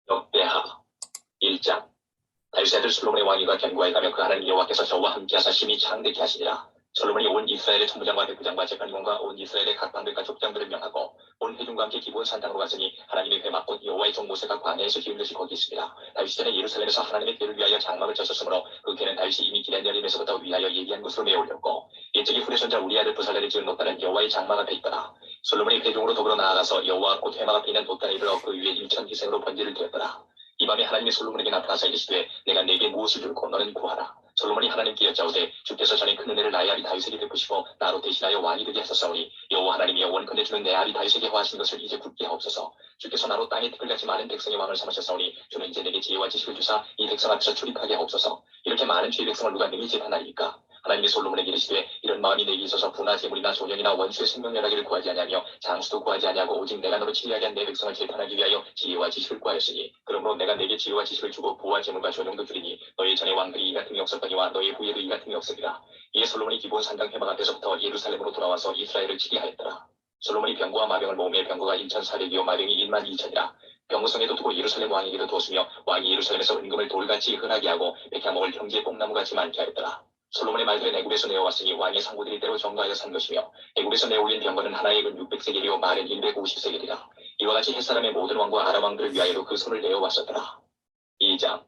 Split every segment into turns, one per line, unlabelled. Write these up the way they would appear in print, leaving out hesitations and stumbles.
역대하 1장. 다윗의 아들 솔로몬의 왕위가 견고하여 가며 그 하나님 여호와께서 저와 함께하사 심히 창대케 하시니라. 솔로몬이 온 이스라엘의 천부장과 백부장과 재판관과 온 이스라엘의 각 방백과 족장들을 명하고 온 회중과 함께 기브온 산당으로 갔으니 하나님의 회막 곧 여호와의 종 모세가 광야에서 지은 것이 거기 있습니다. 다윗이 전에 예루살렘에서 하나님의 궤를 위하여 장막을 쳤었으므로 그 궤는 다윗이 이미 기럇 여림에서부터 위하여 예비한 곳으로 메어 올렸고 옛적이 후레손자 우리 아들 부살렐이 지은 놋단은 여호와의 장막 앞에 있더라. 솔로몬이 회중으로 더불어 나아가서 여호와 곧 회막 앞에 있는 놋단에 이르러 그 위에 1천 희생으로 번제를 드렸더라. 이 밤에 하나님이 솔로몬에게 나타나사 이르시되 내가 내게 무엇을 줄고 너는 구하라. 솔로몬이 하나님께 여짜오되 주께서 전에 큰 은혜를 나의 아비 다윗에게 베푸시고 나로 대신하여 왕이 되게 하셨사오니 여호와 하나님이여 원컨대 주는 내 아비 다윗에게 허하신 것을 이제 굳게 하옵소서. 주께서 나로 땅에 티끌같이 많은 백성의 왕을 삼으셨사오니 주는 이제 내게 지혜와 지식을 주사 이 백성 앞에서 출입하게 하옵소서. 이렇게 많은 주의 백성을 누가 능히 재판하리이까. 하나님이 솔로몬에게 이르시되 이런 마음이 내게 있어서 부나 재물이나 소년이나 원수의 생명연하기를 구하지 아니하며 장수도 구하지 아니하고 오직 내가 너로 치리하게 한 내 백성을 재판하기 위하여 지혜와 지식을 구하였으니 그러므로 내가 내게 지혜와 지식을 주고 부와 재물과 소년도 주리니 너희 전에 왕들이 이 같음이 없었거니와 너희 후에도 이 같음이 없으리라. 이에 솔로몬이 기브온 산당 회막 앞에서부터 예루살렘으로 돌아와서 이스라엘을 치게 하였더라. 솔로몬이 병거와 마병을 모으며 병거가 1,400이요 마병이 12,000이라. 병거성에도 두고 예루살렘 왕에게도 뒀으며 왕이 예루살렘에서 은금을 돌같이 흔하게 하고 백향 먹을 형제의 뽕나무같이 많게 하였더라. 솔로몬의 말들은 애굽에서 내어왔으니 왕의 상구들이 때로 정거하여 산 것이며 애굽에서 내올린 병거는 하나의 금 600세겔이요 말은 150세겔이라. 이와 같이 햇사람의 모든 왕과 아람 왕들을 위하여도 그 손을 내어왔었더라. 2장.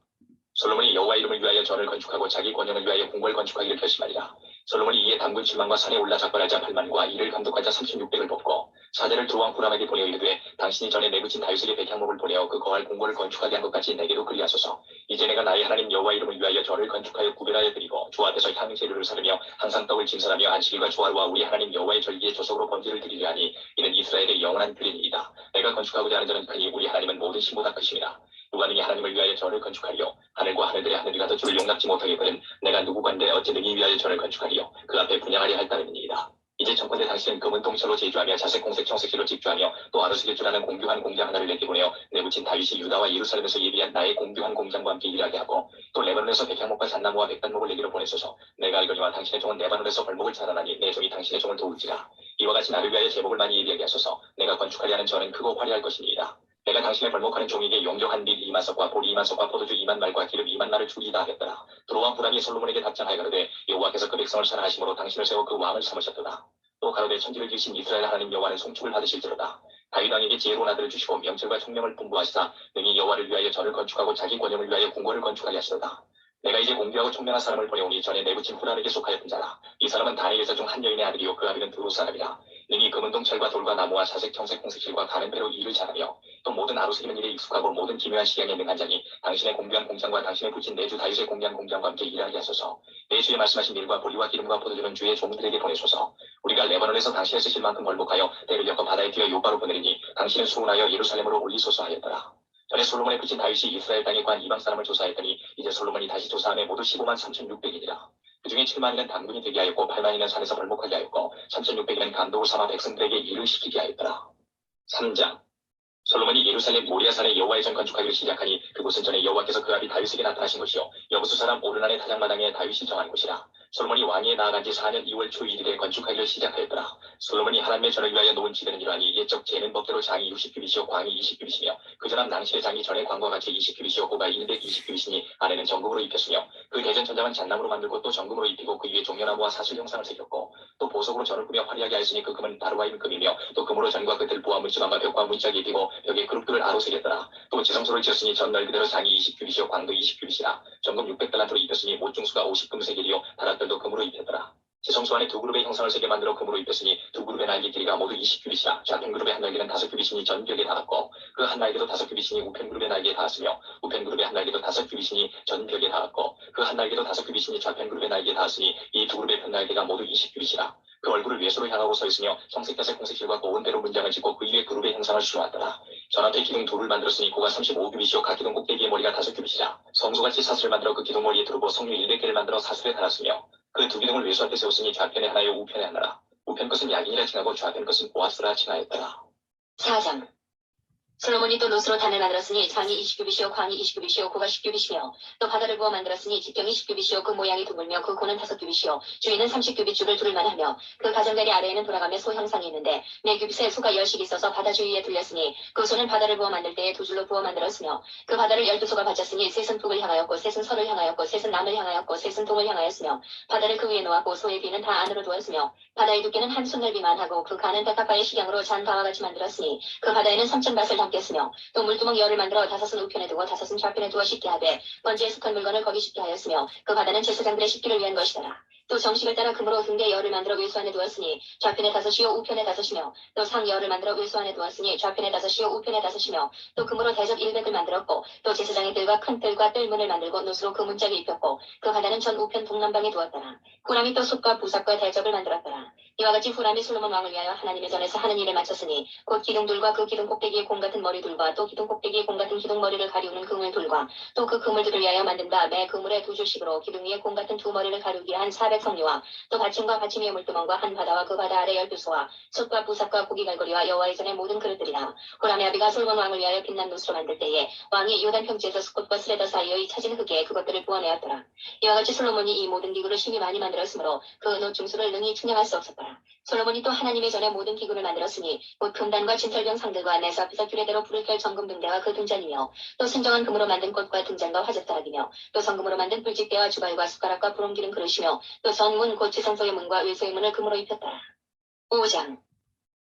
솔로몬이 여호와 이름을 위하여 전을 건축하고 자기 권영을 위하여 궁궐 건축하기를 결심하니라. 솔로몬이 이에 담군 7만과 산에 올라 작발할 자 8만과 이를 감독할 자 3,600을 뽑고 사제를 두루 왕 후람에게 보내어 이르되 당신이 전에 내붙인 다윗에게 백향목을 보내어 그 거할 궁궐을 건축하게 한 것 같이 내게도 그리하소서. 이제 내가 나의 하나님 여호와 이름을 위하여 전을 건축하여 구별하여 드리고 주 앞에서 향재료를 사르며 항상 떡을 진설하며 안식일과 주화와 우리 하나님 여호와의 절기에 조석으로 번제를 드리려 하니 이는 이스라엘의 영원한 규례니이다. 내가 건축하고자 하는 자는 크니 우리 하나님은 모든 신보다 크심이라. 누가 능히 하나님을 위하여 전을 건축하리요. 하늘과 하늘들의 하늘이 가도 주를 용납지 못하겠거든 내가 누구건데 어찌 능히 위하여 전을 건축하리요. 그 앞에 분양하려 할 따름이니이다. 이제 청컨대 당신은 금은 통철로 제주하며 자색 공색 청색실로 집주하며 또 아르스길 줄하는 공규한 공장 하나를 내게 보내어 내붙인 다윗이 유다와 예루살렘에서 예비한 나의 공규한 공장과 함께 일하게 하고 또 레바논에서 백향목과 잣나무와 백단목을 내기로 보내소서. 내가 알거니와 당신의 종은 레바논에서 벌목을 찾아나니 내 종이 당신의 종을 도울지라. 이와 같이 나를 위하여 제목을 많이 예비하게 하소서. 내가 건축하려 하는 전은 크고 화려할 것이니이다. 내가 당신의 벌목하는 종에게 용적한 밀 2만석과 보리 2만석과 포도주 2만 말과 기름 2만 말을 주리이다 하겠더라. 두로왕 후람이 솔로몬에게 답장하여 가로되 여호와께서 그 백성을 사랑하심으로 당신을 세워 그 왕을 삼으셨도다. 또 가로되 천지를 지으신 이스라엘 하나님 여호와는 송축을 받으실지로다. 다윗 왕에게 지혜로운 아들을 주시고 명철과 총명을 풍부하시사 능히 여호와를 위하여 전을 건축하고 자기 권영을 위하여 궁궐을 건축하게 하시도다. 내가 이제 공개하고 총명한 사람을 보내오니 전에 내붙인 후람에게 속하였던 자라. 이 사람은 다니엘 여자 중 한 여인의 아들이요 그 아비는 두루 사람이라. 능히 금은동 철과 돌과 나무와 자색 청색 홍색실과 가는 배로 일을 잘하며 또 모든 아루스리는 일에 익숙하고 모든 기묘한 시향에 능한 자니 당신의 공개한 공장과 당신의 붙인 내주 다윗의 공개한 공장과 함께 일하게 하소서. 내 주의 말씀하신 밀과 보리와 기름과 포도주는 주의 종들에게 보내소서. 우리가 레바논에서 당신의 쓰실 만큼 벌목하여 때를 엮어 바다에 뛰어 요바로 보내리니 당신은 수운하여 예루살렘으로 올리소서 하였더라. 전에 솔로몬의 붙인 다윗이 이스라엘 땅에 관 이방 사람을 조사했더니 이제 솔로몬이 다시 조사함에 모두 15만 3,600이니라. 그 중에 7만이는 당군이 되게 하였고 8만이는 산에서 벌목하게 하였고 3,600이는 감독을 삼아 백성들에게 일을 시키게 하였더라. 3장. 솔로몬이 예루살렘 모리아산에 여호와의 전 건축하기를 시작하니 그곳은 전에 여호와께서 그 아비 다윗에게 나타나신 것이요 여부수 사람 오르난의 타작마당에 다윗이 정한 곳이라. 솔로몬이 왕위에 나아간 지 4년 2월 초 1일에 건축하기를 시작하였더라. 솔로몬이 하나님의 전을 위하여 놓은 지대는 이러하니 옛적 재는 법대로 장이 60규빗이요 광이 20규빗이며 그 전함 낭실의 장이 전에 광과 같이 20규빗이요 고가 120규빗이니 안에는 정금으로 입혔으며 그 대전 천장은 잣나무로 만들고 또 정금으로 입히고 그 위에 종려나무와 사슬 형상을 새겼고 또 보석으로 전을 꾸며 화려하게 하였으니 그 금은 다루와임 금이며 또 금으로 전과 끝을 보아 문지방과 벽과 문짝이 입히고 벽에 그룹들을 아로 새겼더라. 또 지성소를 지었으니 전 넓이대로 장이 20규빗이요 광도 20규빗이라. 정금 600달란트로 입혔으니 못중수가 50금세겔이요 다락들도 금으로 입혔더라. 지성소 안에 두 그룹의 형상을 세게 만들어 금으로 입혔으니 두 그룹의 날개 길이가 모두 20규빗이라. 좌편 그룹의 한 날개는 5규빗이니 전 벽에 닿았고 그 한 날개도 5규빗이니 우편 그룹의 날개에 닿았으며 우편 그룹의 한 날개도 5규빗이니 전 벽에 닿았고 그 한 날개도 5규빗이니 좌편 그룹의 날개에 닿았으니 이 두 그룹의 편 날개가 모두 20규빗이라. 그 얼굴을 외소로 향하고 서 있으며 청색자색 홍색실과 고운 배로 문장을 짓고 그 위에 그룹의 형상을 씌워놨더라. 전 앞에 기둥 둘을 만들었으니 고가 35규빗이요 각 기둥 꼭대기의 머리가 5규빗이라. 성소같이 사슬을 만들어 그 기둥 머리에 두르고 성류 100개를 만들어 사슬에 달았으며 그 두 기둥을 외소 앞에 세웠으니 좌편에 하나요 우편에 하나라. 우편 것은 야긴이라 칭하고 좌편 것은 보아스라 칭하였더라. 4장.
솔로몬이 또 노스로 단을 만들었으니 장이 20규빗이요 광이 20규빗이요 고가 10규빗이며 또 바다를 부어 만들었으니 직경이 10규빗이요 그 모양이 둥글며 그 고는 5규빗이요 주위는 30규빗 줄을 두를 만하며 그 가장자리 아래에는 돌아가며 소 형상이 있는데 네 규빗에 소가 10씩 있어서 바다 주위에 둘렸으니 그 소는 바다를 부어 만들 때에 두 줄로 부어 만들었으며 그 바다를 12소가 바쳤으니 셋은 북을 향하였고 셋은 서를 향하였고 셋은 남을 향하였고 셋은 동을 향하였으며 바다를 그 위에 놓았고 소의 비는 다 안으로 두었으며 바다의 두께는 한 손 넓이만 하고 그 간은 백합바의 식양으로 잔 바와 같이 만들었으니 그 바다에는 3,000밭을 담겠으며 또 물두멍 열을 만들어 5은 우편에 두고 5은 좌편에 두어 씻게 하되 번지에 속한 물건을 거기 씻게 하였으며 그 바다는 제사장들의 씻기를 위한 것이더라. 또 정식을 따라 금으로 등대 열을 만들어 외수 안에 두었으니 좌편에 5이요 우편에 5이며 또 상 열을 만들어 외수 안에 두었으니 좌편에 5이요 우편에 5이며 또 금으로 대접 100을 만들었고 또 제사장의 뜰과 큰 뜰과 뜰문을 만들고 노스로 그 문짝을 입혔고 그 바다는 전 우편 동남방에 두었더라. 후람이 또 솥과 부삭과 대접을 만들었더라. 이와 같이 후람이 솔로몬 왕을 위하여 하나님의 전에서 하는 일을 마쳤으니 곧 기둥들과 그 기둥 꼭대기에 공 같은 머리둘과 또 기둥 꼭대기에 공 같은 기둥 머리를 가리우는 그물둘과 또 그 그물들을 위하여 만든 바 매 그물에 2줄씩으로 기둥 위에 공 같은 두 머리를 가리우기에 한 400성류와 또 받침과 받침 위에 물두멍과 한 바다와 그 바다 아래 12소와 솥과 부삭과 고기 갈고리와 여호와의 전의 모든 그릇들이라. 후람의 아비가 솔로몬 왕을 위하여 빛난 노스로 만들 때에 왕이 요단 평지에서 스콧과 스레더 사이의 차진 흙에 그것들을 부어내었더라. 이와 같이 솔로몬이 이 모든 기구를 심히 많이 만들었으므로 그 은옷 중수를 능히 측량할 수 없었더라. 솔로몬이 또 하나님의 전에 모든 기구를 만들었으니 곧 금단과 진설병 상들과 내수 앞에서 규례대로 불을 켤 정금 등대와 그 등잔이며 또 순정한 금으로 만든 꽃과 등잔과 화젓가락이며 또 성금으로 만든 불집게와 주갈과 숟가락과 부름기름 그릇이며 또 전문 곧 지성소의 문과 외소의 문을 금으로 입혔더라. 5장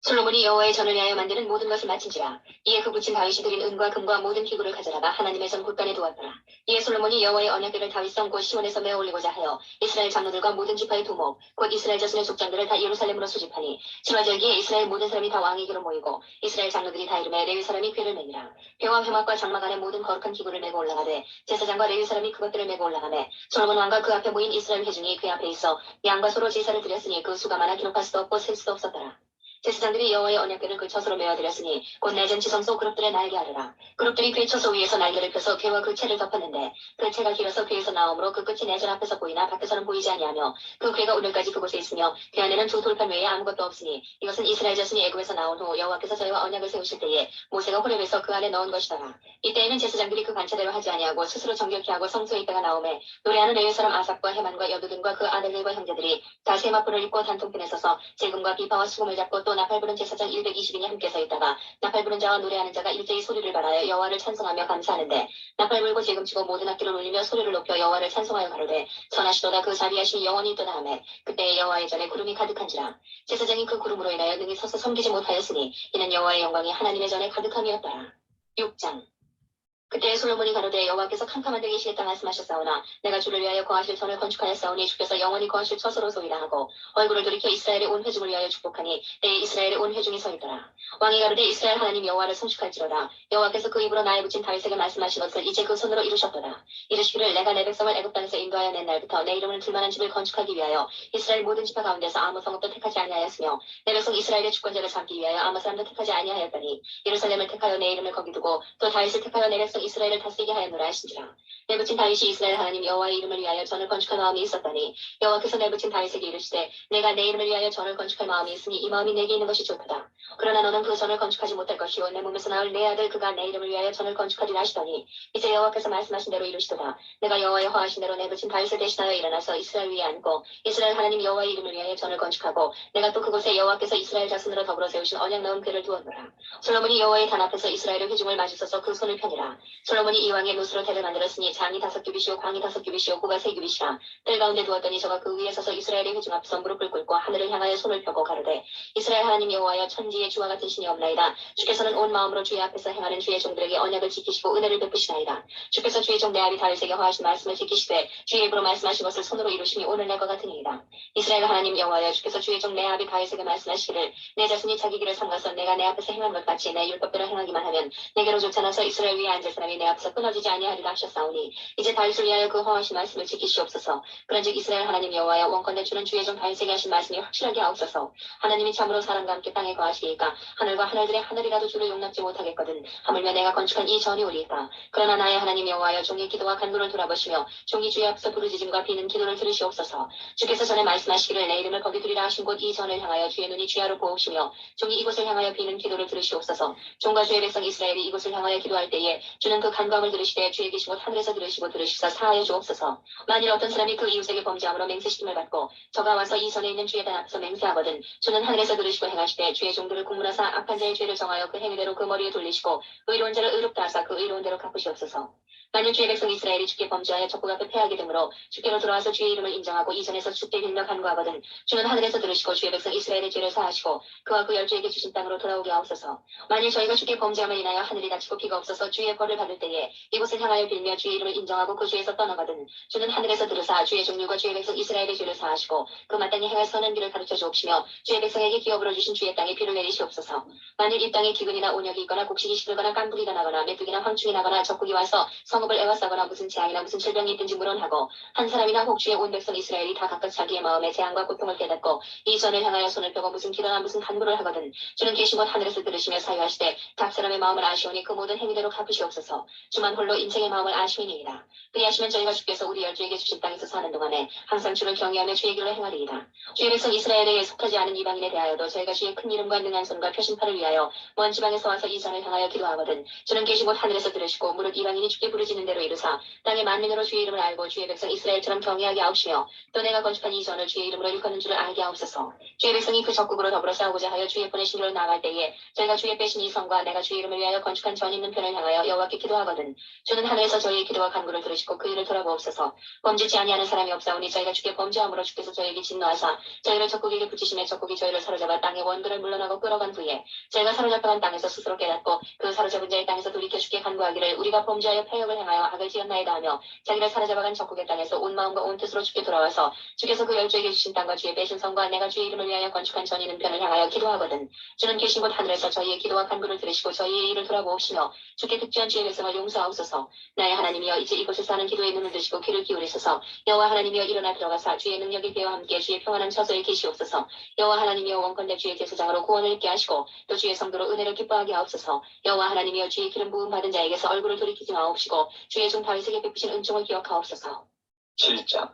솔로몬이 여호와의 전을 위하여 만드는 모든 것을 마친지라. 이에 그 붙인 다윗이 드린 은과 금과 모든 기구를 가져다가 하나님의 전 곳간에 두었더라. 이에 솔로몬이 여호와의 언약궤를 다윗성 곧 시온에서 메어 올리고자 하여 이스라엘 장로들과 모든 지파의 두목 곧 이스라엘 자손의 족장들을 다 예루살렘으로 소집하니 신화절기에 이스라엘 모든 사람이 다 왕에게로 모이고 이스라엘 장로들이 다 이름에 레위 사람이 궤를 매니라. 궤와 회막과 장막 안에 모든 거룩한 기구를 메고 올라가되 제사장과 레위 사람이 그것들을 메고 올라가매 솔로몬 왕과 그 앞에 모인 이스라엘 회중이 그 앞에 있어 양과 소로 제사를 드렸으니 그 수가 많아 기록할 수도 없고 셀 수도 없었더라. 제사장들이 여호와의 언약궤를 그 처소로 메어드렸으니 곧 내전 지성소 그룹들의 날개 아래라. 그룹들이 궤 처소 위에서 날개를 펴서 궤와 그 채를 덮었는데 그 채가 길어서 궤에서 나오므로 그 끝이 내전 앞에서 보이나 밖에서는 보이지 아니하며 그 궤가 오늘까지 그곳에 있으며 궤 안에는 두 돌판 외에 아무것도 없으니 이것은 이스라엘 자손이 애굽에서 나온 후 여호와께서 저희와 언약을 세우실 때에 모세가 호렙에서 그 안에 넣은 것이더라. 이때에는 제사장들이 그 관차대로 하지 아니하고 스스로 정결케 하고 성소에 있다가 나오매 노래하는 레위 사람 아삽과 헤만과 여두둔과 그 아들들과 형제들이 다 세마포를 입고 단통편에 서서 재금과 비파와 수금을 잡고 또 나팔 부는 제사장 120인이 함께 서 있다가 나팔 부는 자와 노래하는 자가 일제히 소리를 발하여 여호와를 찬송하며 감사하는데 나팔 불고 재금치고 모든 악기를 울리며 소리를 높여 여호와를 찬송하여 가로되 선하시도다 그 자비하심이 영원히 있도다 하매 그때에 여호와의 전에 구름이 가득한지라. 제사장이 그 구름으로 인하여 능히 서서 섬기지 못하였으니 이는 여호와의 영광이 하나님의 전에 가득함이었더라. 6장 그때 솔로몬이 가로되 여호와께서 캄캄한 데 계시겠다 말씀하셨사오나 내가 주를 위하여 거하실 전을 건축하였사오니 주께서 영원히 거하실 처소로소이다 하고 얼굴을 돌이켜 이스라엘의 온 회중을 위하여 축복하니 때에 이스라엘의 온 회중이 서 있더라. 왕이 가로되 이스라엘 하나님 여호와를 송축할지로다. 여호와께서 그 입으로 나의 붙인 다윗에게 말씀하신 것을 이제 그 손으로 이루셨도다. 이르시기를 내가 내 백성을 애굽 땅에서 인도하여 낸 날부터 내 이름을 둘만한 집을 건축하기 위하여 이스라엘 모든 지파 가운데서 아무 성읍도 택하지 아니하였으며 내 백성 이스라엘의 주권자를 삼기 위하여 아무 사람도 택하지 아니하였더니 예루살렘을 택하여 내 이름을 거기 두고 또 다윗을 택하여 내 백성 이스라엘을 다스리게 하였노라 하신지라. 내붙인 다윗이 이스라엘 하나님 여호와의 이름을 위하여 전을 건축할 마음이 있었더니 여호와께서 내붙인 다윗에게 이르시되 내가 내 이름을 위하여 전을 건축할 마음이 있으니 이 마음이 내게 있는 것이 좋도다. 그러나 너는 그 전을 건축하지 못할 것이요 내 몸에서 나올 내 아들 그가 내 이름을 위하여 전을 건축하리라 하시더니 이제 여호와께서 말씀하신 대로 이루시도다. 내가 여호와의 허하신 대로 내붙인 다윗을 대신하여 일어나서 이스라엘 위에 앉고 이스라엘 하나님 여호와의 이름을 위하여 전을 건축하고 내가 또 그곳에 여호와께서 이스라엘 자손으로 더불어 세우신 언약 넣은 궤를 두었노라. 솔로몬이 여호와의 단 앞에서 이스라엘의 회중을 마주서서 그 손을 펴니라. 솔로몬이 이왕의 노스로 대를 만들었으니 장이 5규빗이요 광이 5규빗이요 고가 3규빗이라. 뜰 가운데 두었더니 저가 그 위에 서서 이스라엘의 회중 앞에서 무릎을 꿇고 하늘을 향하여 손을 펴고 가로되 이스라엘 하나님 여호와여 천지의 주와 같은 신이 없나이다. 주께서는 온 마음으로 주의 앞에서 행하는 주의 종들에게 언약을 지키시고 은혜를 베푸시나이다. 주께서 주의 종 내 아비 다윗에게 허하신 말씀을 지키시되 주의 입으로 말씀하신 것을 손으로 이루심이 오늘 날 것 같으니이다. 이스라엘 하나님 여호와여 주께서 주의 종 내 아비 다윗에게 말씀하시기를 내 자손이 자기 길을 삼가서 내가 내 앞에서 행한 것 같이 내 율법대로 행하기만 하면 내게로 쫓아나서 이스라엘 위에 앉을 사람 사람이 내 앞에서 끊어지지 아니하리라 하셨사오니 이제 다윗을 위하여 그 허하신 말씀을 지키시옵소서. 그런즉 이스라엘 하나님 여호와여 원컨대 주는 주의 종 다윗에게 하신 말씀이 확실하게 하옵소서. 하나님이 참으로 사람과 함께 땅에 거하시니까 하늘과 하늘들의 하늘이라도 주를 용납지 못하겠거든. 하물며 내가 건축한 이 전이오리이다. 그러나 나의 하나님 여호와여 종의 기도와 간구를 돌아보시며 종이 주의 앞에서 부르짖음과 비는 기도를 들으시옵소서. 주께서 전에 말씀하시기를 내 이름을 거기 두리라 하신 곳 이 전을 향하여 주의 눈이 주야로 보옵시며 종이 이곳을 향하여 비는 기도를 들으시옵소서. 종과 주의 백성 이스라엘이 이곳을 향하여 기도할 때에 주는 그 간구함을 들으시되 주의 계신 곳 하늘에서 들으시고 들으시사 사하여 주옵소서. 만일 어떤 사람이 그 이웃에게 범죄함으로 맹세시킴을 받고 저가 와서 이 전에 있는 주의 단 앞에서 맹세하거든 주는 하늘에서 들으시고 행하시되 주의 종들을 국문하사 악한 자의 죄를 정하여 그 행위대로 그 머리에 돌리시고 의로운 자를 의롭다 하사 그 의로운 대로 갚으시옵소서. 만일 주의 백성 이스라엘이 주께 범죄하여 적국 앞에 패하게 되므로 주께로 돌아와서 주의 이름을 인정하고 이전에서 주께 빌며 간구하거든 주는 하늘에서 들으시고 주의 백성 이스라엘의 죄를 사하시고 그와 그 열조에게 주신 땅으로 돌아오게 하옵소서. 만일 저희가 주께 범죄함을 인하여 하늘이 닫히고 비가 없어서 주의 벌을 받을 때에 이곳을 향하여 빌며 주의 이름을 인정하고 그 죄에서 떠나거든 주는 하늘에서 들으사 주의 종류가 주의 백성 이스라엘의 죄를 사하시고 그 마땅히 행할 선한 길을 가르쳐 주옵시며 주의 백성에게 기업으로 주신 주의 땅에 비를 내리시옵소서. 만일 이 땅에 기근이나 온역이 있거나 곡식이 시들거나 깐부리가 나거나 메뚜기나 황충이 나거나 적국이 와서 성읍을 애워싸거나 무슨 재앙이나 무슨 질병이 있든지 물어하고 한 사람이나 혹 주의 온 백성 이스라엘이 다 각각 자기의 마음에 재앙과 고통을 깨닫고 이 전을 향하여 손을 펴고 무슨 기도나 무슨 간구를 하거든 주는 계신 곳 하늘에서 들으시며 사유하시되 각 사람의 마음을 아시오니 그 모든 행위대로 갚으시옵소서. 주만 홀로 인생의 마음을 아시오니이다. 그리하시면 저희가 주께서 우리 열조에게 주신 땅에서 사는 동안에 항상 주를 경외하며 주의 길로 행하리이다. 주의 백성 이스라엘에 속하지 않은 이방인에 대하여도 저희가 주의 큰 이름과 능한 손과 표심팔을 위하여 먼 지방에서 와서 이 전을 향하여 기도하거든 주는 계신 곳 하늘에서 들으시고 무릇 이방인이 주께 부르짖는 대로 이루사 땅의 만민으로 주의 이름을 알고 주의 백성 이스라엘처럼 경외하게 하옵시며 또 내가 건축한 이 전을 주의 이름으로 일컫는 줄을 알게 하옵소서. 주의 백성이 그 적국으로 더불어 싸우고자 하여 주의 보내신 길로 나아갈 때에 저희가 주의 빼신 이 성과 내가 주의 이름을 위하여 건축한 전 있는 편을 향하여 여호와께 기도하거든 주는 하늘에서 저희의 기도와 간구를 들으시고 그 일을 돌아보옵소서. 범죄치 아니하는 사람이 없사오니 저희가 주께 범죄함으로 주께서 저희에게 진노하사 저희를 적국에게 붙이심에 적국이 저희를 사로잡아 땅의 원근을 물러나고 끌어간 후에 저희가 사로잡혀간 땅에서 스스로 깨닫고 그 사로잡은 자의 땅에서 돌이켜 주께 간구하기를 우리가 범죄하여 패역을 행하여 악을 지었나이다 하며 자기를 사로잡아간 적국의 땅에서 온 마음과 온 뜻으로 주께 돌아와서 주께서 그 열조에게 주신 땅과 주의 빼신 성과 내가 주의 이름을 위하여 건축한 전 있는 편을 향하여 기도하거든 주는 계신 곳 하늘에서 저희의 기도와 간구를 들으시고 저희의 일을 돌아보옵시며 주께 특주한 주의 백성을 용서하옵소서. 나의 하나님이여 이제 이곳에서 하는 기도에 눈을 드시고 귀를 기울이소서. 여호와 하나님이여 일어나 들어가사 주의 능력이 되어 함께 주의 평안한 처소에 계시옵소서. 여호와 하나님이여 원컨대 주의 제사장으로 구원을 입게 하시고 또 주의 성도로 은혜를 기뻐하게 하옵소서. 여호와 하나님이여 주의 기름 부음 받은 자에게서 얼굴을 돌이키지 마옵시고 주의 종 다윗에게 베푸신 은총을 기억하옵소서.
7장.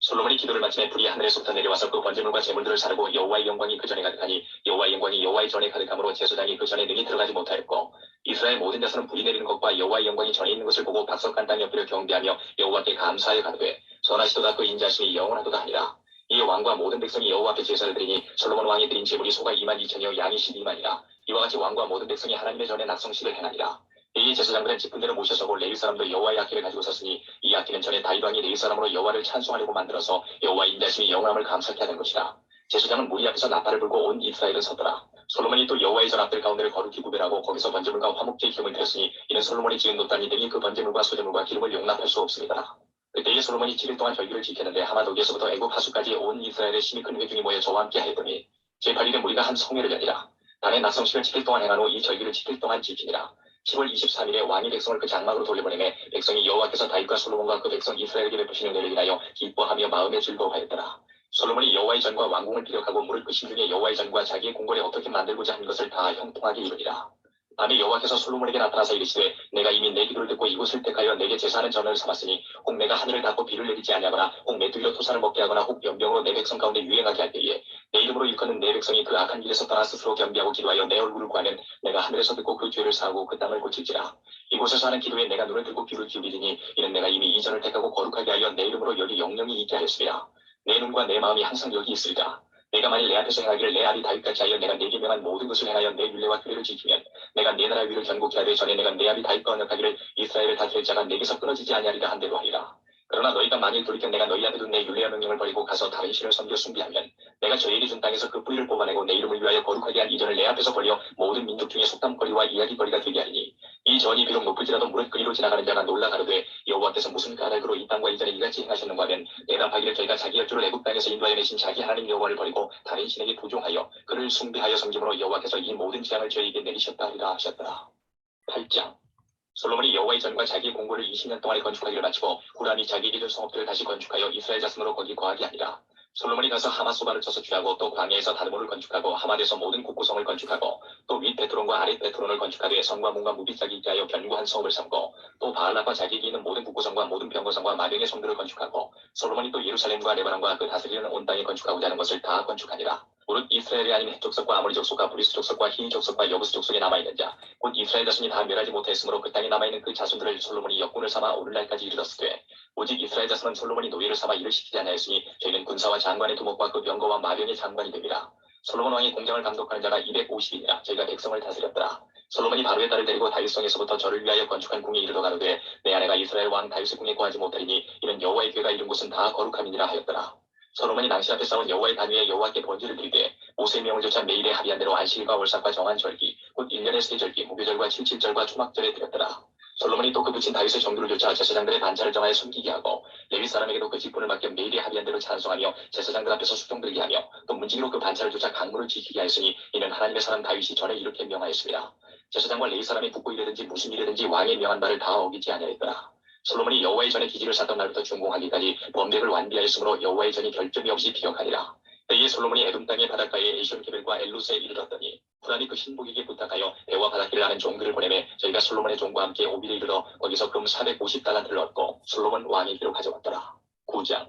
솔로몬이 기도를 마침에 불이 하늘에서부터 내려와서 그 번제물과 제물들을 사르고 여호와의 영광이 그 전에 가득하니 여호와의 영광이 여호와의 전에 가득함으로 제사장이 그 전에 능히 들어가지 못하였고 이스라엘 모든 자손은 불이 내리는 것과 여호와의 영광이 전에 있는 것을 보고 박석한 땅 옆으로 경배하며 여호와께 감사하여 가되 선하시도다 그 인자심이 영원하도다 하니라. 이 왕과 모든 백성이 여호와 앞에 제사를 드리니 솔로몬 왕이 드린 제물이 소가 22,000이요 양이 12만이라. 이와 같이 왕과 모든 백성이 하나님의 전에 낙성식을 행하니라. 이에 제사장들은 짚은대로 모셔서고 레위 사람도 여호와의 악기를 가지고 섰으니 이 악기는 전에 다윗 왕이 레위 사람으로 여호와를 찬송하려고 만들어서 여호와의 인자심이 영원함을 감사케 하는 것이라. 제사장은 무리 앞에서 나팔을 불고 온 이스라엘은 섰더라. 솔로몬이 또 여호와의 전 앞들 가운데를 거룩히 구별하고 거기서 번제물과 화목제의 기름을 드렸으니 이는 솔로몬이 지은 노단이 등이 그 번제물과 소제물과 기름을 용납할 수 없습니다. 그때에 솔로몬이 7일 동안 절기를 지켰는데 하마도기에서부터 애굽 하수까지 온 이스라엘의 심히 큰 회중이 모여 저와 함께 하였더니 제8일에 무리가 한 성회를 여니라. 단의 낙성식을 7일 동안 행한 후 이 절기를 7일 동안 지키니라. 10월 23일에 왕이 백성을 그 장막으로 돌려보내매 백성이 여호와께서 다윗과 솔로몬과 그 백성 이스라엘에게 베푸신 은혜를 인하여 기뻐하며 마음에 즐거워하였더라. 솔로몬이 여호와의 전과 왕궁을 기력하고 무릇 그 심중에 여호와의 전과 자기의 궁궐에 어떻게 만들고자 하는 것을 다 형통하게 이루니라. 밤에 여호와께서 솔로몬에게 나타나사 이르시되 내가 이미 내 기도를 듣고 이곳을 택하여 내게 제사하는 전을 삼았으니 혹 내가 하늘을 닫고 비를 내리지 아니하거나 혹 메뚜기로 토산을 먹게 하거나 혹 연병으로 내 백성 가운데 유행하게 할 때에 내 이름으로 일컫는 내 백성이 그 악한 길에서 떠나 스스로 겸비하고 기도하여 내 얼굴을 구하면 내가 하늘에서 듣고 그 죄를 사하고 그 땅을 고칠지라. 이곳에서 하는 기도에 내가 눈을 들고 귀를 기울이리니 이는 내가 이미 이 전을 택하고 거룩하게 하여 내 이름으로 여기 영영이 있게 하였으리라. 내 눈과 내 마음이 항상 여기 있으리라. 내가 만일 내 앞에서 행하기를 내 아비 다윗같이 하여 내가 내게 명한 모든 것을 행하여 내 율례와 규례를 지키면 내가 내 나라 위를 견고케 하되 전에 내가 내 아비 다윗과 언약하기를 이스라엘을 다스릴 자가 내게서 끊어지지 아니하리라 한 대로 하리라. 그러나 너희가 만일 돌이켜 내가 너희 앞에 둔 내 율례와 명령을 버리고 가서 다른 신을 섬겨 숭배하면 내가 저희에게 준 땅에서 그 뿌리를 뽑아내고 내 이름을 위하여 거룩하게 한 이전을 내 앞에서 벌려 모든 민족 중에 속담거리와 이야기거리가 되게 하리니 이 전이 비록 높을지라도 무릇 그리로 지나가는 자가 놀라 가로되 여호와께서 무슨 까닭으로 이 땅과 이전에 이같이 행하셨는가 하면 대답하기를 저희가 자기 열조를 애굽 땅에서 인도하여 내신 자기 하나님 여호와를 버리고 다른 신에게 부종하여 그를 숭배하여 섬김으로 여호와께서 이 모든 재앙을 저희에게 내리셨다 하리라 하셨더라. 8장. 솔로몬이 여호와의 전과 자기의 공고를 20년 동안에 건축하기를 마치고 후람이 자기에게 준 성읍들을 다시 건축하여 이스라엘 자손으로 거기 거하게 하니라. 솔로몬이 가서 하마소바를 쳐서 취하고 또 광야에서 다르몬을 건축하고 하맛에서 모든 곡구성을 건축하고 또 윗 베트론과 아랫 베트론을 건축하되 성과 문과 무빗짝이 있게 하여 견고한 성읍을 삼고 또 바알락과 자기에게 있는 모든 곡구성과 모든 병거성과 마병의 성들을 건축하고 솔로몬이 또 예루살렘과 레바논과 그 다스리는 온 땅에 건축하고자 하는 것을 다 건축하니라. 무릇 이스라엘이 아닌 헷 족속과 아모리 족속과 브리스 족속과 히위 족속과 여부스 족속에 남아있는 자 곧 이스라엘 자손이 다 멸하지 못하였으므로 그 땅에 남아있는 그 자손들을 솔로몬이 역군을 삼아 오늘날까지 이르렀으되 오직 이스라엘 자손은 솔로몬이 노예를 삼아 일을 시키지 아니하였으니 저희는 군사와 장관의 두목과 그 병거와 마병의 장관이 됨이라. 솔로몬 왕의 공장을 감독하는 자가 250이니라. 저희가 백성을 다스렸더라. 솔로몬이 바로의 딸을 데리고 다윗성에서부터 저를 위하여 건축한 궁에 이르러 가로되 내 아내가 이스라엘 왕 다윗의 궁에 거하지 못하리니 이는 여호와의 궤가 이른 곳은 다 거룩함이니라 하였더라. 솔로몬이 당신 앞에 싸운 여호와의 단 위에 여호와께 번제를 드리되 모세의 명을 조차 매일에 합의한 대로 안식일과 월삭과 정한 절기 곧 1년의 세 절기 무교절과 칠칠절과 초막절에 드렸더라. 솔로몬이 또 그 붙인 다윗의 정도를 조차 제사장들의 반차를 정하여 숨기게 하고 레위 사람에게도 그 직분을 맡겨 매일에 합의한 대로 찬송하며 제사장들 앞에서 수종 들게 하며 또 문지기로 그 반차를 조차 강물을 지키게 하였으니 이는 하나님의 사람 다윗이 전에 이렇게 명하였습니다. 제사장과 레위 사람이 붙고 일이든지 무슨 일이든지 왕의 명한 바를 다 어기지 아니하였더라. 솔로몬이 여호와의 전에 기지를 쌓던 날부터 준공하기까지 범례를 완비하였으므로 여호와의 전이 결점이 없이 비역하니라. 때에 솔로몬이 에돔 땅의 바닷가에 에이션게벨과 엘루스에 이르렀더니 후람이 그 신복에게 부탁하여 배와 바닷길을 하는 종들을 보내매 저희가 솔로몬의 종과 함께 오빌에 이르러 거기서 금 450달란트를 얻고 솔로몬 왕에게로 가져왔더라. 9장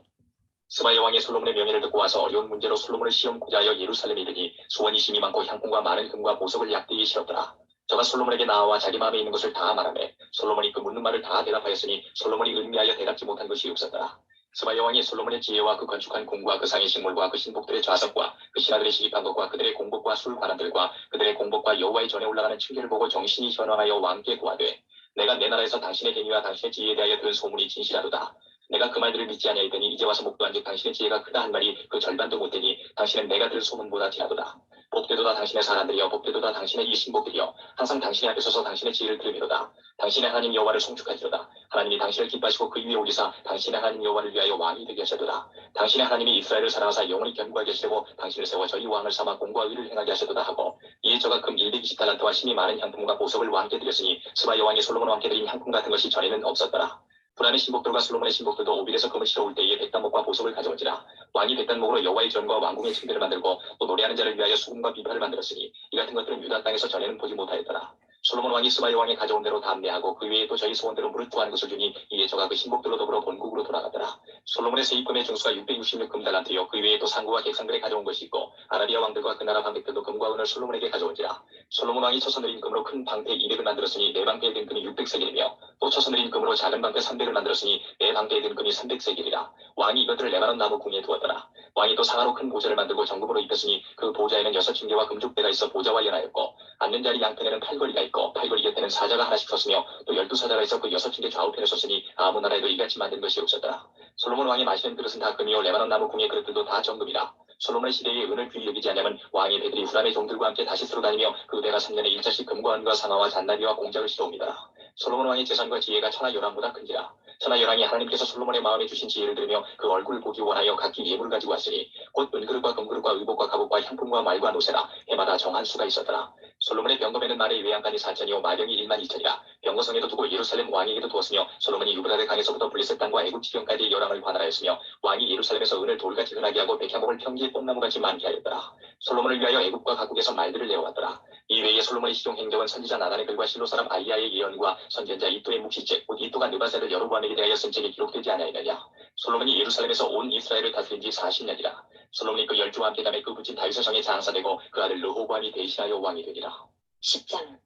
스바야 왕이 솔로몬의 명예를 듣고 와서 어려운 문제로 솔로몬을 시험고자 하여 예루살렘에 이르니 수원이 심이 많고 향품과 많은 금과 보석을 약대에 실었더라. 저가 솔로몬에게 나와 자기 마음에 있는 것을 다 말하매 솔로몬이 그 묻는 말을 다 대답하였으니 솔로몬이 음미하여 대답지 못한 것이 없었더라. 스바야 왕이 솔로몬의 지혜와 그 건축한 궁과 그 상의 식물과 그 신복들의 좌석과 그 신하들의 시기한 것과 그들의 공복과 술 관원들과 그들의 공복과 여호와의 전에 올라가는 층계를 보고 정신이 현황하여 왕께 고하되 내가 내 나라에서 당신의 행위와 당신의 지혜에 대하여 들은 소문이 진실하도다. 내가 그 말들을 믿지 아니하였더니 이제 와서 목도한즉 당신의 지혜가 크다 한 말이 그 절반도 못되니 당신은 내가 들은 소문보다 티하도다. 복되도다 당신의 사람들이여 복되도다 당신의 이 신복들이여 항상 당신의 앞에 서서 당신의 지혜를 들으미로다. 당신의 하나님 여호와를 송축하지로다. 하나님이 당신을 기뻐하시고 그 위에 올리사 당신의 하나님 여호와를 위하여 왕이 되게 하셔도다. 당신의 하나님이 이스라엘을 사랑하사 영원히 견고하게 하시려고 당신을 세워 저희 왕을 삼아 공과 의를 행하게 하셔도다 하고 이에 저가 금 120달란트와 심이 많은 향품과 보석을 왕께 드렸으니 스바야 왕이 솔로몬 왕께 드린 향품 같은 것이 전에는 없었더라. 후람의 신복들과 솔로몬의 신복들도 오빌에서 금을 실어올 때에 백단목과 보석을 가져온지라. 왕이 백단목으로 여호와의 전과 왕궁의 층계를 만들고 또 노래하는 자를 위하여 수금과 비파를 만들었으니 이 같은 것들은 유다 땅에서 전에는 보지 못하였더라. 솔로몬 왕이 스바야 왕에 가져온 대로 담대하고 그 외에 또 저희 소원대로 무릇 구한 것을 주니 이에 저가 그 신복들로 더불어 본국으로 돌아가더라. 솔로몬의 세입금의 중수가 666금달란트요 그 외에 또 상구와 객상들이 가져온 것이 있고 아라비아 왕들과 그 나라 방백들도 금과 은을 솔로몬에게 가져온지라. 솔로몬 왕이 쳐서 느린 금으로 큰 방패 200을 만들었으니 내 방패에 든 금이 600세겔이며 또 쳐서 느린 금으로 작은 방패 300을 만들었으니 내 방패에 든 금이 300세겔이라. 왕이 이것들을 레바논 나무 궁에 두었더라. 왕이 또 상하로 큰 보좌를 만들고 정금으로 입혔으니 그 보좌에는 6층계와 금족대가 있어 보좌와 연하였고 앉는 자리 양편에는 팔걸이가 있고 팔걸이 곁에는 사자가 하나씩 섰으며 또 12사자가 있어 그 6층계 좌우편에 섰으니 아무 나라에도 이같이 만든 것이 없었더라. 솔로몬 왕이 마시는 그릇은 다 금이요 레바논 나무 궁의 그릇들도 다 정금이라. 솔로몬의 시대에 은을 귀히 여기지 않냐면 왕의 배들이 후람의 종들과 함께 다시스로 다니며 그 배가 3년에 1차씩 금과 은과 상아와 잔나비와 공작을 실어옵니다. 솔로몬 왕의 재산과 지혜가 천하 열왕보다 큰지라. 천하 열왕이 하나님께서 솔로몬의 마음에 주신 지혜를 들으며 그 얼굴을 보기 원하여 각기 예물을 가지고 왔으니 곧 은그릇과 금그릇과 의복과 갑옷과 향품과 말과 노새라. 해마다 정한 수가 있었더라. 솔로몬의 병검에는 말의 외양간이 4천이요 마병이 1만 2천이라. 병거성에도 두고 예루살렘 왕에게도 두었으며 솔로몬이 유브라데 강에서부터 블레셋 땅과 애굽 지경까지 열왕을 관할하였으며 왕이 예루살렘에서 은을 돌같이 흔하게 하고 백향목을 평지에 뽕나무같이 많게 하였더라. 솔로몬을 위하여 애굽과 각국에서 말들을 내어왔더라. 이 외에 솔로몬의 시종 행적은 선지자 나단의 글과 실로 사람 아이야의 예언과 선견자 이또의 묵시책 곧 이또가 느바세를 여로보암에게 대하여 쓴 책에 기록되지 아니하였느냐. 솔로몬이 예루살렘에서 온 이스라엘을 다스린 지 40년이라. 솔로몬이 그 열주와 함께 담에 그 붙인 다윗의 성에 장사되고 그 아들 르호보암이 대신하여 왕이 되니라. 10장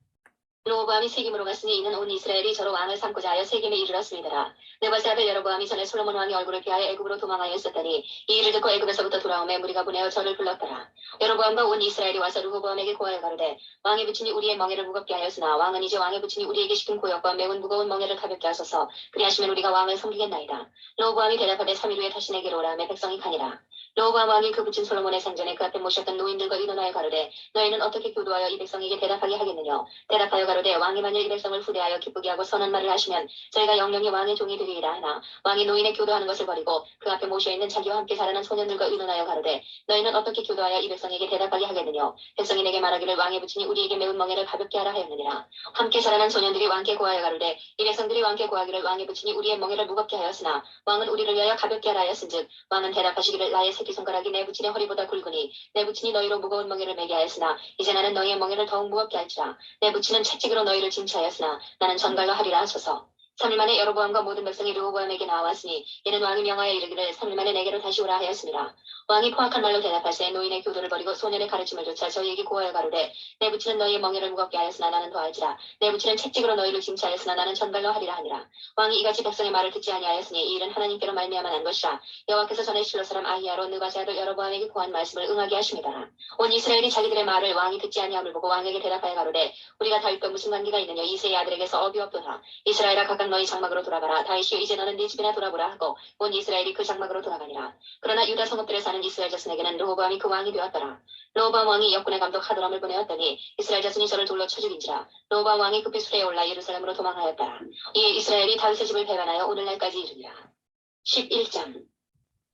르호보암이 세겜으로 갔으니 이는 온 이스라엘이 저로 왕을 삼고자 하여 세겜에 이르렀습니다. 느바세 아들 여로보암이 전에 솔로몬 왕의 얼굴을 피하여 애굽으로 도망하여 있었더니 이 일을 듣고 애굽에서부터 돌아오매 무리가 보내어 저를 불렀더라. 여로보암과 온 이스라엘이 와서 르호보암에게 고하여 가로되 왕의 부친이 우리의 멍에를 무겁게 하였으나 왕은 이제 왕의 부친이 우리에게 시킨 고역과 매운 무거운 멍에를 가볍게 하소서. 그리하시면 우리가 왕을 섬기겠나이다. 르호보암이 대답하되 3일 후에 다시 내게로 오라 하매 백성이 가니라.
여호와 왕이 그 부친 솔로몬의 생전에 그 앞에 모셨던 노인들과 의논하여 가로되 너희는 어떻게 교도하여 이 백성에게 대답하게 하겠느냐. 대답하여 가로되 왕이 만일 이 백성을 후대하여 기쁘게 하고 선한 말을 하시면 저희가 영영이 왕의 종이 되리이다 하나 왕이 노인의 교도하는 것을 버리고 그 앞에 모셔있는 자기와 함께 자라는 소년들과 의논하여 가로되 너희는 어떻게 교도하여 이 백성에게 대답하게 하겠느냐. 백성이 내게 말하기를 왕의 부친이 우리에게 매운 멍에를 가볍게 하라 하였느니라. 함께 자라난 소년들이 왕께 고하여 가로되 이 백성들이 왕께 고하기를 왕의 부친이 우리의 멍에를 무겁게 하였으나 왕은 우리를 위하여 가볍게 하라 하였은즉 왕은 대답하시기를 나의 새끼손가락이 내 부친의 허리보다 굵으니 내 부친이 너희로 무거운 멍에를 매게 하였으나 이제 나는 너희의 멍에를 더욱 무겁게 할지라. 내 부친은 채찍으로 너희를 징치하였으나 나는 전갈로 하리라 하소서. 3일 만에 여로보암과 모든 백성이 르호보암에게 나와왔으니 이는 왕이 명하여 이르기를 3일 만에 내게로 다시 오라 하였습니다. 왕이 포악한 말로 대답할새 노인의 교도를 버리고 소년의 가르침을 조차 저희에게 고하여 가로되 내 부친은 너희의 멍에를 무겁게 하였으나 나는 더할지라. 내 부친은 채찍으로 너희를 징치하였으나 나는 전갈로 하리라 하니라. 왕이 이같이 백성의 말을 듣지 아니하였으니 이 일은 하나님께로 말미암아 난 것이라. 여호와께서 전에 실로 사람 아히야로 느바세 아들 여로보암에게 고한 말씀을 응하게 하심이더라. 온 이스라엘이 자기들의 말을 왕이 듣지 아니함을 보고 왕에게 대답하여 가로되 우리가 다윗과 무슨 관계가 있느냐. 이새의 아들에게서 업이 없도다. 이스라엘아 각각 너희 장막으로 돌아가라. 다윗이여 이제 너는 네 집이나 돌아보라 하고 온 이스라엘이 그 장막으로 돌아가니라. 그러나 유다 성읍들에 사는 이스라엘 자손에게는 르호보암이 그 왕이 되었더라. 르호보암 왕이 역군의 감독 하도람을 보내었더니 이스라엘 자손이 저를 돌로 쳐 죽인지라. 르호보암 왕이 급히 수레에 올라 예루살렘으로 도망하였더라. 이에 이스라엘이 다윗의 집을 배반하여 오늘날까지 이르니라. 11장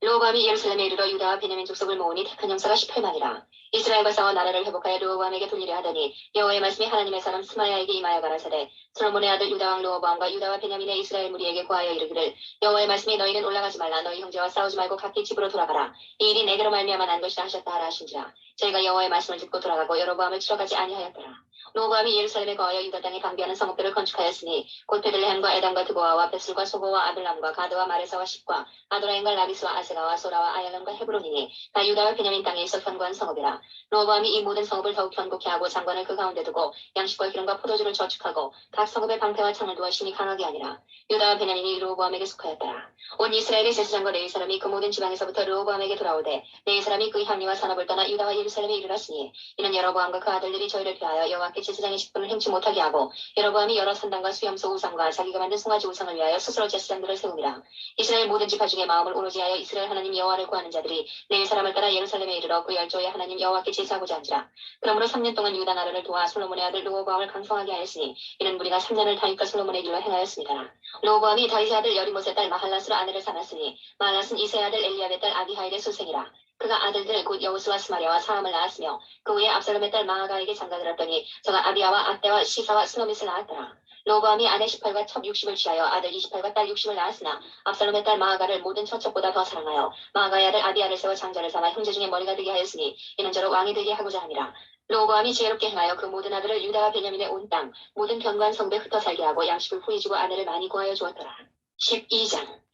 르호보암이 예루살렘에 이르러 유다와 베냐민 족속을 모으니 택한 형사가 18만이라. 이스라엘과 싸워 나라를 회복하여 르호보암에게 돌리려 하더니 여호와의 말씀이 하나님의 사람 스마야에게 임하여 가라사대 솔로몬의 아들 유다왕 르호보암과 유다와 베냐민의 이스라엘 무리에게 고하여 이르기를 여호와의 말씀이 너희는 올라가지 말라. 너희 형제와 싸우지 말고 각기 집으로 돌아가라. 이 일이 내게로 말미암아 난 것이라 하셨다 하라 하신지라. 저희가 여호와의 말씀을 듣고 돌아가고 여로보암을 치러 가지 아니하였더라. 르호보암이 예루살렘에 거하여 유다 땅에 방비하는 성읍들을 건축하였으니 곧 베들레헴과 에담과 드보아와 벳술과 소고와 아들람과 가드와 마레사와 십과 아도라임과 라비스와 아세가와 소라와 아얄람과 헤브론이니 다 유다와 베냐민 땅에 있어 견고한 성읍이라. 르호보암이 이 모든 성읍을 더욱 견고케 하고 장관을 그 가운데 두고 양식과 기름과 포도주를 저축하고 각 성읍의 방패와 창을 두어 심히 강하게 하니라. 유다와 베냐민이 르호보암에게 속하였더라. 온 이스라엘의 제사장과 레위 사람이 그 모든 지방에서부터 르호보암에게 돌아오되 레위 사람이 그의 합리와 산업을 떠나 유다와 예루살렘에 이르렀으니 이는 여로보암과 그 아들들이 저희를 피하여 여호와께 제사장의 직분을 행치 못하게 하고 여로보암이 여러 산당과 수염소 우상과 자기가 만든 송아지 우상을 위하여 스스로 제사장들을 세웁니다. 이스라엘 모든 지파 중에 마음을 오로지 하여 이스라엘 하나님 여호와를 구하는 자들이 레위 사람을 따라 예루살렘에 이르러 그 열조의 하나님 여호와께 제사하고자 한지라. 그러므로 3년 동안 유다 나라를 도와 솔로몬의 아들 르호보암을 강성하게 하였으니 이는 무리가 3년을 다윗과 솔로몬의 길로 행하였습니다. 르호보암이 다윗의 아들 여리못의 딸 마할랏으로 아내를 삼았으니 마할랏은 이새의 아들 엘리압의 딸 아비하일의 소생이라. 그가 아들들 곧 여우스와 스마랴와 사함을 낳았으며 그 후에 압살롬의 딸 마아가에게 장가들었더니 저가 아비야와 압대와 시사와 스노밋을 낳았더라. 르호보암이 아내 18과 첩 60을 취하여 아들 28과 딸 60을 낳았으나 압살롬의 딸 마아가를 모든 처첩보다 더 사랑하여 마아가의 아들 아비야를 세워 장자를 삼아 형제 중에 머리가 되게 하였으니 이는 저로 왕이 되게 하고자 함이라. 르호보암이 지혜롭게 행하여 그 모든 아들을 유다와 베냐민의 온 땅 모든 견고한 성읍에 흩어 살게 하고 양식을 후히 주고 아내를 많이 구하여 주었더라. 12장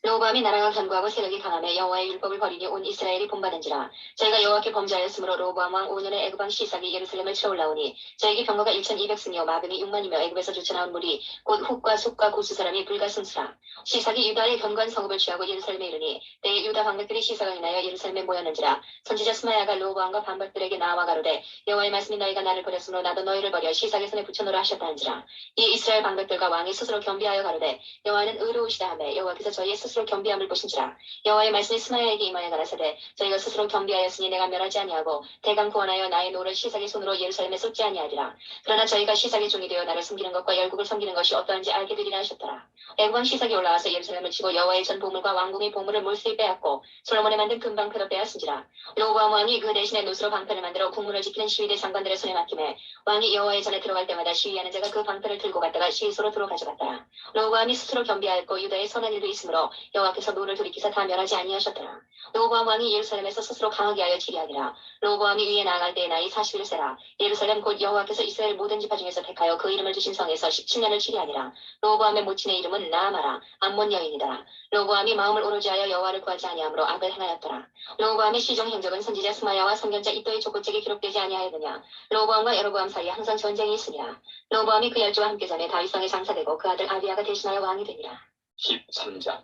르호보암이 나라가 견고하고 세력이 강하며 여호와의 율법을 버리니 온 이스라엘이 본받은지라. 저희가 여호와께 범죄하였으므로 르호보암 왕 5년에 애굽 왕 시삭이 예루살렘을 치러 올라오니 저에게 병거가 1200승이요 마병이 6만이며 애굽에서 쫓아나온 무리 곧 훅과 숲과 구스 사람이 불가승수라. 시삭이 유다의 견고한 성읍을 취하고 예루살렘에 이르니 때에 유다 방백들이 시삭을 인하여 예루살렘에 모였는지라. 선지자 스마야가 르호보암과 방백들에게 나와 가로되 여호와의 말씀이 너희가 나를 버렸으므로 나도 너희를 버려 시삭의 손에 붙여놓으라 하셨다 한지라. 이 이스라엘 방백들과 왕이 스스로 겸비하여 가로되 여호와는 의로우시다 하며 여호와께서 저희의 스스로 겸비함을 보신지라. 여호와의 말씀이 스마야에게 임하여 가라사대 저희가 스스로 겸비하였으니 내가 멸하지 아니하고 대강 구원하여 나의 노를 시삭의 손으로 예루살렘에 쏟지 아니하리라. 그러나 저희가 시삭의 종이 되어 나를 섬기는 것과 열국을 섬기는 것이 어떠한지 알게 되리라 하셨더라. 애굽 왕 시삭이 올라와서 예루살렘을 치고 여호와의 전 보물과 왕궁의 보물을 몰수히 빼앗고 솔로몬이 만든 금방패도 빼앗은지라. 르호보암 왕이 그 대신에 노스로 방패를 만들어 국문을 지키는 시위대 장관들의 손에 맡기매 왕이 여호와의 전에 들어갈 때마다 시위하는 자가 그 방패를 들고 갔다가 시위소로 들어 가져갔더라. 르호보암이 스스로 겸비하였고 유다의 선한 일도 있으므로 여호와께서 노를 돌이키사 다 멸하지 아니하셨더라. 르호보암 왕이 예루살렘에서 스스로 강하게 하여 치리하니라. 르호보암이 위에 나아갈 때의 나이 41세라. 예루살렘 곧 여호와께서 이스라엘 모든 지파 중에서 택하여 그 이름을 주신 성에서 17년을 치리하니라. 르호보암의 모친의 이름은 나아마라. 암몬 여인이더라. 르호보암이 마음을 오로지 하여 여호와를 구하지 아니하므로 악을 행하였더라. 르호보암의 시종 행적은 선지자 스마야와 선견자 이도의 족보책에 기록되지 아니하였느냐. 르호보암과 여로보암 사이에 항상 전쟁이 있으니라. 르호보암이 그 열조와 함께 전에 다윗성에 장사되고 그 아들 아비야가 대신하여 왕이 되니라.
13장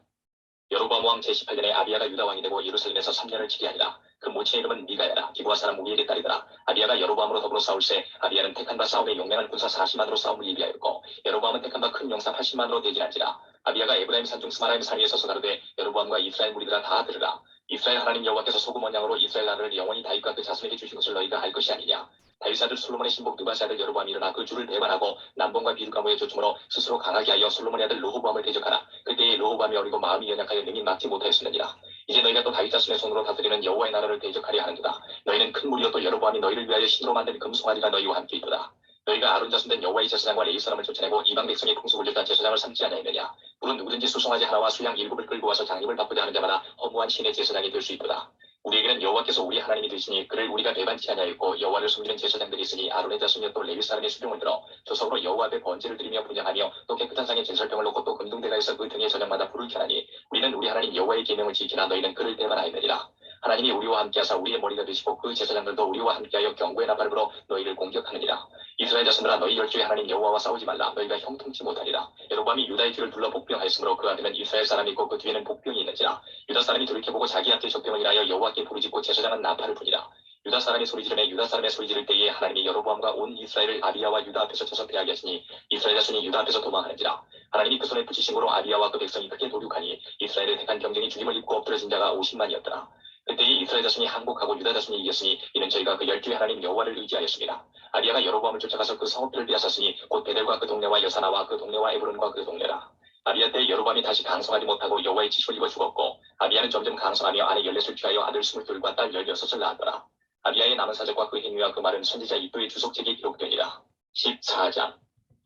여로보암 왕 제18년에 아비야가 유다 왕이 되고 예루살렘에서 3년을 치리하니라. 그 모친의 이름은 미가야라. 기브아 사람 우리엘의 딸이더라. 아비야가 여로보암으로 더불어 싸울새 아비야는 택한 바 싸움에 용맹한 군사 40만으로 싸움을 예비하였고 여로보암은 택한 바 큰 용사 80만으로 대진한지라. 아비야가 에브라임 산중 스마라임 산 위에 서서 가로되 여로보암과 이스라엘 무리들아 다 들으라. 이스라엘 하나님 여호와께서 소금 언약으로 이스라엘 나라를 영원히 다윗과 그 자손에게 주신 것을 너희가 알 것이 아니냐. 다윗의 아들 솔로몬의 신복 느바세 아들 여로보암이 일어나 그 주를 배반하고 남봉과 비두가무에 조춤으로 스스로 강하게 하여 솔로몬의 아들 로호보암을 대적하라. 그때에 로호보암이 어리고 마음이 연약하여 능히 막지 못하였느니라. 이제 너희가 또 다윗 자손의 손으로 다스리는 여호와의 나라를 대적하려 하는도다. 너희는 큰 무리여 또 여로보암이 너희를 위하여 신으로 만든 금송아지가 너희와 함께 있도다. 너희가 아론 자손 된 여호와의 제사장과 레위 사람을 쫓아내고 이방 백성의 풍속을 쫓아 제사장을 삼지 아니하느냐. 물은 누구든지 수송아지 하나와 수양 7을 끌고 와서 장님을 바꾸자 하는 자마다 허무한 신의 제사장이 될 수 있도다. 우리에게는 여호와께서 우리 하나님이 되시니 그를 우리가 배반치 아니하였고 여호와를 숨기는 제사장들이 있으니 아론의 자손이여 또 레위 사람의 수령을 들어 조석으로 여호와 앞에 번제를 드리며 분향하며 또 깨끗한 상에 제설병을 놓고 또 금등대가에서 그 등에 저녁마다 불을 켜나니 우리는 우리 하나님 여호와의 계명을 지키나 너희는 그를 배반하였느니라. 하나님이 우리와 함께하사 우리의 머리가 되시고 그 제사장들도 우리와 함께하여 경고의 나팔을 불어 너희를 공격하느니라. 이스라엘 자손들아 너희 열조의 하나님 여호와와 싸우지 말라. 너희가 형통치 못하리라. 여로보암이 유다의 뒤를 둘러 복병하였으므로 그 앞에는 이스라엘 사람이 있고 그 뒤에는 복병이 있는지라. 유다 사람이 돌이켜보고 자기한테 적병을 인하여 여호와께 부르짖고 제사장은 나팔을 부니라. 유다 사람이 소리지르매 유다 사람의 소리지를 때에 하나님이 여로보암과 온 이스라엘을 아비야와 유다 앞에서 쳐서 패하게 하시니 이스라엘 자손이 유다 앞에서 도망하는지라. 하나님이 그 손에 붙이신 거로 아비야와 그 백성이 크게 도륙하니 이스라엘의 택한 경쟁이 죽임을 입고 엎드러진 자가 50만이었더라. 그때에 이스라엘 자손이 항복하고 유다 자손이 이겼으니 이는 저희가 그 열주의 하나님 여호와를 의지하였습니다. 아비야가 여로보암을 쫓아가서 그 성읍들을 빼앗았으니 곧 베델과 그 동네와 여사나와 그 동네와 에브론과 그 동네라. 아비야 때 여로보암이 다시 강성하지 못하고 여호와의 지시를 입어 죽었고 아비야는 점점 강성하며 아내 14을 취하여 아들 22과 딸 16을 낳았더라. 아비야의 남은 사적과 그 행위와 그 말은 선지자 이도의 주석책에 기록되니라. 14장.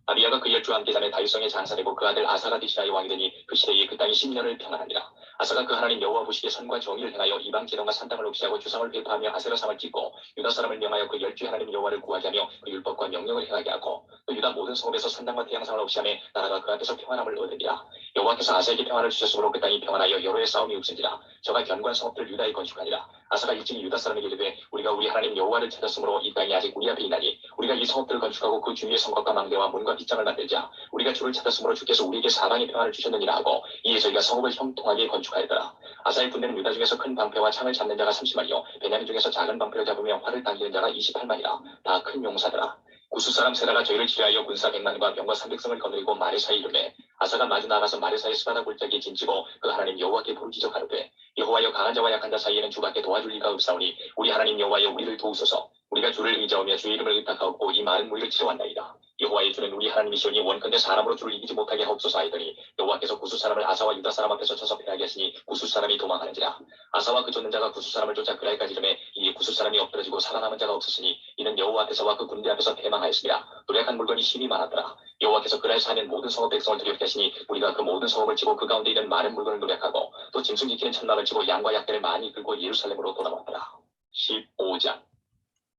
아비야가 그 열주와 함께 자매 다윗성에 장사되고 그 아들 아사가 디시라의 왕이 되니 그 시대에 그 땅이 10년을 평안하니라. 아사가 그 하나님 여호와 보시기에 선과 정의를 행하여 이방 제단과 산당을 없이하고 주상을 회파하며 아세라상을 찍고 유다 사람을 명하여 그 열주의 하나님 여호와를 구하게 하며 그 율법과 명령을 행하게 하고 또 유다 모든 성읍에서 산당과 태양상을 없이하며 나라가 그 앞에서 평안함을 얻으리라. 여호와께서 아사에게 평안을 주셨으므로 그 땅이 평안하여 여로의 싸움이 없으니라. 저가 견고한 성읍들 유다에 건축하니라. 아사가 일찍 유다 사람에게 이르되 우리가 우리 하나님 여호와를 찾았으므로 이 땅이 아직 우리 앞에 있나니 우리가 이 성읍들을 건축하고 그 주위에 성곽과 망대와 문과 빗장을 만들자. 우리가 주를 찾았으므로 주께서 우리에게 사방의 평안을 주셨느니라 하고 이에 저희가 성읍을 형통하게 건축하였더라. 아사의 군대는 유다 중에서 큰 방패와 창을 잡는 자가 30만이요 베냐민 중에서 작은 방패를 잡으며 활을 당기는 자가 28만이라. 다 큰 용사더라. 구스 사람 세라가 저희를 지뢰하여 군사 100만과 병과 300성을 거느리고 마레사에 이르매 아사가 마주 나가서 마레사의 스바다 골짜기에 진치고 그 하나님 여호와께 부르짖어 가로되 여호와여 강한 자와 약한 자 사이에는 주밖에 도와줄 리가 없사오니 우리 하나님 여호와여 우리를 도우소서. 우리가 주를 의지하며 주의 이름을 의탁하옵고 이 많은 무리를 치러왔나이다. 여호와의 주는 우리 하나님이시오니 원컨대 사람으로 주를 이기지 못하게 하옵소서 하였더니 여호와께서 구스 사람을 아사와 유다 사람 앞에서 쳐서 패하게 하시니 구스 사람이 도망하는지라. 아사와 그 쫓는 자가 구스 사람을 쫓아 그랄까지 이르매 이에 구스 사람이 엎드러지고 살아남은 자가 없었으니 이는 여호와 앞에서와 그 군대 앞에서 패망하였습니다. 노력한 물건이 힘이 많았더라. 여호와께서 그랄 사는 모든 성읍 백성을 두렵게 하시니 우리가 그 모든 성읍을 치고 그 가운데 있는 많은 물건을 노력하고 또 짐승 지키는 천막을 치고 양과 약대를 많이 끌고 예루살렘으로 돌아왔더라. 15장.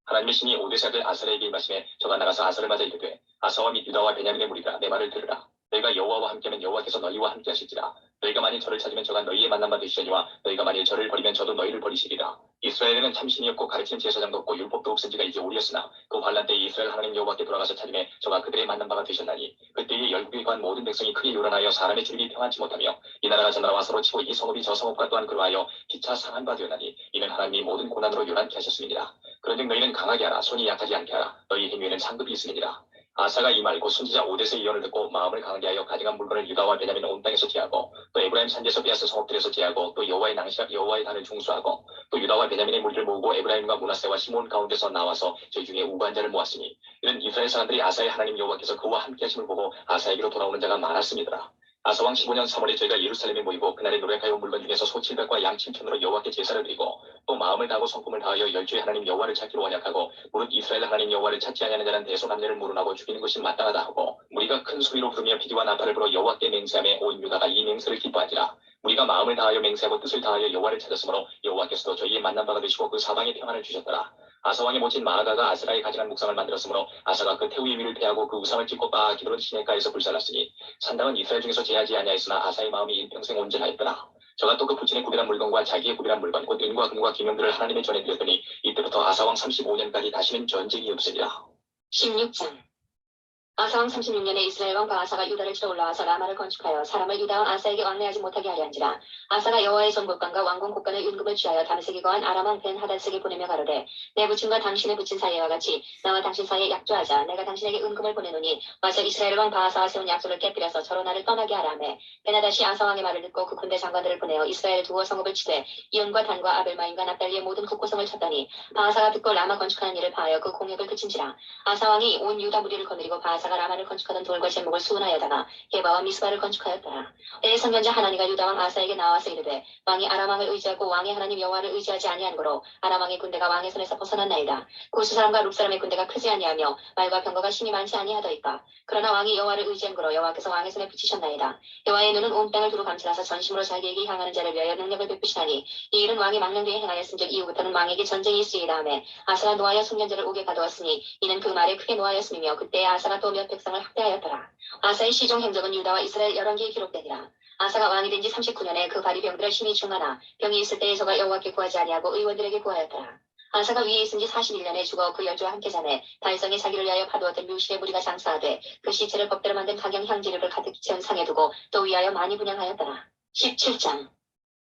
하나님의 신이 오데세 아들 아사에게 임하시매 저가 나가서 아사를 맞아 이르되 아사와 및 유다와 베냐민의 무리가 내 말을 들으라. 너희가 여호와와 함께하면 여호와께서 너희와 함께 하실지라. 너희가 만일 저를 찾으면 저가 너희의 만남만 되시려니와 너희가 만일 저를 버리면 저도 너희를 버리시리라. 이스라엘에는 참신이 없고 가르치는 제사장도 없고 율법도 없은 지가 이제 오리였으나 그 환란 때에 이스라엘 하나님 여호와께 돌아가서 찾으매 저가 그들의 만난 바가 되셨나니 그때에 열국에 관한 모든 백성이 크게 요란하여 사람의 주립이 평안치 못하며 이 나라가 저 나라와 서로 치고 이 성읍이 저 성읍과 또한 그러하여 기차 상한 바 되었나니 이는 하나님이 모든 고난으로 요란케 하셨음이니라. 그런즉 너희는 강하게 하라. 손이 약하지 않게 하라. 너희 행위에는 상급이 있음이니라. 아사가 이 말 곧 선지자 오데스의 예언을 듣고 마음을 강하게 하여 가져간 물건을 유다와 베냐민 온 땅에서 제하고 또 에브라임 산지에서 빼앗은 성읍들에서 제하고 또 여호와의 낭시와 여호와의 단을 중수하고 또 유다와 베냐민의 무리를 모으고 에브라임과 므낫세와 시몬 가운데서 나와서 저희 중에 우고한 자를 모았으니 이는 이스라엘 사람들이 아사의 하나님 여호와께서 그와 함께 하심을 보고 아사에게로 돌아오는 자가 많았음이더라. 아사왕 15년 3월에 저희가 예루살렘에 모이고 그날에 노력하여 물건 중에서 소 700과 양 7천으로 여호와께 제사를 드리고 또 마음을 다하고 성품을 다하여 열주의 하나님 여호와를 찾기로 언약하고 무릇 이스라엘 하나님 여호와를 찾지 아니하는 자는 대소남녀를 물어나고 죽이는 것이 마땅하다 하고 우리가 큰 소리로 부르며 비디와 나팔을 불어 여호와께 맹세하며 온 유다가 이 맹세를 기뻐하지라. 우리가 마음을 다하여 맹세하고 뜻을 다하여 여호와를 찾았으므로 여호와께서도 저희의 만난 바가 되시고 그 사방에 평안을 주셨더라. 아사왕의 모친 마아가가 아스라의 가증한 묵상을 만들었으므로 아사가 그 태우의 위를 패하고 그 우상을 찍고 바 기브론 시내가에서 불살랐으니 산당은 이스라엘 중에서 제하지 아니하였으나 아사의 마음이 일평생 온전하였더라. 저가 또 그 부친의 구별한 물건과 자기의 구별한 물건 곧 은과 금과 기명들을 하나님의 전해드렸더니 이때부터 아사왕 35년까지 다시는 전쟁이 없으리라.
16장. 아사왕 36년에 이스라엘 왕 바아사가 유다를 치러 올라와서 라마를 건축하여 사람을 유다 왕 아사에게 왕래하지 못하게 하려 한지라. 아사가 여호와의 전국관과 왕궁 곳간의 윤금을 취하여 다메섹에 거한 아람 왕 벤 하닷에게 보내며 가로되 내 부친과 당신의 부친 사이와 같이 나와 당신 사이에 약조하자. 내가 당신에게 은금을 보내노니 와서 이스라엘 왕 바아사와 세운 약속을 깨뜨려서 저로 나를 떠나게 하라매. 벤 하닷이 아사 왕의 말을 듣고 그 군대 장관들을 보내어 이스라엘을 두어 성읍을 치되 이온과 단과 아벨마임과 납달리의 모든 국고성을 쳤더니 바아사가 듣고 라마 건축하는 일을 파하여 그 공역을 그친지라. 아사 왕이 온 유다 무리를 거느리고 바아사가 라마를 건축하던 돌과 제목을 수운하여다가 게바와 미스바를 건축하였더라. 때에 선견자 하나니가 유다 왕 아사에게 나와서 이르되 왕이 아람 왕을 의지하고 왕의 하나님 여호와를 의지하지 아니한 거로 아람 왕의 군대가 왕의 손에서 벗어났나이다. 고수 사람과 룹 사람의 군대가 크지 아니하며 말과 병거가 심히 많지 아니하더이까. 그러나 왕이 여호와를 의지한 거로 여호와께서 왕의 손에 붙이셨나이다. 여호와의 눈은 온 땅을 두루 감찰하사 전심으로 자기에게 향하는 자를 위하여 능력을 베푸시나니 이 일은 왕이 망령되이 행하였은즉 이후부터는 왕에게 전쟁이 있으리이다 하매 아사가 노하여 순견자를 옥에 가두었으니 이는 그 말에 크게 노하였음이며 그때에 아사가 또 몇 백성을 학대하였더라. 아사의 시종 행적은 유다와 이스라엘 열왕기에 기록되니라. 아사가 왕이 된 지 39년에 그 발이 병들어 심히 중하나 병이 있을 때에 저가 여호와께 구하지 아니하고 의원들에게 구하였더라. 아사가 위에 있은 지 41년에 죽어 그 열조와 함께 자매 달성이 자기를 위하여 파두었던 묘실의 무리가 장사하되 그 시체를 법대로 만든 각양 향지류를 가득 채운 상에 두고 또 위하여 많이 분양하였더라. 17장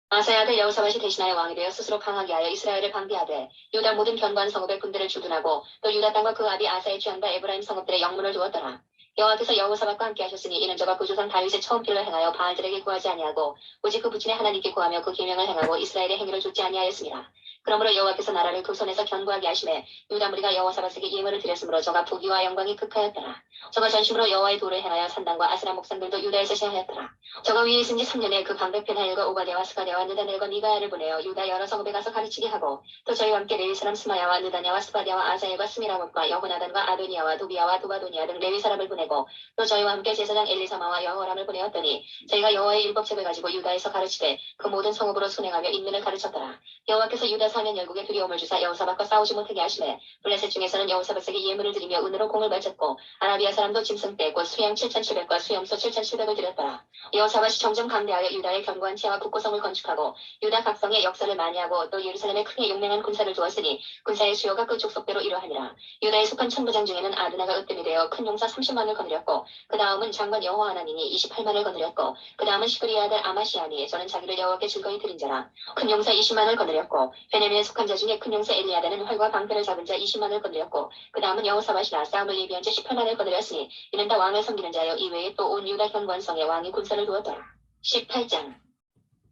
아사의 아들 여호사밧이 대신하여 왕이 되어 스스로 강하게 하여 이스라엘을 방비하되 유다 모든 견고한 성읍의 군대를 주둔하고 또 유다 땅과 그 아비 아사의 취한 바 에브라임 성읍들의 영문을 두었더라. 여호와께서 여호사밧과 함께 하셨으니 이는 저가 그 조상 다윗의 처음 길을 행하여 바알들에게 구하지 아니하고 오직 그 부친의 하나님께 구하며 그 계명을 행하고 이스라엘의 행위를 좇지 아니하였습니다. 그러므로 여호와께서 나라를 그 손에서 견고하게 하심에 유다 무리가 여호사밧에게 예물을 드렸으므로 저가 부귀와 영광이 극하였더라. 저가 전심으로 여호와의 도를 행하여 산당과 아스라 목산들도 유다에서 시행하였더라. 저가 위에 있은 지 3년에 그 방백 베나엘과 오바댜와 스가랴와 느다넬과 미가야를 보내어 유다 여러 성읍에 가서 가르치게 하고 또 저희와 함께 레위 사람 스마야와 느다냐와 스바랴와 아사엘과 스미라못과 여호나단과 아도니아와 도비야와 도바도니아 등 레위 사람을 보내고 또 저희와 함께 제사장 엘리사마와 여호람을 보내었더니 저희가 여호와의 율법책을 가지고 유다에서 가르치되 그 모든 성읍으로 순행하며 인민을 가르쳤더라. 여호와께서 유다 사면 열국에 두려움을 주사 여호사밧과 싸우지 못하게 하시매 블레셋 중에서는 여호사밧에게 예물을 드리며 은으로 공을 바쳤고 아라비아 사람도 짐승 떼고 수양 7,700과 수염소 7,700을 드렸더라. 여호사밧이 점점 강대하여 유다의 견고한 지하와 국고성을 건축하고 유다 각성의 역사를 많이 하고 또 예루살렘에 크게 용맹한 군사를 두었으니 군사의 수요가 그 족속대로 이러하니라. 유다의 속한 천부장 중에는 아드나가 으뜸이 되어 큰 용사 30만을 거느렸고 그 다음은 장관 여호하나님이 28만을 거느렸고 그 다음은 시그리의 아들 아마시아니 저는 자기를 여호와께 즐거이 드린 자라. 큰 용사 20만을 거느렸고 베냐민에 속한 자 중에 큰 용사 엘리야다는 활과 방패를 잡은 자 20만을 거느렸고 그 다음은 여호사밧이라 싸움을 예비한 자 18만을 거느렸으니 이는 다 왕을 섬기는 자여 이외에 또 온 유다 현관성에 왕이 군사를 두었더라. 18장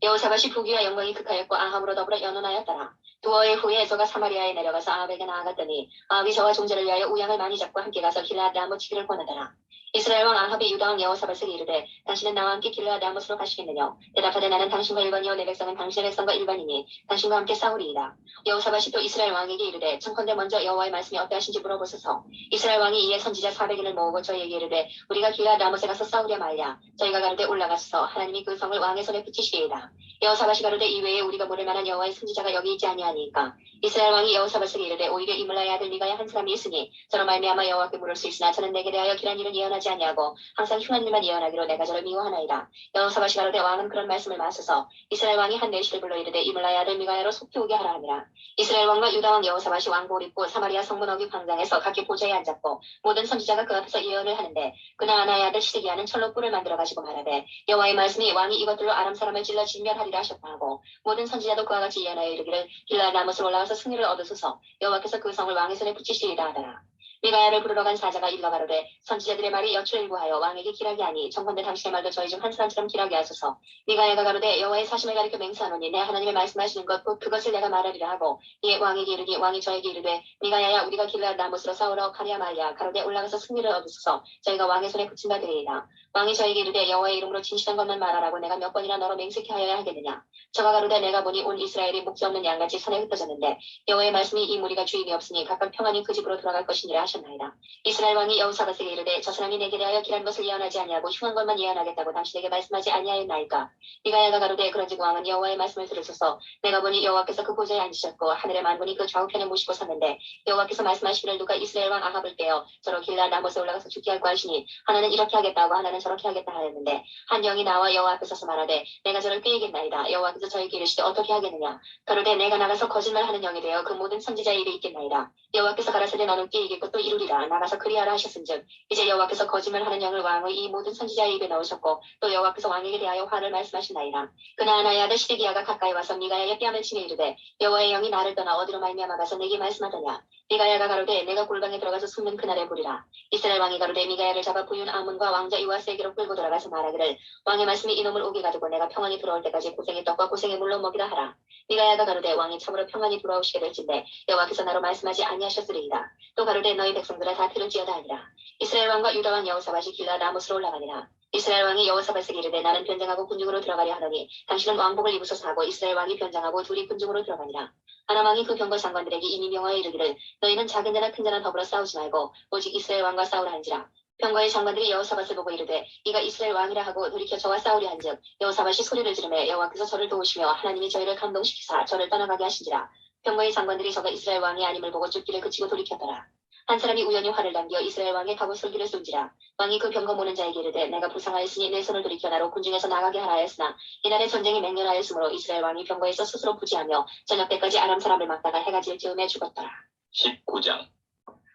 여호사밧이 부귀와 영광이 극하였고 아합으로 더불어 연혼하였더라. 두어의 후에 저가 사마리아에 내려가서 아합에게 나아갔더니 아합이 저와 종자를 위하여 우양을 많이 잡고 함께 가서 길르앗 라못 치기를 권하더라. 이스라엘 왕 아합이 유다 왕 여호사밧에게 이르되 당신은 나와 함께 길르앗 라못으로 가시겠느냐. 대답하되 나는 당신과 일반이요 내 백성은 당신의 백성과 일반이니 당신과 함께 싸우리이다. 여호사밧이 또 이스라엘 왕에게 이르되 청컨대 먼저 여호와의 말씀이 어떠하신지 물어보소서. 이스라엘 왕이 이에 선지자 400인을 모으고 저희에게 이르되 우리가 길르앗 라못에 가서 싸우려 말랴. 저희가 가로되 올라가소서 하나님이 그 성을 왕의 손에 붙이시리이다. 여호사밧이 가로되 이외에 우리가 모를 만한 여호와의 선지자가 여기 있지 아니하니까. 이스라엘 왕이 여호사밧에게 이르되 오히려 이물라의 아들 미가야 한 사람이 있으니 저로 말미암아 여호와께 물을 수 있으나 저는 내게 대하여 길한 일은 예언하지 아니하고 항상 흉한 일만 예언하기로 내가 저를 미워하나이다. 여호사밧이 가로되 왕은 그런 말씀을 마소서. 이스라엘 왕이 한 내시를 불러 이르되 이물라의 아들 미가야로 속히 오게 하라 하니라. 이스라엘 왕과 유다 왕 여호사밧이 왕복을 입고 사마리아 성문 어귀 광장에서 각기 보좌에 앉았고 모든 선지자가 그 앞에서 예언을 하는데 그나아나의 아들 시드기야는 철로 뿔을 만들어 가지고 말하되 여호와의 말씀이 왕이 이것들로 아람 사람을 찔러 진멸하리라 하셨다 하고 모든 선지자도 그와 같이 예언하여 이르기를 길르앗 라못을 올라가서 승리를 얻으소서. 여호와께서 그 성을 왕의 손에 붙이시리이다 하더라. 미가야를 부르러 간 사자가 일러 가로되 선지자들의 말이 여출일구하여 왕에게 길하게 하니 청컨대 당신의 말도 저희 중 한 사람처럼 길하게 하소서. 미가야가 가로되 여호와의 사심을 가리켜 맹세하노니 내 하나님의 말씀하시는 것 곧 그것을 내가 말하리라 하고 이에 왕에게 이르니 왕이 저에게 이르되 미가야야 우리가 길르앗 라못으로 싸우러 가랴 말랴. 가로되 올라가서 승리를 얻으소서. 저희가 왕의 손에 붙인 바 되리이다. 왕이 저에게 이르되 여호와의 이름으로 진실한 것만 말하라고 내가 몇 번이나 너로 맹세케 하여야 하겠느냐. 저가 가로되 내가 보니 온 이스라엘이 목자 없는 양같이 산에 흩어졌는데 여호와의 말씀이 이 무리가 주인이 없으니 각각 평안히 그 집으로 돌아갈 것이니라 하셨나이다. 이스라엘 왕이 여호사밧에게 이르되 저 사람이 내게 대하여 길한 것을 예언하지 아니하고 흉한 것만 예언하겠다고 당신에게 말씀하지 아니하였나이까. 미가야가 가로되 그런즉 왕은 여호와의 말씀을 들으소서. 내가 보니 여호와께서 그 보좌에 앉으셨고 하늘의 만군이 그 좌우편에 모시고 섰는데 여호와께서 말씀하시기를 누가 이스라엘 왕 아합을 빼어 저로 길르앗 라못에 올라가서 죽게 할까 하시니 하나는 이렇게 하겠다고 하나는 저렇게 하겠다 하였는데 한 영이 나와 여호와 앞에 서서 말하되 내가 저를 꾀이겠나이다. 여호와께서 저에게 이르시되 어떻게 하겠느냐. 가로되 내가 나가서 거짓말하는 영이 되어 그 모든 선지자의 입에 있겠나이다. 여호와께서 가라사대 너는 꾀이겠고 것도 이루리라. 나가서 그리하라 하셨은즉 이제 여호와께서 거짓말하는 영을 왕의 이 모든 선지자의 입에 넣으셨고 또 여호와께서 왕에게 대하여 화를 말씀하신나이다. 그나아나의 아들 시드기야가 가까이 와서 미가야의 뺨을 치며 이르되 여호와의 영이 나를 떠나 어디로 말미암아 가서 내게 말씀하더냐. 미가야가 가로되 내가 골방에 들어가서 숨는 그날에 보리라. 이스라엘 왕이 가로되 미가야를 잡아 부윤 아몬과 왕자 이호아스에게로 끌고 돌아가서 말하기를 왕의 말씀이 이놈을 오게 가두고 내가 평안히 돌아올 때까지 고생의 떡과 고생의 물로 먹이라 하라. 미가야가 가로되 왕이 참으로 평안히 돌아오시게 될진대 여호와께서 나로 말씀하지 아니하셨으리이다. 또 가로되 너희 백성들아 다 들을지어다 하니라. 이스라엘 왕과 유다 왕 여호사밧이 길라 라못으로 올라가니라. 이스라엘 왕이 여호사밧에게 이르되 나는 변장하고 군중으로 들어가려 하더니 당신은 왕복을 입으소서 하고 이스라엘 왕이 변장하고 둘이 군중으로 들어가니라. 아람 왕이 그 병거 장관들에게 이미 명하여 이르기를 너희는 작은 자나 큰 자나 더불어 싸우지 말고 오직 이스라엘 왕과 싸우라 한지라. 병거의 장관들이 여호사밧을 보고 이르되 이가 이스라엘 왕이라 하고 돌이켜 저와 싸우려 한즉 여호사밧이 소리를 지르매 여호와께서 저를 도우시며 하나님이 저희를 감동시키사 저를 떠나가게 하신지라. 병거의 장관들이 저가 이스라엘 왕이 아님을 보고 쫓기를 그치고 돌이켰더라. 한 사람이 우연히 활을 당겨 이스라엘 왕의 갑옷솔기를 쏜지라. 왕이 그 병거 모는 자에게 이르되 내가 불쌍하였으니 내 손을 돌이켜 나로 군중에서 나가게 하라 하였으나 이날에 전쟁이 맹렬하였으므로 이스라엘 왕이 병거에서 스스로 부지하며 저녁 때까지 아람 사람을 막다가 해가 질 즈음에 죽었더라.
19장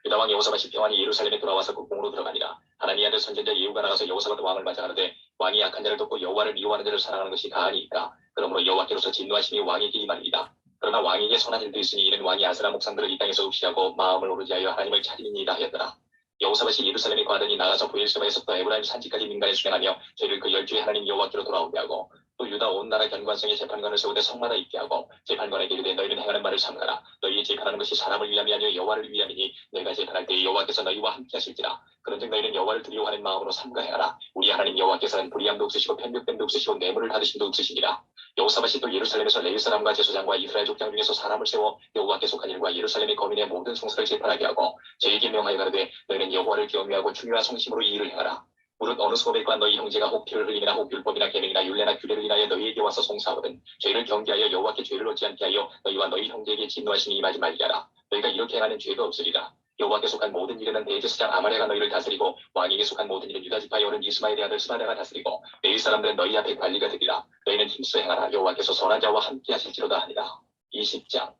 유다 왕 여호사밧이 평안히 예루살렘에 돌아와서 그 궁으로 들어가니라. 하나님의 아들 선지자 예후가 나가서 여호사밧 왕을 맞아가는데 왕이 악한 자를 돕고 여호와를 미워하는 자를 사랑하는 것이 가하니이다. 그러므로 여호와께로서 진노하심이 왕에게 임하니이다. 그러나 왕에게 선한 일도 있으니 이는 왕이 아스라 목상들을 이 땅에서 없이하고 마음을 오르지 하여 하나님을 찾으니이다 하였더라. 여호사밧이 예루살렘에 거하더니 나가서 브엘세바에서부터 에브라임 산지까지 민간에 수행하며 저희를 그 열주의 하나님 여호와께로 돌아오게 하고 또 유다 온 나라 견관성에 재판관을 세우되 성마다 있게 하고 재판관에게 이르되 너희는 행하는 말을 삼가라. 너희의 재판하는 것이 사람을 위함이 아니요 여호와를 위함이니 너희가 재판할 때에 여호와께서 너희와 함께 하실지라. 그런즉 너희는 여호와를 두려워하는 마음으로 삼가 행하라. 우리 하나님 여호와께서는 불의함도 없으시고 편육됨도 없으시고 뇌물을 받으심도 없으시니라. 여호사밧이 또 예루살렘에서 레위 사람과 제사장과 이스라엘 족장 중에서 사람을 세워 여호와께 속한 일과 예루살렘의 거민의 모든 성사를 재판하게 하고 저에게 명하여 가로되 너희는 여호와를 경외하고 충유와 성심으로 이 일을 행하라. 무릇 어느 소백과 너희 형제가 혹 피를 흘림이나 혹 율법이나 계명이나 율례나 규례를 인하여 너희에게 와서 송사하거든 저희를 경계하여 여호와께 죄를 얻지 않게 하여 너희와 너희 형제에게 진노하시니 임하지 말게 하라. 너희가 이렇게 행하는 죄가 없으리라. 여호와께 속한 모든 일에는 대제사장 아말레가 너희를 다스리고 왕에게 속한 모든 일은 유다 지파의 어른 이스마엘의 아들 스바다가 다스리고 레위 사람들은 너희 앞에 관리가 되리라. 너희는 힘써 행하라. 여호와께서 선한 자와 함께 하실지로다 하니라. 20장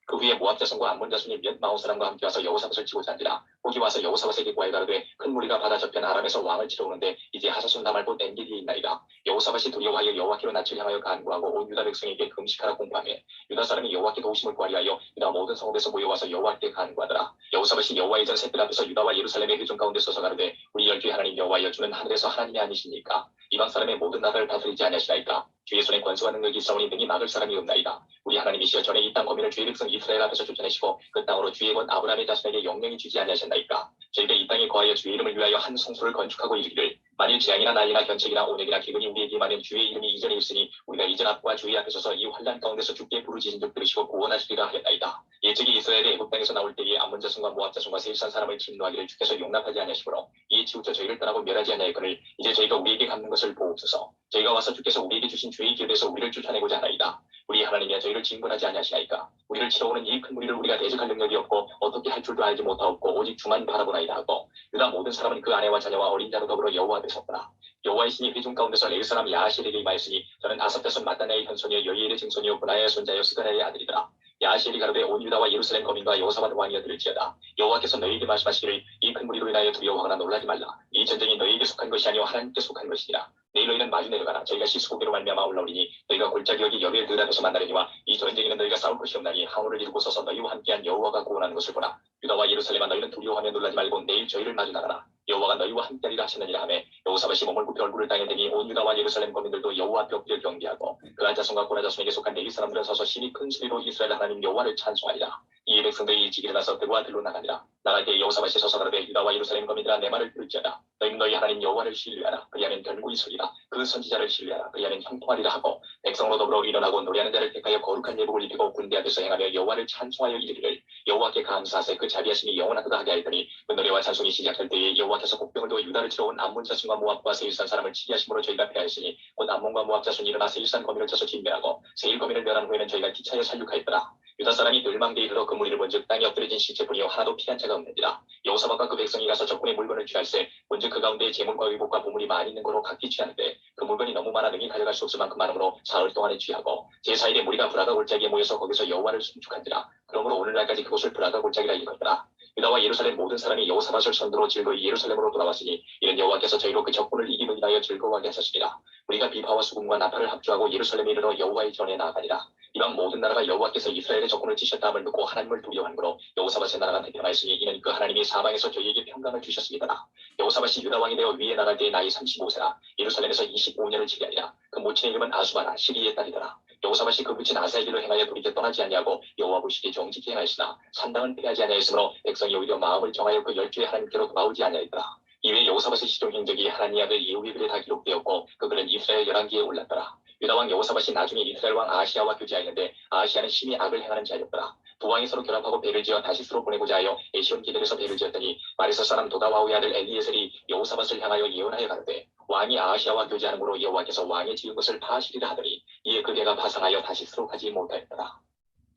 그 후에 모압 자손과 암몬 자손이 몇 마온 사람과 함께 와서 여호사밧을 치고자 한지라. 거기 와서 여호사밧에게 구하여 가로되 큰 무리가 바다 저편 아람에서 왕을 치러 오는데 이제 하사손 다말보 엔게디에 있나이다. 여호사밧이 두려워하여 여호와께로 낯을 향하여 간구하고 온 유다 백성에게 금식하라 공포하며 유다 사람이 여호와께 도우심을 구하려 하여 유다 모든 성읍에서 모여와서 여호와께 간구하더라. 여호사밧이 여호와의 전 셋들 앞에서 유다와 예루살렘의 회중 가운데 서서 가로되 우리 열주의 하나님 여호와여 주는 하늘에서 하나님이 아니십니까? 이방 사람의 모든 나라를 다스리지 아니하시나이까? 주의 손에 권수와 능력이 있사오니 능히 막을 사람이 없나이다. 우리 하나님이시여 전에 이 땅 거민을 주의 백성 이스라엘 앞에서 쫓아내시고 그 땅으로 주의 권 아브라함의 자손에게 영영이 주지 아니하셨나이까? 저희가 이 땅에 거하여 주의 이름을 위하여 한 성소를 건축하고 이르기를 만일 재앙이나 난리나 견책이나 온역이나 기근이 우리에게 임하면 주의 이름이 이전에 있으니 우리가 이전 앞과 주의 앞에 서서 이 환난 가운데서 주께 부르짖은 적 들으시고 구원하시리라 하였나이다. 옛적이 이스라엘의 애굽 땅에서 나올 때에 암몬 자손과 모압 자손과 세일산 사람을 진노하기를 주께서 용납하지 아니하시므로 이에 치우쳐 저희를 떠나고 멸하지 아니하였거늘 이제 저희가 우리에게 갚는 것을 보옵소서. 저희가 와서 주께서 우리에게 주신 죄의 길에서 우리를 쫓아내고자 하나이다. 우리 하나님이여 저희를 징벌하지 아니하시나이까? 우리를 치러 오는 이 큰 무리를 우리가 대적할 능력이 없고 어떻게 할 줄도 알지 못하옵고 오직 주만 바라보나이다 하고 유다 모든 사람은 그 아내와 자녀와 어린 자로 더불어 여호와 앞에 섰더라. 여호와의 신이 회중 가운데서 레위 사람 야하시엘에게 임하였으니 저는 아삽 자손 마따나의 현손이요 여이엘의 증손이요 분하야의 손자요 스가랴의 아들이더라. 야하시엘이 가로되 온 유다와 예루살렘 거민과 여호사밧 왕이여 들을지어다. 여호와께서 너희에게 말씀하시기를 이 큰 무리로 인하여 두려워하거나 놀라지 말라. 이 전쟁이 너희에게 속한 것이 아니요 하나님께 속한 것이니라. 내일 너희는 마주 내려가라. 저희가 시스고개로 말미암아 올라오리니 너희가 골짜기 여기 여비엘 들 앞에서 만나려니와 이 전쟁에는 너희가 싸울 것이 없나니 항우를 이루고 서서 너희와 함께한 여호와가 구원하는 것을 보라. 유다와 예루살렘아 너희는 두려워하며 놀라지 말고 내일 저희를 마주 나가라. 여호와가 너희와 함께하리라 하셨느니라 하매 여호사밧이 몸을 굽혀 얼굴을 땅에 대니 온 유다와 예루살렘 거민들도 여호와 앞에 엎드려 경배하고 그한 자손과 고라 자손에게 속한 레위 사람들은 서서 심히 큰 소리로 이스라엘 하나님 여호와를 찬송하리라. 이에 백성들이 일찍 일어나서 들과 들로 나가니라. 나갈 때 여호사밧이 서서 가로되 유다와 예루살렘 거민들아 내 말을 들을지어다. 너희는 너희 하나님 여호와를 신뢰하라. 그리하면 견고히 서리라. 그 선지자를 신뢰하라. 그리하면 형통하리라 하고 백성으로 더불어 일어나고 노래하는 자를 택하여 거룩한 예복을 입히고 군대 앞에서 행하며 여호와를 찬송하여 이르기를 여호와께 감사하세 그 자비하심이 영원하도다 하게 하였더니 그 노래와 찬송이 시작할 때에 여호와께서 복병을 두어 유다를 치러 온 암몬 자손과 모압과 세일산 사람을 치게 하심으로 저희가 패하였으니 곧 암몬과 모압 자손이 일어나 세일산 거민을 쳐서 진멸하고 세일 거민을 멸한 후에는 저희가 기차에 살육하였더라. 유다 사람이 멸망대에 이르러 그 무리를 본즉 땅에 엎드려진 시체뿐이요 하나도 피한 자가 없느니라. 여호사밧과 그 백성이 가서 적군의 물건을 취할세 본즉 그 가운데 재물과 의복과 보물이 많이 있는 거로 각기 취하는데 그 물건이 너무 많아 능히 가져갈 수 없을 만큼 많으므로 사흘 동안에 취하고 제4일에 무리가 브라가 골짜기에 모여서 거기서 여호와를 송축한지라. 그러므로 오늘날까지 그곳을 브라가 골짜기라 일컫더라. 유다와 예루살렘 모든 사람이 여호사밧을 선두로 즐거이 예루살렘으로 돌아왔으니 이는 여호와께서 저희로 그 적군을 이김을 인하여 즐거워하게 하셨습니다. 우리가 비파와 수금과 나팔을 합주하고 예루살렘에 이르러 여호와의 전에 나아가니라. 이방 모든 나라가 여호와께서 이스라엘의 적군을 치셨다함을 듣고 하나님을 두려워하므로 여호사밧의 나라가 태평하였으니 이는 그 하나님이 사방에서 저희에게 평강을 주셨습니다. 여호사밧이 유다 왕이 되어 위에 나갈 때에 나이 35세라 예루살렘에서 25년을 치리하니라. 그 모친의 이름은 아수바라 시리의 딸이더라. 여호사밧이 그 부친 아사의 길로 행하여 돌이켜 떠나지 아니하고 여호와 보시기에 정직히 행하였으나 산당은 피하지 아니하였으므로 백성이 오히려 마음을 정하여 그 열주의 하나님께로 돌아오지 아니하였더라. 이외에 여호사밧의 시종 행적이 하나니 아들 예후의 글에 다 기록되었고 그 글은 이스라엘 열왕기에 올랐더라. 유다 왕 여호사밧이 나중에 이스라엘 왕 아하시야와 교제하였는데 아하시야는 심히 악을 행하는 자였더라. 두 왕이 서로 결합하고 배를 지어 다시스로 보내고자 하여 에시온 기들에서 배를 지었더니 마리사 사람 도다와우의 아들 엘리에셀이 여호사밧을 향하여 예언하여 가로되 왕이 아하시야와 교제하는 고로 여호와께서 왕의 지은 것을 파하시리라 하더니 이에 그 배가 파상하여 다시스로 가지 못하였더라.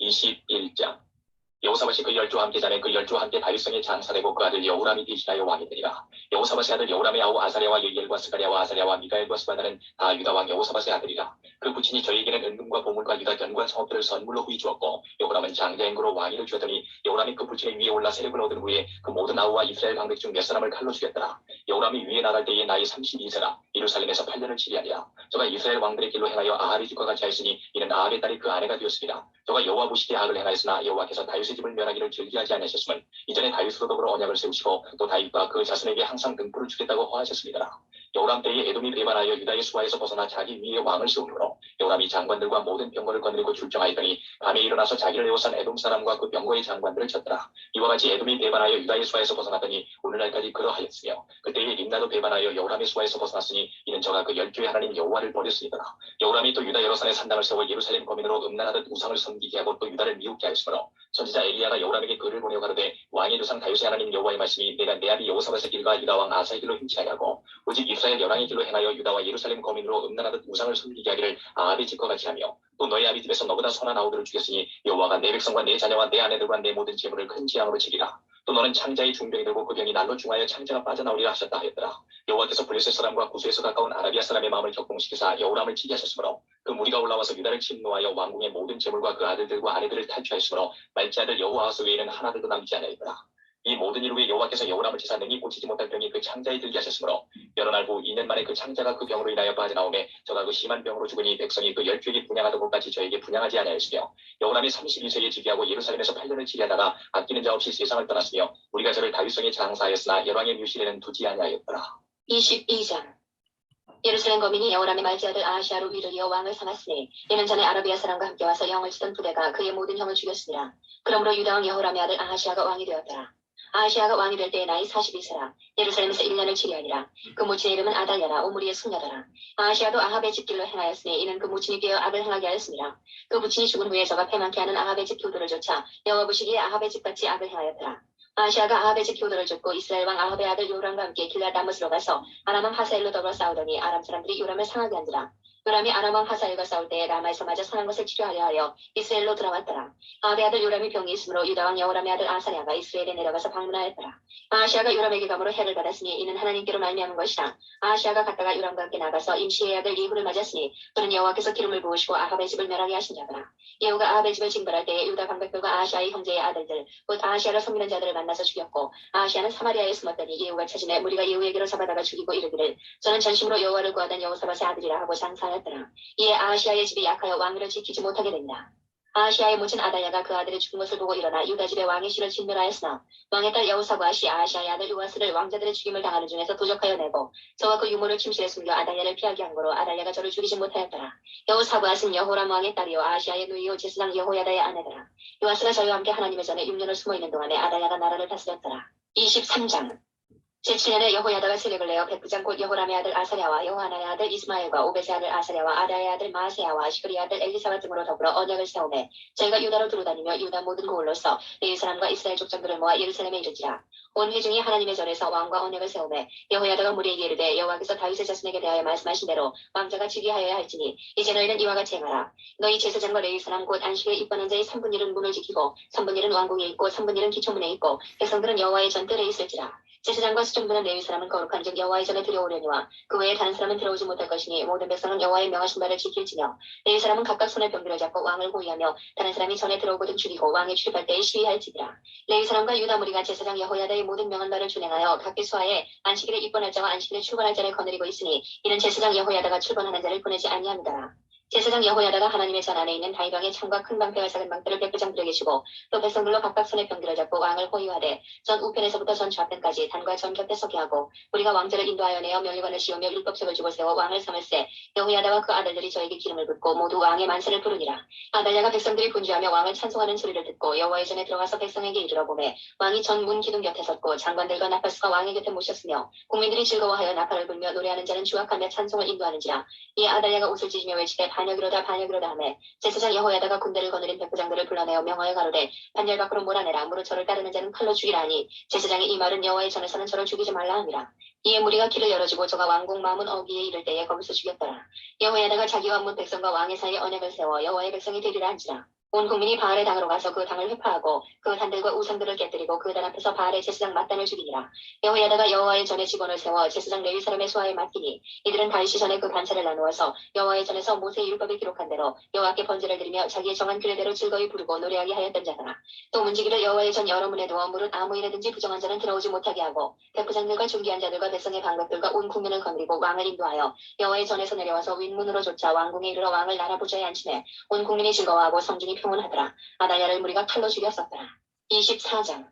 21장 여호사밧이 그 열주와 함께 자매 그 열주와 함께 다윗성에 장사되고 그 아들 여호람이 대신하여 왕이 되니라. 여호사밧의 아들 여호람의 아우 아사랴와 예히엘과 스가랴와 아사랴와 미가엘과 스바나는 다 유다 왕 여호사밧의 아들이라. 그 부친이 저희에게는 은금과 보물과 유다 견고한 성읍들을 선물로 후이 주었고 여호람은 장자행거로 왕위를 주었더니 여호람이 그 부친의 위에 올라 세력을 얻은 후에 그 모든 아우와 이스라엘 방백 중 몇 사람을 칼로 죽였더라. 여호람이 위에 나갈 때에 나이 32세라 예루살렘에서 8년을 치리하니라. 저가 이스라엘 왕들의 길로 행하여 아합의 집과 같이 하였으니 이는 아합의 딸이 그 아내가 되었습니다. 저가 여호와 보시기에 악을 행하였으나 여호와께서 다윗의 집을 멸하기를 즐기하지 아니하셨음은 이전에 다윗으로 더불어 언약을 세우시고 또 다윗과 그 자손에게 항상 등불을 주겠다고 허하셨습니다. 여호람 때에 에돔이 배반하여 유다의 수하에서 벗어나 자기 위에 왕을 세우므로 여호람이 장관들과 모든 병거를 거느리고 출정하였더니 밤에 일어나서 자기를 에워싼 에돔 사람과 그 병거의 장관들을 쳤더라. 이와 같이 에돔이 배반하여 유다의 수하에서 벗어나더니 오늘날까지 그러하였으며 그때에 림나도 배반하여 여호람의 수하에서 벗어났으니 이는 저가 그 열주의 하나님 여호와를 버렸으니더라. 여호람이 또 유다 여러 산에 산당을 세워 예루살렘 거민으로 음란하듯 우상을 섬기게 하고 또 유다를 미혹게 하였으므로 선지자 엘리야가 여호람에게 글을 보내어 가로되 왕의 조상 다윗의 하나님 여호와의 말씀이 내가 내 아비 여호사밧의 길과 유다 왕 아사의 길로 흠치 아니하고 오직 이스라엘 열왕의 길로 행하여 유다와 예루살렘 거민으로 음란하듯 우상을 섬기게 하기를 아합의 집과 같이 하며 또 너희 아비 집에서 너보다 선한 아우들을 죽였으니 여호와가 내 백성과 내 자녀와 내 아내들과 내 모든 재물을 큰 재앙으로 치리라. 또 너는 창자의 중병이 들고 그 병이 날로 중하여 창자가 빠져나오리라 하셨다 하였더라. 여호와께서 블레셋 사람과 구스에서 가까운 아라비아 사람의 마음을 격동시키사 여호람을 치게 하셨으므로 그 무리가 올라와서 유다를 침노하여 왕궁의 모든 재물과 그 아들들과 아내들을 탈취하였으므로 말지 아들 여호아하스 외에는 하나들도 남지 아니하였더라. 이 모든 일 후에 여호와께서 여호람을 치사 능히 고치지 못할 병이 그 창자에 들게 하셨으므로 여러 날 후 2년 만에 그 창자가 그 병으로 인하여 빠져나오매 저가 그 심한 병으로 죽으니 백성이 그 열주에게 분양하던 것까지 저에게 분양하지 아니하였으며 여호람이 32세에 즉위하고 예루살렘에서 8년을 치리하다가 아끼는 자 없이 세상을 떠났으며 우리가 저를 다윗성에 장사하였으나 열왕의 묘실에는 두지 아니하였더라.
22장 예루살렘 거민이 여호람의 말지 아들 아하시야로 위를 이어 왕을 삼았으니 이는 전에 아라비아 사람과 함께 와서 영을 치던 부대가 그의 모든 형을 죽였으니라. 그러므로 유다 왕 여호람의 아들 아하시야가 왕이 되었더라. 아하시야가 왕이 될 때에 나이 42세라 예루살렘에서 1년을 치리하니라. 그 모친의 이름은 아달랴라 오므리의 숙녀더라. 아하시야도 아합의 집 길로 행하였으니 이는 그 모친이 깨어 악을 행하게 하였습니다. 그 부친이 죽은 후에 저가 패망케 하는 아합의 집 교도를 쫓아 여호와 보시기에 아합의 집같이 악을 행하였더라. 아하시야가 아합의 집 교도를 쫓고 이스라엘 왕 아합의 아들 요람과 함께 길라 다못으로 가서 아람 왕 하사엘로 더불어 싸우더니 아람 사람들이 요람을 상하게 한지라. 요람이 아람 왕 하사엘과 싸울 때에 라마에서 맞아 상한 것을 치료하려 하여 이스라엘로 들어왔더라. 아합의 아들 요람이 병이 있으므로 유다 왕 여호람의 아들 아사랴가 이스라엘에 내려가서 방문하였더라. 아하시야가 요람에게 감으로 해를 받았으니 이는 하나님께로 말미암은 것이라. 아하시야가 갔다가 요람과 함께 나가서 임시의 아들 예후를 맞았으니 그는 여호와께서 기름을 부으시고 아합의 집을 멸하게 하신 자더라. 예후가 아합의 집을 징벌할 때에 유다 방백들과 아하시야의 형제의 아들들 곧 아하시야를 섬기는 자들을 만나서 죽였고 아하시야는 사마리아에 숨었더니 예후가 찾으매 무리가 예후에게로 잡아다가 죽이고 이르기를 저는 전심으로 여호와를 구하던 여호사밧의 아들이라 하고 장사하였더라. 이에 아하시야의 집이 약하여 왕위를 지키지 못하게 된다. 아하시야의 모친 아달랴가 그 아들의 죽은 것을 보고 일어나 유다 집의 왕의 실을 진멸하였으나 왕의 딸 여호사밧이 아하시야의 아들 요아스를 왕자들의 죽임을 당하는 중에서 도적하여 내고 저와 그 유모를 침실에 숨겨 아달랴를 피하게 한 거로 아달랴가 저를 죽이지 못하였더라. 여호사밧은 여호람 왕의 딸이요 아하시야의 누이요 제사장 여호야다의 아내더라. 요아스가 저희와 함께 하나님의 전에 6년을 숨어있는 동안에 아달랴가 나라를 다스렸더라. 23장 제7년에 여호야다가 세력을 내어 백부장 곧 여호람의 아들 아사랴와 여호하나의 아들 이스마엘과 오벳의 아들 아사랴와 아다의 아들 마아세야와 시그리의 아들 엘리사와 등으로 더불어 언약을 세우매 저희가 유다로 두루다니며 유다 모든 고을로서 네 사람과 이스라엘 족장들을 모아 예루살렘에 이르지라. 온 회중이 하나님의 전에서 왕과 언약을 세우매 여호야다가 무리에게 이르되 여호와께서 다윗의 자손에게 대하여 말씀하신 대로 왕자가 즉위하여야 할지니 이제 너희는 이와 같이 행하라. 너희 제사장과 레위 사람 곧 안식에 입번한 자의 3분의 1은 문을 지키고 3분의 1은 왕궁에 있고 3분의 1은 기초문에 있고 백성들은 여호와의 전뜰에 있을지라. 제사장과 수종들은 레위 사람은 거룩한즉 여호와의 전에 들어오려니와 그 외에 다른 사람은 들어오지 못할 것이니 모든 백성은 여호와의 명하신 바를 지킬지며 레위 사람은 각각 손에 병기를 잡고 왕을 호위하며 다른 사람이 전에 들어오거든 죽이고 왕이 출입할 때에 시위할지니라. 레위 사람과 유다 무리가 제사장 여호야다의 모든 명한 바를 준행하여 각기 수하에 안식일에 입번할 자와 안식일에 출근할 자를 거느리고 있으니 이는 제사장 여호야다가 출근하는 자를 보내지 아니함이더라. 제사장 여호야다가 하나님의 전 안에 있는 다윗왕의 창과 큰 방패와 작은 방패를 백부장들에게 주고 또 백성들로 각각 손에 병기를 잡고 왕을 호위하되 전 우편에서부터 전 좌편까지 단과 전 곁에 서게 하고 우리가 왕들을 인도하여 내어 명령관을 씌우며 율법책을 주고 세워 왕을 삼을세. 여호야다와 그 아들들이 저에게 기름을 붓고 모두 왕의 만세를 부르니라. 아달랴가 백성들이 분주하며 왕을 찬송하는 소리를 듣고 여호와의 전에 들어가서 백성에게 이르러 보매 왕이 전 문 기둥 곁에 섰고 장관들과 나팔수가 왕의 곁에 모셨으며 국민들이 즐거워하여 나팔을 불며 노래하는 자는 주악하며 찬송을 인도하는지라. 이에 아달랴가 옷을 찢으며 외치되 반역이로다 반역이로다 하매 제사장 여호야다가 군대를 거느린 백부장들을 불러내어 명하여 가로되 반열 밖으로 몰아내라. 무릇 저를 따르는 자는 칼로 죽이라 하니 제사장이 이 말은 여호와의 전에서는 저를 죽이지 말라 함이라. 이에 무리가 길을 열어주고 저가 왕궁 마문 어귀에 이를 때에 거기서 죽였더라. 여호야다가 자기와 문 백성과 왕의 사이에 언약을 세워 여호와의 백성이 되리라 한지라. 온 국민이 바알의 당으로 가서 그 당을 회파하고 그 단들과 우상들을 깨뜨리고 그 단 앞에서 바알의 제사장 맏단을 죽이니라. 여호야다가 여호와의 전에 직원을 세워 제사장 레위 사람의 수하에 맡기니 이들은 다윗이 전에 그 반차를 나누어서 여호와의 전에서 모세의 율법에 기록한 대로 여호와께 번제를 드리며 자기의 정한 규례대로 즐거이 부르고 노래하게 하였던 자더라. 또 문지기를 여호와의 전 여러 문에 두어 무릇 아무 일에든지 부정한 자는 들어오지 못하게 하고 백부장들과 중기한 자들과 백성의 방백들과 온 국민을 거느리고 왕을 인도하여 여호와의 전에서 내려와서 윗문으로 쫓아 왕궁에 이르러 왕을 나라부좌에 앉히매 온 국민이 즐거워하고 성중이 평온하더라. 아달랴를 무리가 칼로 죽였었더라. 24장.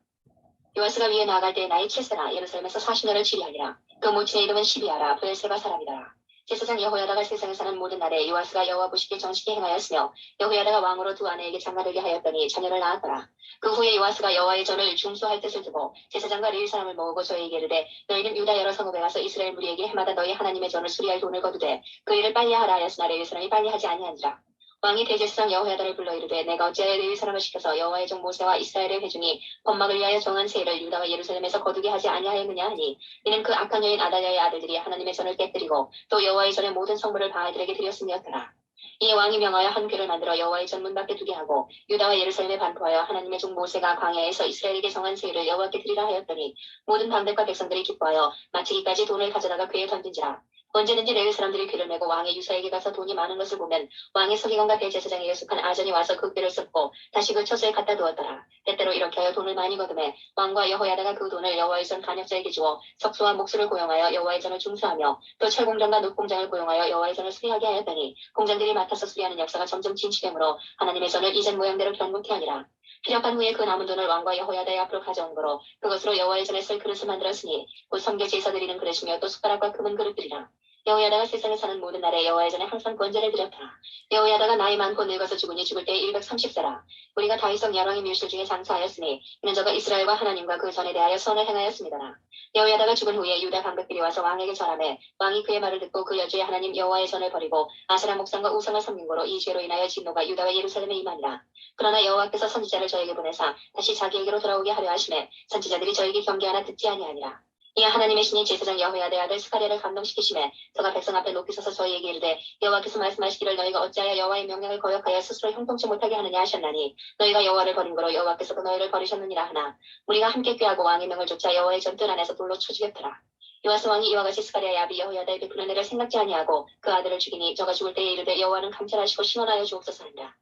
요아스가 위에 나아갈 때에 나이 7세라 예루살렘에서 40년을 치리하니라. 그 모친의 이름은 시비아라 브엘세바 사람이더라. 제사장 여호야다가 세상에 사는 모든 날에 요아스가 여호와 보시기에 정식히 행하였으며 여호야다가 왕으로 두 아내에게 장가들게 하였더니 자녀를 낳았더라. 그 후에 요아스가 여호와의 전을 중수할 뜻을 두고 제사장과 레위 사람을 모으고 저에게 이르되 너희는 유다 여러 성읍에 가서 이스라엘 무리에게 해마다 너희 하나님의 전을 수리할 돈을 거두되 그 일을 빨리 하라 하였으나 레위 사람이 빨리 하지 아니하니라. 왕이 대제사장 여호야다를 불러 이르되 내가 어찌하여 레위 사람을 시켜서 여호와의 종 모세와 이스라엘의 회중이 법막을 위하여 정한 세일을 유다와 예루살렘에서 거두게 하지 아니하였느냐 하니 이는 그 악한 여인 아달랴의 아들들이 하나님의 전을 깨뜨리고 또 여호와의 전의 모든 성물을 바알들에게 드렸음이었더라. 이에 왕이 명하여 한 궤를 만들어 여호와의 전 문 밖에 두게 하고 유다와 예루살렘에 반포하여 하나님의 종 모세가 광야에서 이스라엘에게 정한 세일을 여호와께 드리라 하였더니 모든 방백과 백성들이 기뻐하여 마치기까지 돈을 가져다가 궤에 던진지라. 언제든지 레위 사람들이 궤를 메고 왕의 유사에게 가서 돈이 많은 것을 보면 왕의 서기관과 대제사장에게 속한 아전이 와서 그 궤를 습고 다시 그 처소에 갖다 두었더라. 때때로 이렇게 하여 돈을 많이 거두매 왕과 여호야다가 그 돈을 여호와의 전 간역자에게 주어 석수와 목수를 고용하여 여호와의 전을 중수하며 또 철공장과 놋공장을 고용하여 여호와의 전을 수리하게 하였더니 공장들이 맡아서 수리하는 역사가 점점 진치되므로 하나님의 전을 이전 모양대로 변곡케 하니라. 피력한 후에 그 남은 돈을 왕과 여호야다의 앞으로 가져온 거로 그것으로 여호와의 전에 쓸 그릇을 만들었으니 곧 섬겨 제사 드리는 그릇이며 또 숟가락과 금은 그릇들이라. 여호야다가 세상에 사는 모든 날에 여호와의 전에 항상 권제를 드렸더라. 여호야다가 나이 많고 늙어서 죽으니 죽을 때에 130세라. 우리가 다윗성 야왕의 묘실 중에 장사하였으니 이는 저가 이스라엘과 하나님과 그 전에 대하여 선을 행하였습니다라. 여호야다가 죽은 후에 유다 방백들이 와서 왕에게 전하매 왕이 그의 말을 듣고 그 여주의 하나님 여호와의 전을 버리고 아세라 목상과 우상을 섬긴 거로 이 죄로 인하여 진노가 유다와 예루살렘에 임하니라. 그러나 여호와께서 선지자를 저에게 보내사 다시 자기에게로 돌아오게 하려 하시매 선지자들이 저에게 경계하나 듣지 아니하니라. 이에 하나님의 신이 제사장 여호야다의 아들 스가랴를 감동시키시매 저가 백성 앞에 높이 서서 저희에게 이르되 여호와께서 말씀하시기를 너희가 어찌하여 여호와의 명령을 거역하여 스스로 형통치 못하게 하느냐 하셨나니 너희가 여호와를 버린 거로 여호와께서도 너희를 버리셨느니라 하나 우리가 함께 꾀하고 왕의 명을 쫓아 여호와의 전뜰 안에서 돌로 쳐 죽였더라. 요아스 왕이 이와 같이 스가랴의 아비 여호야다의 베푸는 일을 생각지 아니하고 그 아들을 죽이니 저가 죽을 때에 이르되 여호와는 감찰하시고 신원하여 주옵소서 하니라.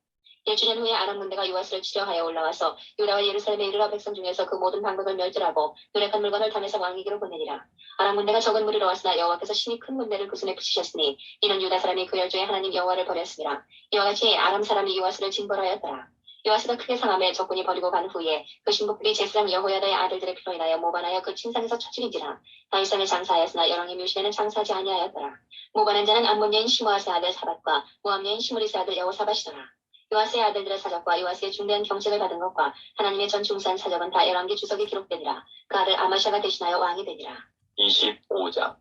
1주년 후에 아람 군대가 요아스를 치려하여 올라와서 유다와 예루살렘에 이르러 백성 중에서 그 모든 방백을 멸절하고 노력한 물건을 담에서 왕에게로 보내니라. 아람 군대가 적은 무리로 왔으나 여호와께서 신이 큰 군대를 그 손에 붙이셨으니 이는 유다 사람이 그 열조의 하나님 여호와를 버렸습니다. 이와 같이 아람 사람이 요아스를 징벌하였더라. 요아스가 크게 상함에 적군이 버리고 간 후에 그 신복들이 제사장 여호야다의 아들들의 피로 인하여 모반하여 그 침상에서 처질인지라. 다윗성에 장사하였으나 여왕의 묘실에는 장사하지 아니하였더라. 모반한 자는 암몬 여인 시므아스의 아들 사밧과 모압 여인 시므리스의 아들 여호사밧이더라. 요아스의 아들들의 사적과 요아스의 중대한 경책을 받은 것과 하나님의 전 중사한 사적은 다 열왕기 주석에 기록되니라. 그 아들 아마샤가 대신하여 왕이 되니라.
25장.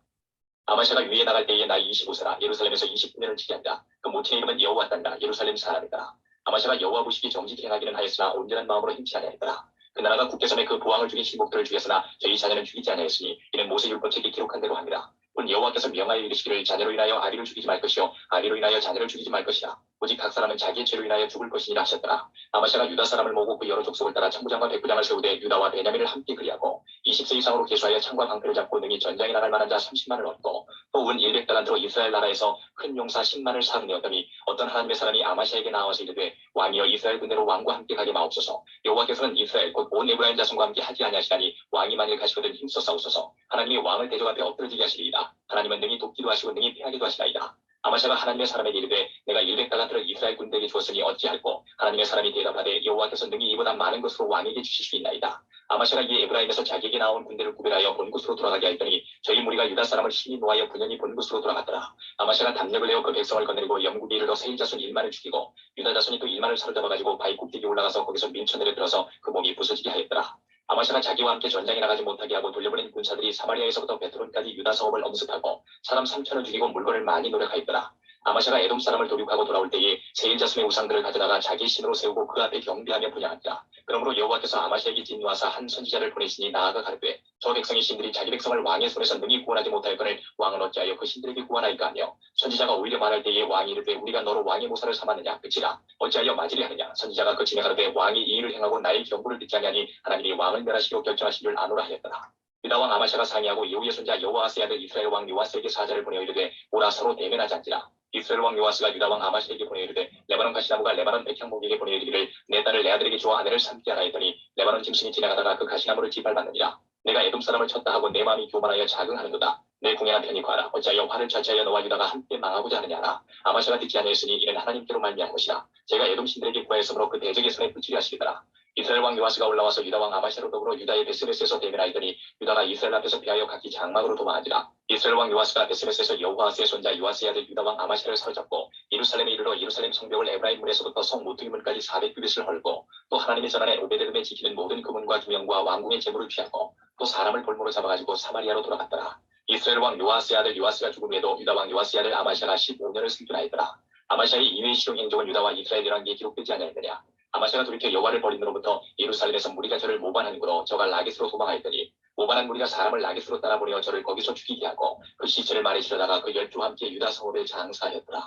아마샤가 위에 나갈 때에 나이 25세라 예루살렘에서 20년을 지키한다. 그 모친의 이름은 여호와단이라 예루살렘 사람이다. 아마샤가 여호와 보시기 정직히 행하기는 하였으나 온전한 마음으로 행치 아니하였더라. 그 나라가 국계섬에 그 부왕을 죽인 신복들을 죽였으나 저희 자녀는 죽이지 아니하였으니 이는 모세 율법책에 기록한 대로 합니다. 곧 여호와께서 명하여 이르시기를 자녀로 인하여 아리를 죽이지 말 것이요 아리로 인하여 자녀를 죽이지 말 것이라. 오직 각 사람은 자기의 죄로 인하여 죽을 것이니라 하셨더라. 아마시아가 유다 사람을 모으고 그 여러 족속을 따라 천부장과 백부장을 세우되 유다와 베냐민을 함께 그리하고 20세 이상으로 계수하여 창과 방패를 잡고 능히 전장에 나갈 만한 자 30만을 얻고 또 은 100달란트로 이스라엘 나라에서 큰 용사 10만을 사느니었더니 어떤 하나님의 사람이 아마시아에게 나와서 이르되 왕이여 이스라엘 군대로 왕과 함께 가게 마옵소서. 여호와께서는 이스라엘 곧 온 에브라임 자손과 함께 하지 아니하시나니 왕이 만일 가시거든 힘써 싸우소서. 하나님이 왕을 대적 앞에 엎드러지게 하시리이다. 하나님은 능히 돕기도 하시고 능히 패하기도 하시나이다. 아마시아가 하나님의 사람에게 이르되 내가 100달란트를 이스라엘 군대에게 주었으니 어찌할꼬. 하나님의 사람이 대답하되 여호와께서 능히 이보다 많은 것으로 왕에게 주실 수 있나이다. 아마시아가 이에 에브라임에서 자기에게 나온 군대를 구별하여 본 곳으로 돌아가게 하였더니 저희 무리가 유다 사람을 심히 노하여 9년이 본 곳으로 돌아갔더라. 아마시아가 담력을 내어 그 백성을 거느리고 영국에 이르러 세일 자손 1만을 죽이고 유다 자손이 또 1만을 사로잡아가지고 바위 꼭대기에 올라가서 거기서 밀쳐내려 들어서 그 몸이 부서지게 하였더라. 아마시아가 자기와 함께 전장에 나가지 못하게 하고 돌려보낸 군사들이 사마리아에서부터 베트론까지 유다 성읍을 엄습하고 사람 3천을 죽이고 물건을 많이 노력하였더라. 아마시아가 에돔 사람을 도륙하고 돌아올 때에 세일 자손의 우상들을 가져다가 자기 신으로 세우고 그 앞에 경배하며 분양하니라. 그러므로 여호와께서 아마시아에게 진노하사 한 선지자를 보내시니 나아가 가르되 저 백성의 신들이 자기 백성을 왕의 손에서 능히 구원하지 못하였거늘 왕은 어찌하여 그 신들에게 구원하리까 하며 선지자가 오히려 말할 때에 왕이 이르되 우리가 너로 왕의 모사를 삼았느냐 그치라 어찌하여 맞으리 하느냐. 선지자가 그침에 가르되 왕이 이 일을 행하고 나의 경고를 듣지 아니하니 하나님이 왕을 멸하시기로 결정하신 줄 아노라 하였더라. 유다 왕 아마시아가 상의하고 예후의 손자 여호아스의 아들 이스라엘 왕 요아스에게 사자를 보내어 이르되 오라 서로 대면하지 않지라. 이스라엘 왕 요아스가 유다 왕 아마시아에게 보내어 이르되 레바논 가시나무가 레바논 백향목에게 보내어 이르기를 내 딸을 내 아들에게 주어 아내를 삼게 하라 했더니 레바논 짐승이 지나가다가 그 가시나무를 짓밟았느니라. 내가 에돔 사람을 쳤다 하고 내 마음이 교만하여 자긍하는도다. 내 궁예한 편이 과하라. 어찌하여 화를 자체하여 너와 유다가 함께 망하고자 하느냐라. 아마시아가 듣지 아니하였으니 이는 하나님께로 말미암은 것이라. 제가 에돔 신들에게 구하였으므로 그 대적의 손에 붙이려 하시리더라. 이스라엘 왕 요아스가 올라와서 유다 왕 아마시아로 더불어 유다의 베스메스에서 대면하였더니 유다가 이스라엘 앞에서 피하여 각기 장막으로 도망하니라. 이스라엘 왕 요아스가 베스메스에서 여호아스의 손자 요아스의 아들 유다 왕 아마시아를 사로잡고 예루살렘에 이르러 예루살렘 성벽을 에브라임 문에서부터 성 모퉁이 문까지 400규빗을 헐고 또 하나님의 전안에 오베데돔에 지키는 모든 금은과 기명과 왕궁의 재물을 취하고 또 사람을 볼모로 잡아가지고 사마리아로 돌아갔더라. 이스라엘 왕 요아스의 아들 요아스가 죽은 후에도 유다 왕 요아스의 아들 아마시아가 15년을 승둔하였더라. 아마시아의 이외의 실용 행적은 유다와 이스라엘 열왕기에 기록되지 아니하였느냐. 아마시아가 돌이켜 여호와를 버림으로부터 예루살렘에서 무리가 저를 모반하는으로 저가 라겟으로 도망하였더니 모반한 무리가 사람을 라겟으로 따라 보내어 저를 거기서 죽이게 하고 그 시체를 말에 실어다가 그 12와 함께 유다 성읍에 장사하였더라.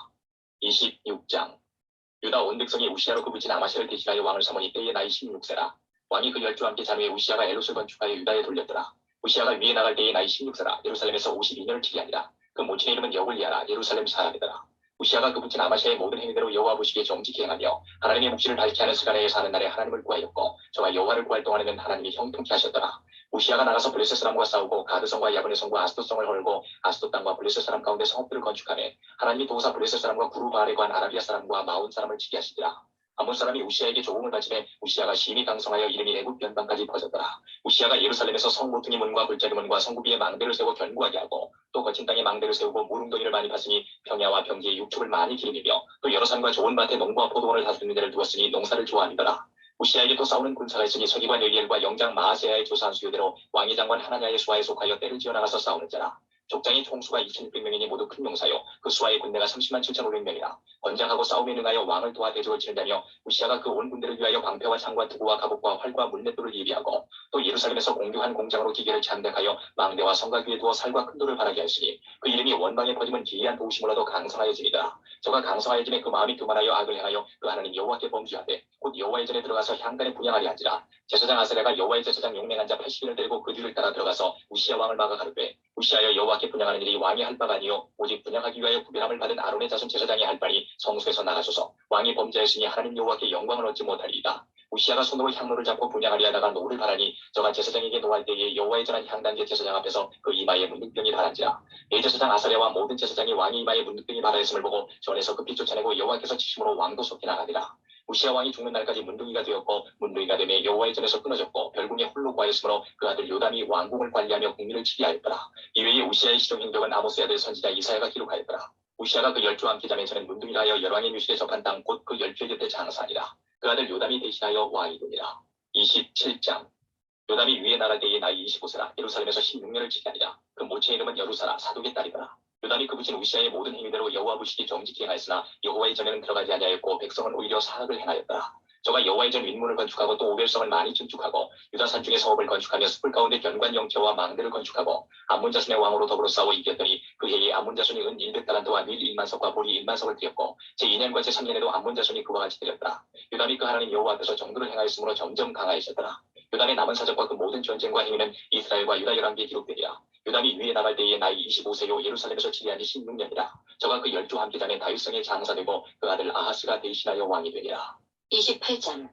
26장 유다 온 백성이 우시아로 그 붙인 아마시아를 대신하여 왕을 삼으니 때에 나이 16세라. 왕이 그 12와 함께 잔 후에 우시아가 엘롯을 건축하여 유다에 돌렸더라. 우시아가 위에 나갈 때에 나이 16세라. 예루살렘에서 52년을 치게 하니라. 그 모친의 이름은 여글리아라. 예루살렘 사람이더라. 우시아가 그 붙인 아마시아의 모든 행위대로 여호와 보시기에 정직히 행하며 하나님의 묵시를 밝히 하는 스가랴에 사는 날에 하나님을 구하였고 저가 여호와를 구할 동안에는 하나님이 형통케 하셨더라. 우시아가 나가서 블레셋 사람과 싸우고 가드성과 야브네 성과 아스돗 성을 헐고 아스돗 땅과 블레셋 사람 가운데 성읍들을 건축하며 하나님이 도우사 블레셋 사람과 구르바알에 관 아라비아 사람과 마온 사람을 치게 하시리라. 아몬 사람이 우시아에게 조공을 바치매 우시아가 심히 강성하여 이름이 애굽 변방까지 퍼졌더라. 우시아가 예루살렘에서 성 모퉁이 문과 골짜기 문과 성구 위에 망대를 세워 견고하게 하고 또 거친 땅에 망대를 세우고 무릉덩이를 많이 팠으니 평야와 평지에 육축을 많이 기르며 또 여러 산과 좋은 밭에 농부와 포도원을 다스리는 자를 두었으니 농사를 좋아하니더라. 우시아에게 또 싸우는 군사가 있으니 서기관 여기엘과 영장 마아세야의 조사한 수요대로 왕의 장관 하나냐의 수하에 속하여 때를 지어나가서 싸우는 자라. 족장의 총수가 2,600명이니 모두 큰 용사요 그 수하의 군대가 30만 7,500명이라. 건장하고 싸움에 능하여 왕을 도와 대적을 치는 자며 우시아가 그 온 군대를 위하여 방패와 창과 투구와 갑옷과 활과 물맷돌을 예비하고 또 예루살렘에서 공교한 공장으로 기계를 창백하여 망대와 성곽 위에 두어 살과 큰 돌을 바라게 하시니 그 이름이 원방에 퍼지면 기이한 도우심을 얻어 강성하여지니라. 저가 강성하여짐에 그 마음이 교만하여 악을 행하여 그 하나님 여호와께 범죄하되 곧 여호와의 전에 들어가서 향단에 분향하려 한지라. 제사장 아사랴가 여호와의 제사장 용맹한 자 80인을 데리고 그 뒤를 따라 들어가서 우시아 왕을 막아 가르되 우시아여 여호와께 분향하는 일이 왕이 할 바가 아니요 오직 분향하기 위하여 구별함을 받은 아론의 자손 제사장이 할 바니 성소에서 나가소서. 왕이 범죄하였으니 하나님 여호와께 영광을 얻지 못하리이다. 우시아가 손으로 향로를 잡고 분향하려 하다가 노를 바라니 저가 제사장에게 노할 때에 여호와의 전한 향단제 제사장 앞에서 그 이마에 문득병이 바란지라. 대제사장 아사랴와 모든 제사장이 왕의 이마에 문득병이 바라였음을 보고 전에서 급히 쫓아내고 여호와께서 치심으로 왕도 속히 나가니라. 우시아 왕이 죽는 날까지 문둥이가 되었고 문둥이가 되매 여호와의 전에서 끊어졌고 별궁에 홀로 구하였으므로 그 아들 요담이 왕궁을 관리하며 국민을 치게 하였더라. 이외에 우시아의 실종 행적은 아모스의 아들 선지자 이사야가 기록하였더라. 우시아가 그 12와 함께 잠에 저는 문둥이라 하여 열왕의 묘실에 접한 땅 곧 그 12의 곁에 장사하니라. 그 아들 요담이 대신하여 왕이 되니라. 27장 요담이 위에 나갈 때에 나이 25세라. 예루살렘에서 16년을 치게 하니라. 그 모친의 이름은 여루사라 사독의 딸이더라. 요담이 그 붙인 우시아의 모든 행위대로 여호와 보시기 정직히 행하였으나 여호와의 전에는 들어가지 아니하였고 백성은 오히려 사악을 행하였더라. 저가 여호와의 전 윗문을 건축하고 또 오벨성을 많이 증축하고 유다 산중에 성읍을 건축하며 숲을 가운데 견관 영체와 망대를 건축하고 암몬 자손의 왕으로 더불어 싸워 이겼더니 그 해에 암몬 자손이 은 100달란트와 밀 1만석과 보리 1만석을 드렸고 제2년과 제3년에도 암몬 자손이 그와 같이 드렸더라. 유다이 그 하나님 여호와 앞에서 정도를 행하였으므로 점점 강하여졌더라. 유다의 남은 사적과 그 모든 전쟁과 행위는 이스라엘과 유다 열왕기에 기록되리라. 유다이 위에 나갈 때에 나이 25세요 예루살렘에서 치리한 지 16년이라. 저가 그 12 함기단에 다윗성에 장사되고 그 아들 아하스가 대신하여 왕이 되리라.
28장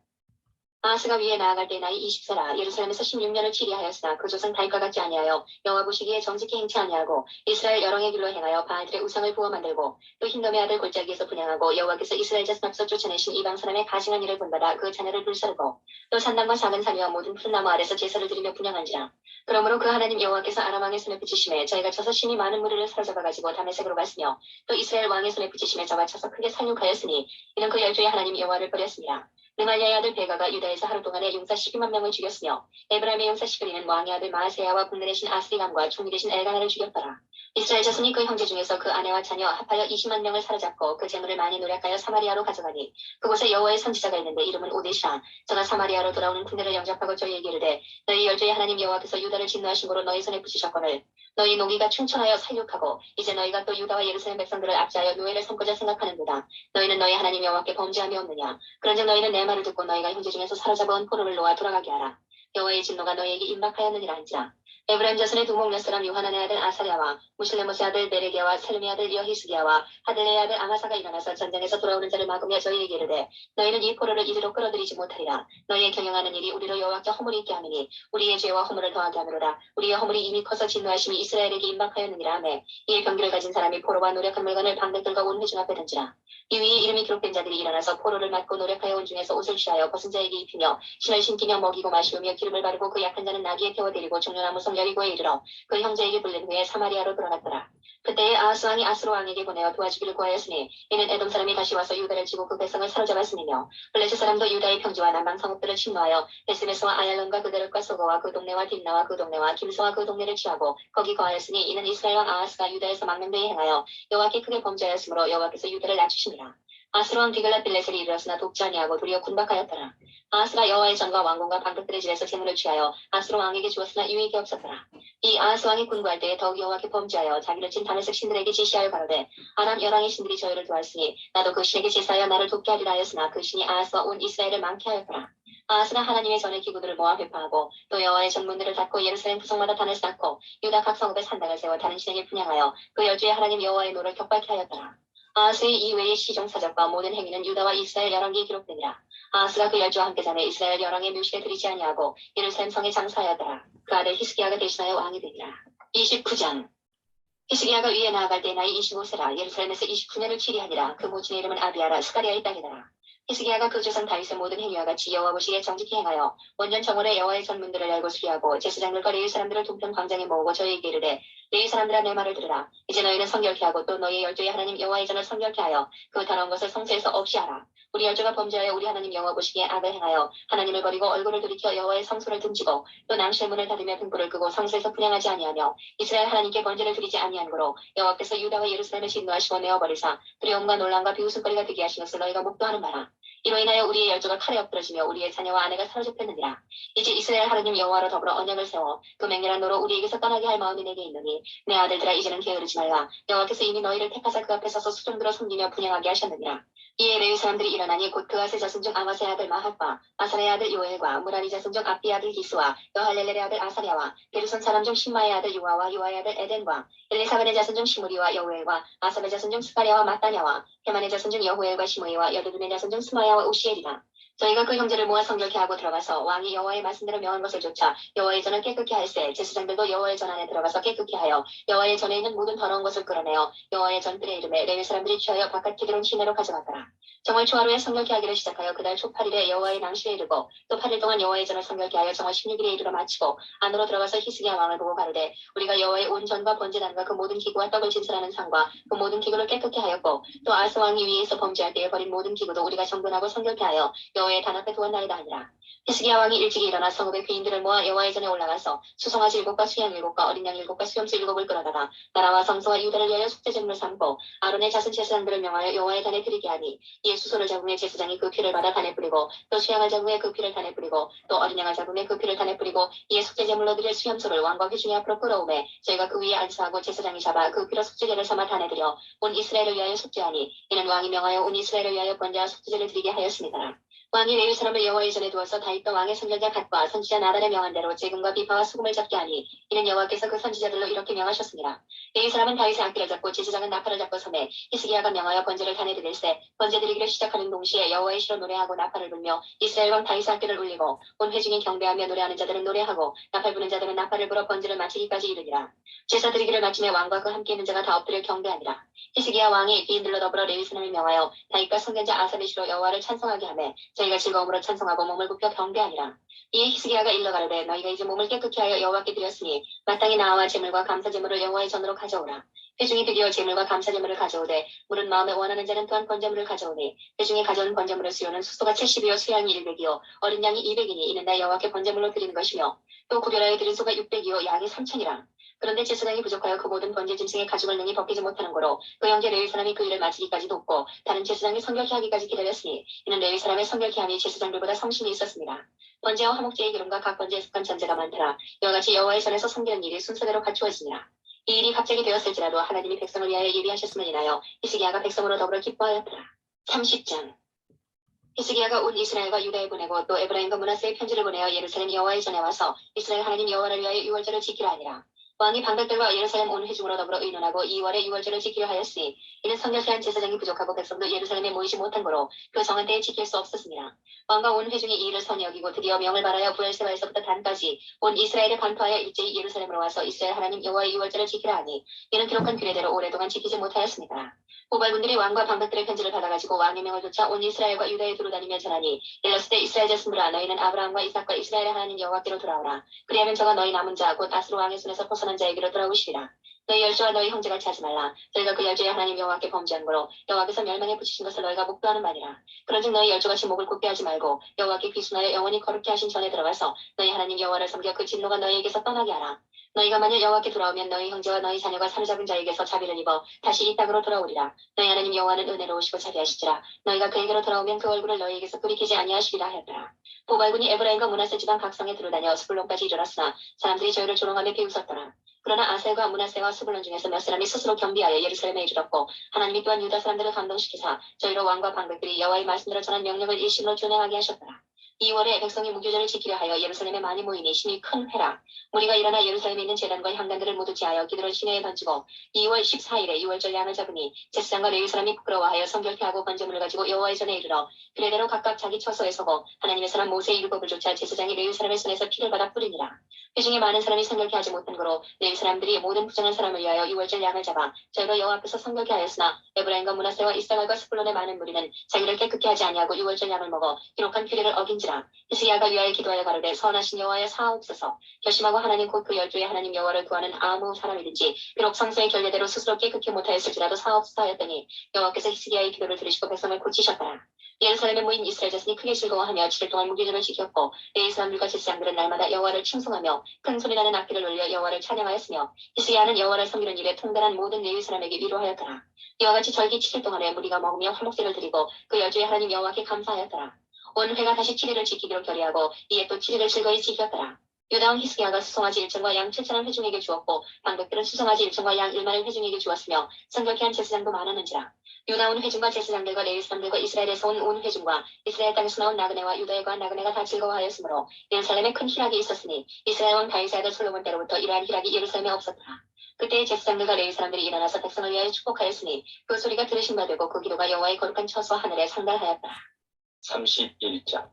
아하스가 위에 나아갈 때 나이 20세라 예루살렘에서 16년을 치리하였으나 그 조상 다윗과 같지 아니하여 여호와 보시기에 정직히 행치 아니하고 이스라엘 여왕의 길로 행하여 바알들의 우상을 부어 만들고 또 흰돔의 아들 골짜기에서 분양하고 여호와께서 이스라엘 자손 앞에서 쫓아내신 이방 사람의 가증한 일을 본받아 그 자녀를 불사르고 또 산당과 작은 산이와 모든 푸른 나무 아래서 제사를 드리며 분양한지라. 그러므로 그 하나님 여호와께서 아람 왕의 손에 붙이심에 저희가 쳐서 심히 많은 무리를 사로잡아 가지고 다메섹으로 갔으며 또 이스라엘 왕의 손에 붙이심에 저가 쳐서 크게 살육하였으니 이는 그 열조의 하나님 여호와를 버렸습니다. 르말리아의 아들 베가가 유다에서 하루 동안에 용사 12만 명을 죽였으며 에브라임의 용사 시그리는 왕의 아들 마아세야와 국내 대신 아스리감과 총리 대신 엘가나를 죽였더라. 이스라엘 자손이 그 형제 중에서 그 아내와 자녀 합하여 20만 명을 사로잡고 그 재물을 많이 노력하여 사마리아로 가져가니 그곳에 여호와의 선지자가 있는데 이름은 오데시라. 저가 사마리아로 돌아오는 군대를 영접하고 저희에게 이르되 너희 열조의 하나님 여호와께서 유다를 진노하신 고로 너희 손에 붙이셨거늘 너희 노기가 충천하여 살육하고 이제 너희가 또 유다와 예루살렘 백성들을 압제하여 노예를 삼고자 생각하는도다. 너희는 너희 하나님 여호와께 범죄함이 없느냐. 그런즉 너희는 내 말을 듣고 너희가 형제 중에서 사로잡아온 포로를 놓아 돌아가게 하라. 여호와의 진노가 너희에게 임박하였느니라 한지라. 에브라임 자손의 두목 엿사람 요하난의 아들 아사랴와 무실레못의 아들 베레게와 셀미의 아들 여히스기야와 하들레의 아들 아마사가 일어나서 전쟁에서 돌아오는 자를 막으며 저희에게 이르되 너희는 이 포로를 이리로 끌어들이지 못하리라. 너희의 경영하는 일이 우리로 여호와께 허물이 있게 하미니 우리의 죄와 허물을 더하게 하미로다. 우리의 허물이 이미 커서 진노하심이 이스라엘에게 임박하였느니라 하매 이에 병기를 가진 사람이 포로와 노력한 물건을 방백들과 온 회중 앞에 던지라. 이 위에 이름이 기록된 자들이 일어나서 포로를 맞고 노력하여 온 중에서 옷을 취하여 벗은 자에게 입히며 신을 신기며 먹이고 마시우며 기름을 바르고 그 약한 자는 나귀에 태워 데리고 종려나무 섬 여리고에 이르러 그 형제에게 불린 후에 사마리아로 돌아갔더라. 그때에 아하스 왕이 아스로 왕에게 보내어 도와주기를 구하였으니 이는 에돔 사람이 다시 와서 유다를 치고 그 백성을 사로잡았으니며 블레셋 사람도 유다의 평지와 남방 성읍들을 침노하여 베스메스와 아얄론과 그들과 소고와 그 동네와 딥나와 그 동네와 김소와 그 동네를 취하고 거기 거하였으니 이는 이스라엘 왕 아하스가 유다에서 망명되이 행하여 여호와께 크게 범죄하였으므로 여호와께서 유다를 낮추시니라. 아스로 왕 디글랏 빌레셀이 이르렀으나 돕지 아니하고 도리어 군박하였더라. 아하스가 여호와의 전과 왕궁과 방백들의 집에서 재물을 취하여 아스로 왕에게 주었으나 유익이 없었더라. 이 아하스 왕이 군부할 때에 더욱 여호와께 범죄하여 자기를 친 다메섹 신들에게 지시하여 가로되 아람 열왕의 신들이 저희를 도왔으니 나도 그 신에게 제사하여 나를 돕게 하리라 하였으나 그 신이 아하스와 온 이스라엘을 망케 하였더라. 아하스가 하나님의 전의 기구들을 모아 회파하고 또 여호와의 전문들을 닫고 예루살렘 구성마다 단을 쌓고 유다 각 성읍에 산당을 세워 다른 신에게 분향하여 그 열주의 하나님 여호와의 노를 격발케 하였더라. 아하스의 이외의 시종사적과 모든 행위는 유다와 이스라엘 열왕기에 기록되니라. 아하스가 그 열주와 함께 자매 이스라엘 열왕의 묘실에 들이지 아니하고 예루살렘 성에 장사하였더라. 그 아들 히스기야가 대신하여 왕이 되니라. 29장 히스기야가 위에 나아갈 때 나이 25세라 예루살렘에서 29년을 치리하니라. 그 모친의 이름은 아비아라 스가리아의 딸이더라. 히스기야가 그 조상 다윗의 모든 행위와 같이 여호와 보시기에 정직히 행하여 원전 정원에 여호와의 전문들을 열고 수리하고 제사장들과 레위 사람들을 동편 광장에 모으고 저희에게 이르되 레위 사람들아 내 말을 들으라. 이제 너희는 성결케 하고 또 너희의 열조의 하나님 여호와의 전을 성결케 하여 그 더러운 것을 성소에서 없이 하라. 우리 열조가 범죄하여 우리 하나님 여호와 보시기에 악을 행하여 하나님을 버리고 얼굴을 돌이켜 여호와의 성소를 등지고 또 낭실문을 닫으며 등불을 끄고 성소에서 분향하지 아니하며 이스라엘 하나님께 번제를 드리지 아니한 고로 여호와께서 유다와 예루살렘을 진노하시고 내어버리사 두려움과 놀람과 비웃음거리가 되게 하신 것을 너희가 목도하는 바라. 이로 인하여 우리의 열조가 칼에 엎드러지며 우리의 자녀와 아내가 사로잡혔느니라. 이제 이스라엘 하나님 여호와로 더불어 언약을 세워 그 맹렬한 노로 우리에게서 떠나게 할 마음이 내게 있느니 내 아들들아 이제는 게으르지 말라. 여호와께서 이미 너희를 택하사 그 앞에 서서 수종들어 섬기며 분향하게 하셨느니라. 이에 레위 사람들이 일어나니 곧 그아세 자손 중 아마스의 아들 마핫과 아사레의 아들 요엘과 무라리 자손 중 압비의 아들 기스와 여할렐렐의 아들 아사랴와 게르손 사람 중 신마의 아들 요아와 요아의 아들 에덴과 엘리사반의 자손 중 시므리와 여우엘과 아삽의 자손 중 스가랴와 마따냐와 헤만의 자손 중 여후엘과 시므이와 여두둔의 자손 중 스마야와 우시엘이라. 저희가 그 형제를 모아 성결케 하고 들어가서 왕이 여호와의 말씀대로 명한 것을 좇아 여호와의 전을 깨끗게 할세 제사장들도 여호와의 전 안에 들어가서 깨끗게 하여 여호와의 전에 있는 모든 더러운 것을 끌어내어 여호와의 전들의 이름에 레위 사람들이 취하여 바깥 기드론 시내로 가져갔더라. 정월 초하루에 성결케 하기를 시작하여 그달 초 8일에 여호와의 낭실에 이르고 또 8일 동안 여호와의 전을 성결케 하여 정월 16일에 이르러 마치고 안으로 들어가서 히스기야 왕을 보고 가로되 우리가 여호와의 온 전과 번제단과 그 모든 기구와 떡을 진설하는 상과 그 모든 기구를 깨끗게 하였고 또 아스 왕이 위에서 범죄할 때에 버린 모든 기구도 우리가 정돈하고 성결케 하여 여호와의 여호와의 단 앞에 두었나이다 하니라. 히스기야 왕이 일찍이 일어나 성읍의 귀인들을 모아 여호와의 전에 올라가서 수송아지 7과 수양 7과 어린 양 7과 수염소 7을 끌어다가 나라와 성소와 유다를 위하여 속죄제물을 삼고 아론의 자손 제사장들을 명하여 여호와의 단에 드리게 하니 이에 수소를 잡음에 제사장이 그 피를 받아 단에 뿌리고 또 수양을 잡음에 그 피를 단에 뿌리고 또 어린 양을 잡음에 그 피를 단에 뿌리고 이에 속죄제물로 드릴 수염소를 왕과 회중의 앞으로 끌어오매 저희가 그 위에 안수하고 제사장이 잡아 그 피로 속죄제를 삼아 단에 드려 온 이스라엘을 위하여 속죄하니 이는 왕이 명하여 온 이스라엘을 위하여 번제와 속죄제를 드리게 하였습니다. 왕이 레위 사람을 여호와의 전에 두어서 다윗과 왕의 선견자 갓과 선지자 나단의 명한 대로 재금과 비파와 수금을 잡게 하니 이는 여호와께서 그 선지자들로 이렇게 명하셨습니다. 레위 사람은 다윗의 악기를 잡고 제사장은 나팔을 잡고 서매 히스기야가 명하여 번제를 단에 드릴세 번제 드리기를 시작하는 동시에 여호와의 시로 노래하고 나팔을 불며 이스라엘 왕 다윗의 악기를 울리고 온 회중이 경배하며 노래하는 자들은 노래하고 나팔 부는 자들은 나팔을 불어 번제를 마치기까지 이르니라. 제사 드리기를 마침에 왕과 그 함께 있는 자가 다 엎드려 경배하니라. 히스기야 왕이 귀인들로 더불어 레위 사람을 명하여 다윗과 선견자 아삽의 시로 여호와를 찬송하게 하매 저희가 즐거움으로 찬송하고 몸을 굽혀 경배하니라. 이에 히스기야가 일러 가로되 너희가 이제 몸을 깨끗게 하여 여호와께 드렸으니 마땅히 나와 제물과 감사제물을 여호와의 전으로 가져오라. 회중이 드디어 제물과 감사제물을 가져오되 물은 마음에 원하는 자는 또한 번제물을 가져오니 회중이 가져온 번제물의 수요는 수소가 70이요 수양이 100이요 어린 양이 200이니 이는 다 여호와께 번제물로 드리는 것이며 또 구별하여 드린 소가 600이요 양이 3천이라. 그런데 제사장이 부족하여 그 모든 번제 짐승의 가죽을 능히 벗기지 못하는 거로 그 형제 레위 사람이 그 일을 마치기까지 돕고 다른 제사장이 성결케 하기까지 기다렸으니 이는 레위 사람의 성결케 함이 제사장들보다 성심이 있었습니다. 번제와 화목제의 기름과 각 번제에 속한 전제가 많더라. 이와 같이 여호와의 전에서 섬기는 일이 순서대로 갖추어지니라. 이 일이 갑자기 되었을지라도 하나님이 백성을 위하여 예비하셨음을 인하여 히스기야가 백성으로 더불어 기뻐하였더라. 30장 히스기야가 온 이스라엘과 유다에 보내고 또 에브라임과 므낫세에 편지를 보내어 예루살렘 여호와의 전에 와서 이스라엘 하나님 여호와를 위하여 유월절을 지키라 하니라. 왕이 방백들과 예루살렘 온 회중으로 더불어 의논하고 2월에 유월절을 지키려 하였으니 이는 성결케한 제사장이 부족하고 백성도 예루살렘에 모이지 못한 거로 그 정한 때에 지킬 수 없었습니다. 왕과 온 회중이 이 일을 선히 여기고 드디어 명을 발하여 부엘세바에서부터 단까지 온 이스라엘에 반포하여 일제히 예루살렘으로 와서 이스라엘 하나님 여호와의 유월절을 지키라 하니 이는 기록한 규례대로 오랫동안 지키지 못하였습니다. 고발군들이 왕과 방백들의 편지를 받아가지고 왕의 명을 쫓아 온 이스라엘과 유다에 두루다니며 전하니 일렀을 때 이스라엘 자손들아 너희는 아브라함과 이삭과 이스라엘의 하나님 여호와께로 돌아오라. 그리하면 저가 너희 남은 자 곧 아스로 왕의 손에서 벗어난 자에게로 돌아오시리라. 너희 열조와 너희 형제같이 하지 말라. 저희가 그 열조의 하나님 여호와께 범죄한 거로 여호와께서 멸망에 붙이신 것을 너희가 목도하는 바니라. 그런즉 너희 열조같이 목을 굽게 하지 말고 여호와께 귀순하여 영원히 거룩히 하신 전에 들어가서 너희 하나님 여호와를 섬겨 그 진노가 너희에게서 떠나게 하라. 너희가 만일 여호와께 돌아오면 너희 형제와 너희 자녀가 사로잡은 자에게서 자비를 입어 다시 이 땅으로 돌아오리라. 너희 하나님 여호와는 은혜로우시고 자비하시지라. 너희가 그에게로 돌아오면 그 얼굴을 너희에게서 돌이키지 아니하시리라 하였더라. 보발군이 에브라임과 므낫세 지방 각성에 두루다녀 스불론까지 이르렀으나 사람들이 저희를 조롱하며 비웃었더라. 그러나 아셀과 므낫세와 스불론 중에서 몇 사람이 스스로 겸비하여 예루살렘에 이르렀고 하나님이 또한 유다 사람들을 감동시키사 저희로 왕과 방백들이 여호와의 말씀대로 전한 명령을 일심으로 준행하게 하셨더라. 2월에 백성이 무교절을 지키려 하여 예루살렘에 많이 모이니 심히 큰 회라. 무리가 일어나 예루살렘에 있는 제단과 향단들을 모두 제하여 기드론 시내에 던지고 2월 14일에 유월절 양을 잡으니 제사장과 레위 사람이 부끄러워하여 성결케 하고 번제물을 가지고 여호와의 전에 이르러 그래대로 각각 자기 처소에 서고 하나님의 사람 모세의 율법을 좇아 제사장이 레위 사람의 손에서 피를 받아 뿌리니라. 회중에 많은 사람이 성결케 하지 못한 거로 레위 사람들이 모든 부정한 사람을 위하여 유월절 양을 잡아 저희로 여호와 앞에서 성결케 하였으나 에브라임과 므낫세와 이스라엘과 스불론의 많은 무리는 자기를 깨끗게 하지 아니하고 유월절 양을 먹어 기록한 규례를 어긴지라. 히스기야가 위하여 기도하여 가로되 선하신 여호와여 사하옵소서. 결심하고 하나님 곧 그 열조의 하나님 여호와를 구하는 아무 사람이든지 비록 성서의 결례대로 스스로 깨끗게 못하였을지라도 사하옵소서 하였더니 여호와께서 히스기야의 기도를 들으시고 백성을 고치셨더라. 예루살렘에 모인 이스라엘 자손이 크게 즐거워하며 7일 동안 무교절을 지켰고 레위 사람들과 제사장들은 날마다 여호와를 칭송하며 큰 소리나는 악기를 울려 여호와를 찬양하였으며 히스기야는 여호와를 섬기는 일에 통달한 모든 레위 사람에게 위로하였더라. 이와 같이 절기 7일 동안에 무리가 먹으며 화목제를 드리고 그 열조의 하나님 여호와께 감사하였더라. 온 회가 다시 7일을 지키기로 결의하고 이에 또 7일을 즐거이 지켰더라. 유다 왕 히스기야가 수송아지 1천과 양 7천을 회중에게 주었고 방백들은 수송아지 1천과 양 1만을 회중에게 주었으며 성결케 한 제사장도 많았는지라. 유다 온 회중과 제사장들과 레위 사람들과 이스라엘에서 온 회중과 이스라엘 땅에서 나온 나그네와 유다에 관한 나그네가 다 즐거워하였으므로 예루살렘에 큰 희락이 있었으니 이스라엘 왕 다윗의 아들 솔로몬 때로부터 이러한 희락이 예루살렘에 없었더라. 그때의 제사장들과 레위 사람들이 일어나서 백성을 위하여 축복하였으니 그 소리가 들으신 바 되고 그 기도가 여호와의 거룩한 처소 하늘에 상달하였더라.
31장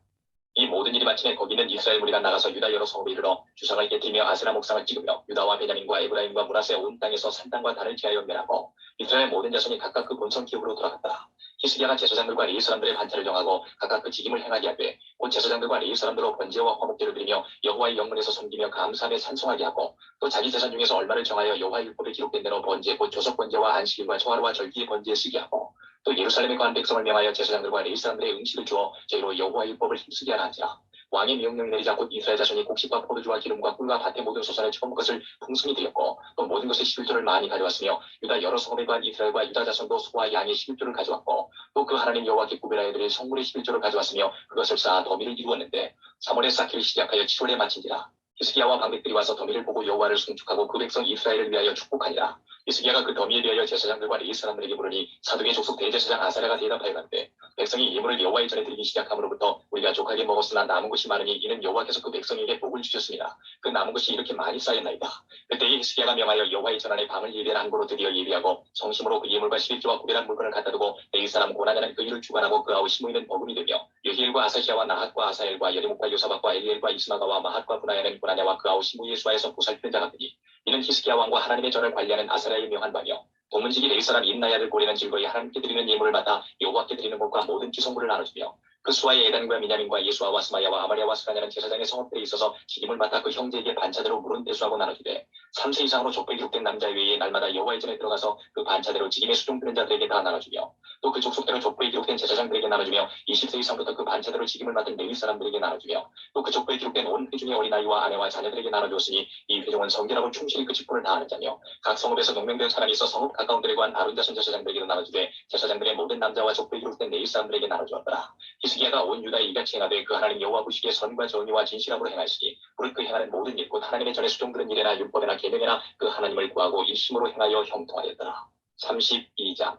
이 모든 일이 마침에 거기 있는 이스라엘 무리가 나가서 유다 여러 성읍에 이르러 주상을 깨뜨리며 아세라 목상을 찍으며 유다와 베냐민과 에브라임과 므낫세 온 땅에서 산당과 단을 취하여 멸하고 이스라엘 모든 자손이 각각 그 본성 기업으로 돌아갔다. 히스기야가 제사장들과 레위 사람들의 반차를 정하고 각각 그 직임을 행하게 하되 곧 제사장들과 레위 사람들로 번제와 화목제를 드리며 여호와의 영문에서 섬기며 감사하며 찬송하게 하고 또 자기 재산 중에서 얼마를 정하여 여호와의 율법에 기록된 대로 번제 곧 조석 번제와 안식일과 초하루와 절기의 번제에 쓰게 하고 또 예루살렘에 거한 백성을 명하여 제사장들과 레위 사람들의 음식을 주어 저희로 여호와의 율법을 힘쓰게 하라 한지라. 왕의 명령을 내리자 곧 이스라엘 자손이 곡식과 포도주와 기름과 꿀과 밭의 모든 소산을 처음 것을 풍성히 드렸고 또 모든 것의 11조를 많이 가져왔으며 유다 여러 성읍에 거한 이스라엘과 유다 자손도 소와 양의 11조를 가져왔고 또 그 하나님 여호와께 구별하여 드릴 성물의 11조를 가져왔으며 그것을 쌓아 더미를 이루었는데 3월에 쌓기를 시작하여 7월에 마친지라. 히스기야와 방백들이 와서 더미를 보고 여호와를 송축하고 그 백성 이스라엘을 위하여 축복하니라. 히스기야가 그 더미에 대하여 제사장들과 레위 사람들에게 물으니 사독의 족속 대제사장 아사랴가 대답하여가는데 백성이 예물을 여호와의 전에 드리기 시작함으로부터 우리가 족하게 먹었으나 남은 것이 많으니 이는 여호와께서 그 백성에게 복을 주셨습니다. 그 남은 것이 이렇게 많이 쌓였나이다. 그때에 히스기야가 명하여 여호와의 전 안에 밤을 예배하는 곳으로 드디어 예비하고 성심으로 그 예물과 11조와 구별한 물건을 갖다 두고 레위 사람 고나냐는 그 일을 주관하고 그 아우 시므이는 버금이 되며 여히엘과 아사시야와 나핫과 아사엘과 여리목과 요사박과 엘리엘과 이스마가와 마핫과 분하야는 고나냐와 그 아우 시므이의 수하에서 보살피는 자 같으니 이는 히스기야 왕과 하나님의 전을 관리하는 아사랴의 명한 바며 동문지기 레위 사람 인나야를 고리는 즐거이 하나님께 드리는 예물을 받아 여호와께 드리는 것과 모든 기성물을 나눠주며 그 수하의 에단과 미냐민과 예수아와 스마야와 아마랴와 스가냐는 제사장의 성읍들에 있어서 직임을 맡아 그 형제에게 반차대로 물은 대수하고 나눠주되 3세 이상으로 족보에 기록된 남자 외에 날마다 여호와의 전에 들어가서 그 반차대로 직임에 수종드는 자들에게 다 나눠주며 또 그 족속대로 족보에 기록된 제사장들에게 나눠주며 20세 이상부터 그 반차대로 직임을 맡은 레위 사람들에게 나눠주며 또 그 족보에 기록된 온 회중의 어린아이와 아내와 자녀들에게 나눠주었으니 이 회중은 성결하고 충실히 그 직분을 다하는 자며 각 성읍에서 명명된 사람이 있어 성읍 가까운 데에 관한 아론 자손 제사장들에게도 나눠주되 제사장들의 모든 남자와 족보에 기록된 레위 사람들에게 나눠주었더라. 히스기야가 온 유다에 이같이 행하되 그 하나님 여호와 보시기에 선과 정의와 진실함으로 행하시니 무릇 그 행하는 모든 일 곧 하나님의 전에 수종드는 일에나 율법에나 계명에나 그 하나님을 구하고 일심으로 행하여 형통하였더라. 32장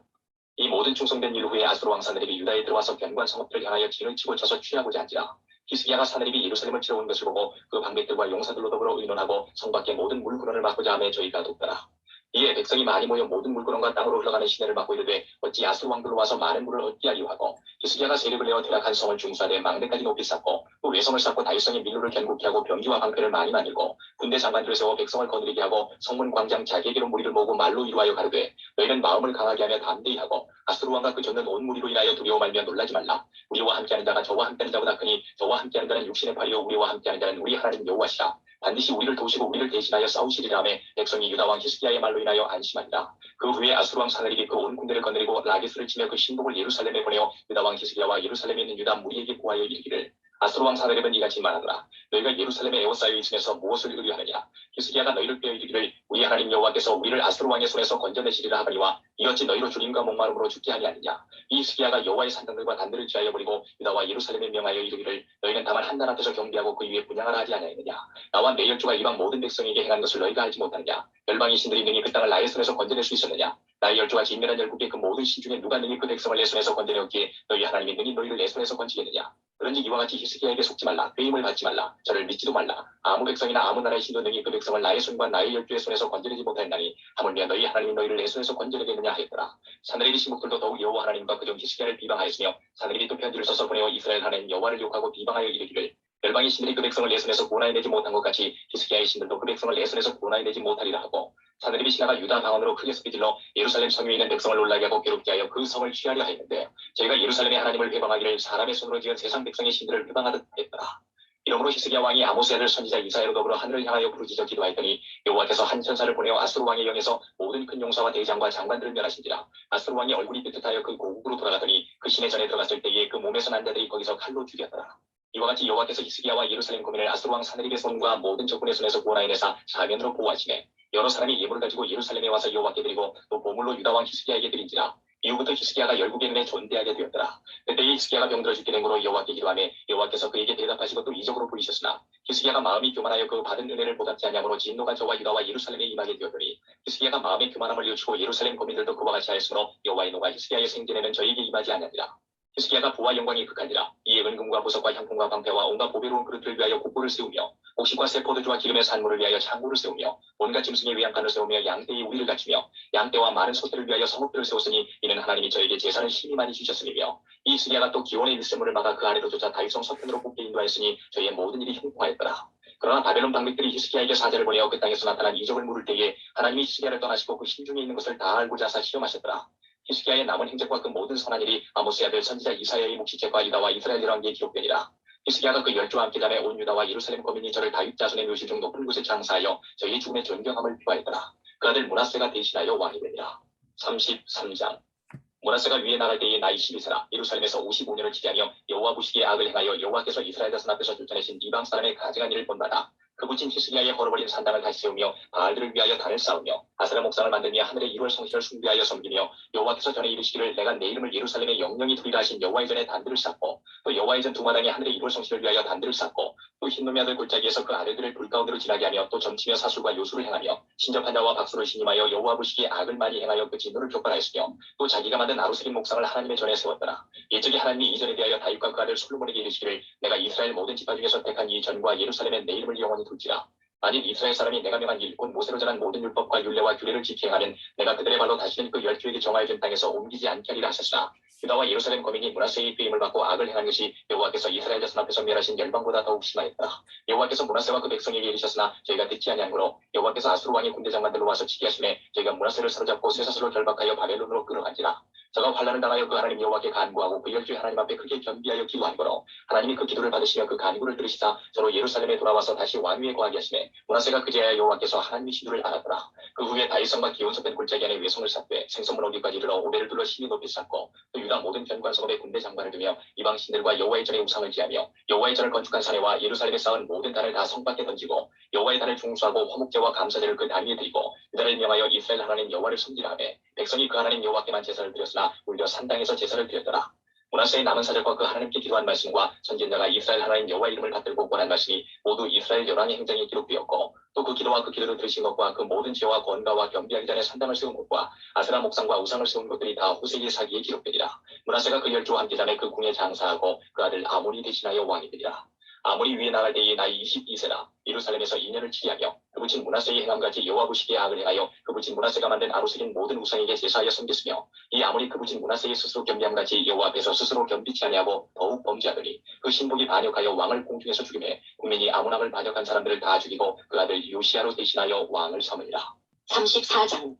이 모든 충성된 일 후에 아수르 왕 사느립이 유다에 들어와서 견고한 성읍들을 향하여 진을 치고 쳐서 취하고자 한지라. 히스기야가 사느립이 예루살렘을 치러 온 것을 보고 그 방백들과 용사들로 더불어 의논하고 성 밖에 모든 물구런을 막고자 하며 저희가 돕더라. 이에 백성이 많이 모여 모든 물구런과 땅으로 흘러가는 시내를 막고 이르되 어찌 아수르 왕들로 와서 많은 물을 얻게 하리오 하고 히스기야가 세력을 내어 대략한 성을 중수하되 망대까지 높이 쌓고 또 외성을 쌓고 다윗성의 밀로를 견고케 하고 병기와 방패를 많이 만들고 군대 장관들을 세워 백성을 거느리게 하고 성문 광장 자기에게로 무리를 모으고 말로 이루하여 가르되 너희는 마음을 강하게 하며 담대히 하고 아수르 왕과 그 쫓는 온 무리로 인하여 두려워 말며 놀라지 말라. 우리와 함께하는 자가 저와 함께하는 자보다 크니 저와 함께하는 자는 육신의 팔이요 우리와 함께하는 자는 우리 하나님 여호와시라. 반드시 우리를 도우시고 우리를 대신하여 싸우시리라 하며 백성이 유다 왕 히스기야의 말로 인하여 안심하니라. 그 후에 아수르 왕 사느립이 그 온 군대를 거느리고 라기스를 치며 그 신복을 예루살렘에 보내어 유다 왕 히스기야와 예루살렘에 있는 유다 무리에게 고하여 이르기를 아수르 왕 사느립은 이같이 말하더라. 너희가 예루살렘에 에워싸여 있으면서 무엇을 의뢰하느냐. 히스기야가 너희를 빼어 이르기를 우리 하나님 여호와께서 우리를 아수르 왕의 손에서 건져내시리라 하거니와 이어찌 너희로 주림과 목마름으로 죽게 하니 아니냐. 이 히스기야가 여호와의 산당들과 단들을 취하여 버리고 유다와 예루살렘에 명하여 이르기를 너희는 다만 한 날 앞에서 경비하고 그 위에 분향을 하지 아니하느냐. 나와 내 열조가 이방 모든 백성에게 행한 것을 너희가 알지 못하느냐. 열방의 신들이 능히 그 땅을 나의 손에서 건져낼 수 있었느냐. 나의 열조가 진멸한 열국의 그 모든 신 중에 누가 능히 그 백성을 내 손에서 건져내었기에 너희 하나님이 능히 너희를 내 손에서 건지겠느냐. 그런지 이와 같이 히스기야에게 속지 말라. 회임을 받지 말라. 저를 믿지도 말라. 아무 백성이나 아무 나라의 신도 능히 그 백성을 나의 손과 나의 열조의 손에서 건져내지 못하였나니 하물며 너희 하나님이 너희를 내 손에서 건져내겠느냐 하였더라. 사느립의 신복들도 더욱 여호와 하나님과 그종 히스기야를 비방하였으며 사느립이 또 편지를 써서 보내어 이스라엘 하나님 여호와를 욕하고 비방하여 이르기를 열방의 신들이 그 백성을 내 손에서 구원하여 내지 못한 것 같이 히스기야의 신들도 그 백성을 내 손에서 구원하여 내지 못하리라 하고 사느립이 신하가 유다 방언으로 크게 소리질러 예루살렘 성에 있는 백성을 놀라게 하고 괴롭게 하여 그 성을 취하려 하였는데 저희가 예루살렘의 하나님을 회방하기를 사람의 손으로 지은 세상 백성의 신들을 회방하듯 했더라. 이러므로 히스기야 왕이 아모스의 아들 선지자 이사야로 더불어 하늘을 향하여 부르짖어 기도하였더니 여호와께서 한 천사를 보내어 아수르 왕의 영에서 모든 큰 용사와 대장과 장관들을 멸하신지라. 아수르 왕이 얼굴이 삐끗하여 그 고국으로 돌아가더니 그 신의 전에 들어갔을 때에 그 몸에서 난 자들이 거기서 칼로 죽였더라. 이와 같이 여호와께서 히스기야와 예루살렘 고민을 아수르 왕 사느립의 손과 모든 적군의 손에서 구원하여 내사 사면으로 보호하시네. 여러 사람이 예물을 가지고 예루살렘에 와서 여호와께 드리고 또 보물로 유다 왕 히스기야에게 드린지라. 이후부터 히스기야가 열국의 눈에 존대하게 되었더라. 그때에 히스기야가 병들어 죽게 되므로 여호와께 기도하며 여호와께서 그에게 대답하시고 또 이적으로 보이셨으나 히스기야가 마음이 교만하여 그 받은 은혜를 보답지 아니하므로 진노가 저와 유다와 예루살렘에 임하게 되었더니 히스기야가 마음의 교만함을 이웃치고 예루살렘 거민들도 그와 같이 하였으므로 여호와의 노가 히스기야의 생전에는 저에게 임하지 아니하니라. 히스기야가 부와 영광이 극하니라. 이에 은금과 보석과 향품과 방패와 온갖 보배로운 그릇들을 위하여 곡고를 세우며 곡식과 새 포도주와 기름의 산물을 위하여 창고를 세우며 온갖 짐승의 외양간을 세우며 양떼의 우리를 갖추며 양떼와 많은 소떼를 위하여 성읍들을 세웠으니 이는 하나님이 저에게 제사를 심히 많이 주셨음이며 이 히스기야가 또 기온의 일세물을 막아 그 아래로 쫓아 다윗성 서편으로 뽑게 인도하였으니 저희의 모든 일이 형통하였더라. 그러나 바벨론 방백들이 히스기야에게 사자를 보내어 그 땅에서 나타난 이적을 물을 때에 하나님이 히스기야를 떠나시고 그 심중에 있는 것을 다 알고자 하사 시험하셨더라. 히스기야의 남은 행적과 그 모든 선한 일이 아모스의 아들 선지자 이사야의 묵시책과 유다와 이스라엘 열왕기에 기록되니라. 히스기야가 그 열조와 함께 자매 온 유다와 예루살렘 거민이 저를 다윗 자손의 묘실 중 높은 곳에 장사하여 저희의 죽음의 존경함을 표하였더라. 그 아들 므낫세가 대신하여 왕이 되니라. 33장 므낫세가 위에 나갈 때에 나이 12세라 예루살렘에서 55년을 지배하며 여호와 보시기에 악을 행하여 여호와께서 이스라엘 자손 앞에서 쫓아내신 이방 사람의 가증한 일을 본받아 그 붙인 히스기야의 헐어버린 산당을 다시 세우며 바알들을 위하여 단을 쌓으며 아세라 목상을 만들며 하늘의 1월 성신을 숭배하여 섬기며 여호와께서 전에 이르시기를 내가 내 이름을 예루살렘에 영영히 두리라 하신 여호와의 전에 단들을 쌓고 또 여호와의 전 두 마당에 하늘의 1월 성신을 위하여 단들을 쌓고 또 흰놈의 아들 골짜기에서 그 아들들을 불 가운데로 지나게 하며 또 점치며 사술과 요술을 행하며 신접한 자와 박수를 신임하여 여호와 보시기에 악을 많이 행하여 그 진노를 격발하였으며 또 자기가 만든 아루세림 목상을 하나님의 전에 세웠더라. 옛적에 하나님이 이전에 대하여 다윗과 그 아들 솔로몬에게 이르시기를 내가 이스라엘 모든 지파 중에서 택한 이 전과 예루살렘에 내 이름을 영원히 둘지라. 만일 이스라엘 사람이 내가 명한 일 곧 모세로 전한 모든 율법과 율례와 규례를 지키 행하면 내가 그들의 발로 다시는 그 열조에게 정하여 준 땅에서 옮기지 않게 하리라 하셨으나 유다와 예루살렘 거민이 므낫세의 빼임을 받고 악을 행한 것이 여호와께서 이스라엘 자손 앞에서 멸하신 열방보다 더욱 심하였더라. 여호와께서 므낫세와 그 백성에게 이르셨으나 저희가 듣지 아니하므로 여호와께서 아수르 왕의 군대장관들로 와서 치게 하심에 저희가 므낫세를 사로잡고 쇠사슬로 결박하여 바벨론으로 끌어간지라. 저가 환난을 당하여 그 하나님 여호와께 간구하고 그 열주의 하나님 앞에 크게 겸비하여 기도한 거로 하나님이 그 기도를 받으시며 그 간구를 들으시사 저로 예루살렘에 돌아와서 다시 왕위에 거하게 하시매 므낫세가 그제야 여호와께서 하나님이신 줄을 알았더라. 그 후에 다윗성과 기온석된 골짜기 안에 외성을 쌓되 생선물 어디까지 이르러 오베를 둘러 심히 높이 쌓고 또 유다 모든 견관 성읍에 군대 장관을 두며 이방 신들과 여호와의 전에 우상을 지하며 여호와의 전을 건축한 사내와 예루살렘에 쌓은 모든 단을 다 성 밖에 던지고 여호와의 단을 중수하고 화목제와 감사제를 그 단 위에 드리고 유다를 명하여 이스라엘 하나님 여호와를 섬기라 하매 백성이 그 하나님 여호와께만 제사를 드렸으나 오히려 산당에서 제사를 드렸더라. 므낫세의 남은 사절과 그 하나님께 기도한 말씀과 선지자가 이스라엘 하나님 여호와 이름을 받들고 권한 말씀이 모두 이스라엘 열왕의 행장에 기록되었고 또 그 기도와 그 기도를 들으신 것과 그 모든 죄와 권가와 겸비하기 전에 산당을 세운 것과 아세라 목상과 우상을 세운 것들이 다 호세의 사기에 기록되리라. 므낫세가 그 열조와 함께 잠에 그 궁에 장사하고 그 아들 아몬이 대신하여 왕이 되리라. 아몬이 위에 나갈 때의 나이 22세라 예루살렘에서 2년을 치리하며 그 붙인 므낫세의 행함같이 여호와 보시기에 악을 행하여 그 붙인 므낫세가 만든 아루세린 모든 우상에게 제사하여 섬겼으며 이 아몬이 그 붙인 므낫세의 스스로 겸비함같이 여호와 앞에서 스스로 겸비치 아니하고 더욱 범죄하더니 그 신복이 반역하여 왕을 공중에서 죽이매 국민이 아몬 왕을 반역한 사람들을 다 죽이고 그 아들 요시야로 대신하여 왕을 삼으리라. 34장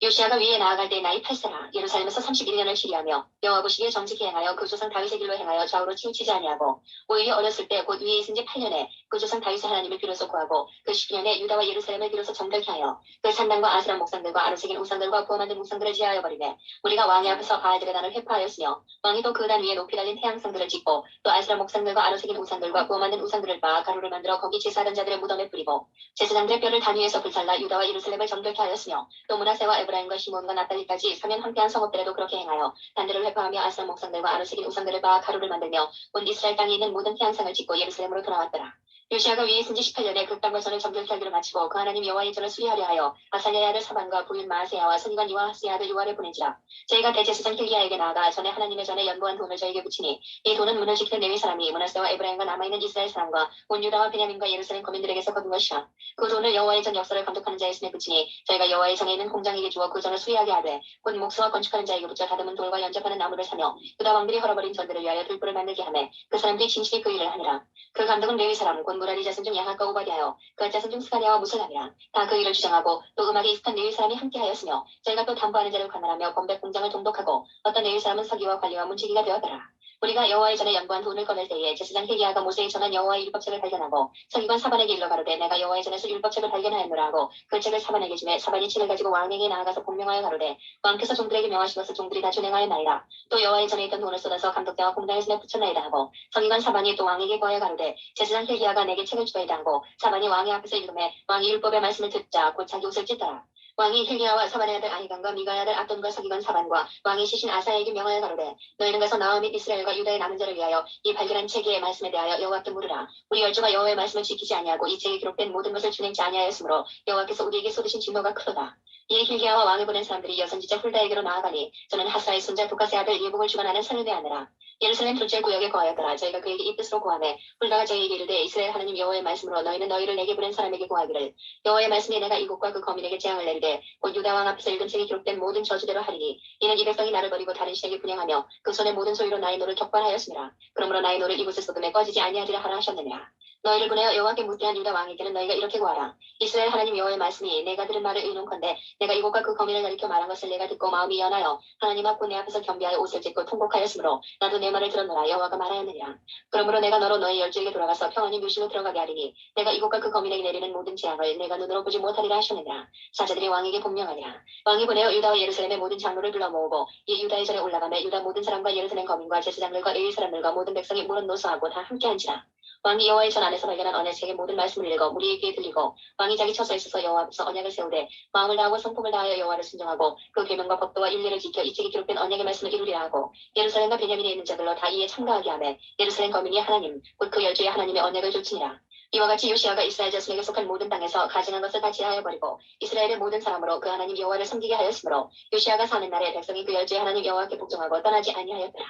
요시야가 위에 나아갈 때 나이 8세라 예루살렘에서 31년을 치리하며 여호와 보시기에 정직히 행하여 그 조상 다윗의 길로 행하여 좌우로 치우치지 아니하고 오히려 어렸을 때 곧 위에 있은 지 8년에 그 조상 다윗의 하나님을 비로소 구하고 그 10년에 유다와 예루살렘을 비로소 정결케 하여 그 산당과 아스라 목상들과 아루새긴 우상들과 부어 만든 우상들을 지하여 버리매 우리가 왕의 앞에서 바알들의 단을 회파하였으며 왕이 또 그 단 위에 높이 달린 태양성들을 짓고 또 아스라 목상들과 아루새긴 우상들과 부어 만든 우상들을 빻아 가루를 만들어 거기 제사하던 자들의 무덤에 뿌리고 제사장들의 뼈를 단 위에서 불살라 유다와 예루살렘을 정결케 하였으며 또 므낫세와 에브라임과 시몬과 납달리까지 사면 함께한 성읍들에도 그렇게 행하여 단들을 회파하며 아스라 목상들과 아루새긴 우상들을 빻아 가루를 만들며 온 이스라엘 땅에 있는 모든 태양상을 짓고 예루살렘으로 돌아왔더라. 요시야가 위에 있은 지 18년에 그 땅과 전을 정결케 하기로 마치고 그 하나님 여호와의 전을 수리하려 하여 아사냐의 아들 사반과 부인 마아세야와 선지관 요아스의 아들 요아를 보내지라. 저희가 대제사장 hil기야에게 나아가 전에 하나님의 전에 연보한 돈을 저에게 붙이니 이 돈은 문을 지키는 레위 사람이 므낫세와 에브라임과 남아있는 이스라엘 사람과 온 유다와 베냐민과 예루살렘 거민들에게서 거둔 것이라. 그 돈을 여호와의 전 역사를 감독하는 자의 손에 붙이니 저희가 여호와의 전에 있는 공장에게 주어 그 전을 수리하게 하되 곧 목수와 건축하는 자에게 붙여 다듬은 돌과 연접하는 나무를 사며 유다 왕들이 헐어버린 전들을 위하여 들불을 만들게 하매 그 사람들이 진실히 그 일을 하니라. 그 감독은 레위 사람 곧 무라리 자손 중 야핫과 오바댜하여 그 자손 중 스가랴와 무설람이라. 다 그 일을 주장하고 또 음악에 익숙한 레위 사람이 함께하였으며 저희가 또 담보하는 자를 관할하며 건백 공장을 동독하고 어떤 레위 사람은 서기와 관리와 문지기가 되었더라. 우리가 여호와의 전에 연보한 돈을 꺼낼 때에 제사장 hil기야가 모세의 전한 여호와의 율법책을 발견하고 서기관 사반에게 일러 가로되 내가 여호와의 전에서 율법책을 발견하였노라 하고 그 책을 사반에게 주매 사반이 책을 가지고 왕에게 나아가서 복명하여 가로되 왕께서 종들에게 명하신 것을 종들이 다 준행하였나이다. 또 여호와의 전에 있던 돈을 쏟아서 감독자와 공장의 손에 붙였나이다 하고 서기관 사반이 또 왕에게 고하여 가로되 제사장 hil기야가 내게 책을 주어이다 하고 사반이 왕의 앞에서 읽음에 왕이 율법의 말씀을 듣자 곧 자기 옷을 찢더라. 왕이 hil기야와 사반의 아들 아히감과 미가의 아들 압돈과 서기관 사반과 왕의 시신 아사야에게 명하여 가로되 너희는 가서 나와 및 이스라엘과 유다의 남은 자를 위하여 이 발견한 책의 말씀에 대하여 여호와께 물으라. 우리 열조가 여호와의 말씀을 지키지 아니하고 이 책에 기록된 모든 것을 준행치 아니하였으므로 여호와께서 우리에게 쏟으신 진노가 크도다. 이에 hil기야와 왕을 보낸 사람들이 여선지자 훌다에게로 나아가니 저는 하사의 손자 도카스의 아들 예복을 주관하는 선을 대하느라. 예루살렘 둘째 구역에 거하였더라. 저희가 그에게 이 뜻으로 고하매 훌다가 저희에게 이르되 이스라엘 하나님 여호와의 말씀으로 너희는 너희를 내게 보낸 사람에게 고하기를 여호와의 말씀에 내가 이곳과 그 거민에게 재앙을 내리되 곧 유다 왕 앞에서 읽은 책에 기록된 모든 저주대로 하리니 이는 이 백성이 나를 버리고 다른 신에게 분향하며 그 손의 모든 소유로 나의 노를 격발하였습니다. 그러므로 나의 노를 이곳에 쏟음에 꺼지지 아니하리라 하라 하셨느냐. 너희를 보내어 여호와께 묻대한 유다 왕에게는 너희가 이렇게 고하라. 이스라엘 하나님 여호와의 말씀이 내가 들은 말을 의논컨대 내가 이곳과 그 거민을 가리켜 말한 것을 내가 듣고 마음이 연하여 하나님 앞 내 앞에서 겸비하여 옷을 찢고 통곡하였으므로 나도 내 말을 들었노라. 여호와가 말하였느니라. 그러므로 내가 너로 너희 열조에게 돌아가서 평안히 묘실로 들어가게 하리니 내가 이곳과 그 거민에게 내리는 모든 재앙을 내가 눈으로 보지 못하리라 하셨느니라. 사자들이 왕
왕에게 복명하니라. 왕이 보내어 유다와 예루살렘의 모든 장로를 불러 모으고 이 유다의 전에 올라가며 유다 모든 사람과 예루살렘 거민과 제사장들과 레위 사람들과 모든 백성이 물은 노소하고 다 함께한지라. 왕이 여호와의 전 안에서 발견한 언약책의 모든 말씀을 읽어 무리의 귀에 들리고 왕이 자기 처소에 있어서 여호와 앞에서 언약을 세우되 마음을 다하고 성품을 다하여 여호와를 순종하고 그 계명과 법도와 율례를 지켜 이 책에 기록된 언약의 말씀을 이루리라 하고 예루살렘과 베냐민에 있는 자들로 다 이에 참가하게 하며 예루살렘 거민이 하나님 곧 그 열조의 하나님의 언약을 좇으니라. 이와 같이 요시아가 이스라엘 자손에게 속한 모든 땅에서 가증한 것을 다 제하여 버리고 이스라엘의 모든 사람으로 그 하나님 여호와를 섬기게 하였으므로 요시아가 사는 날에 백성이 그 열조의 하나님 여호와께 복종하고 떠나지 아니하였더라.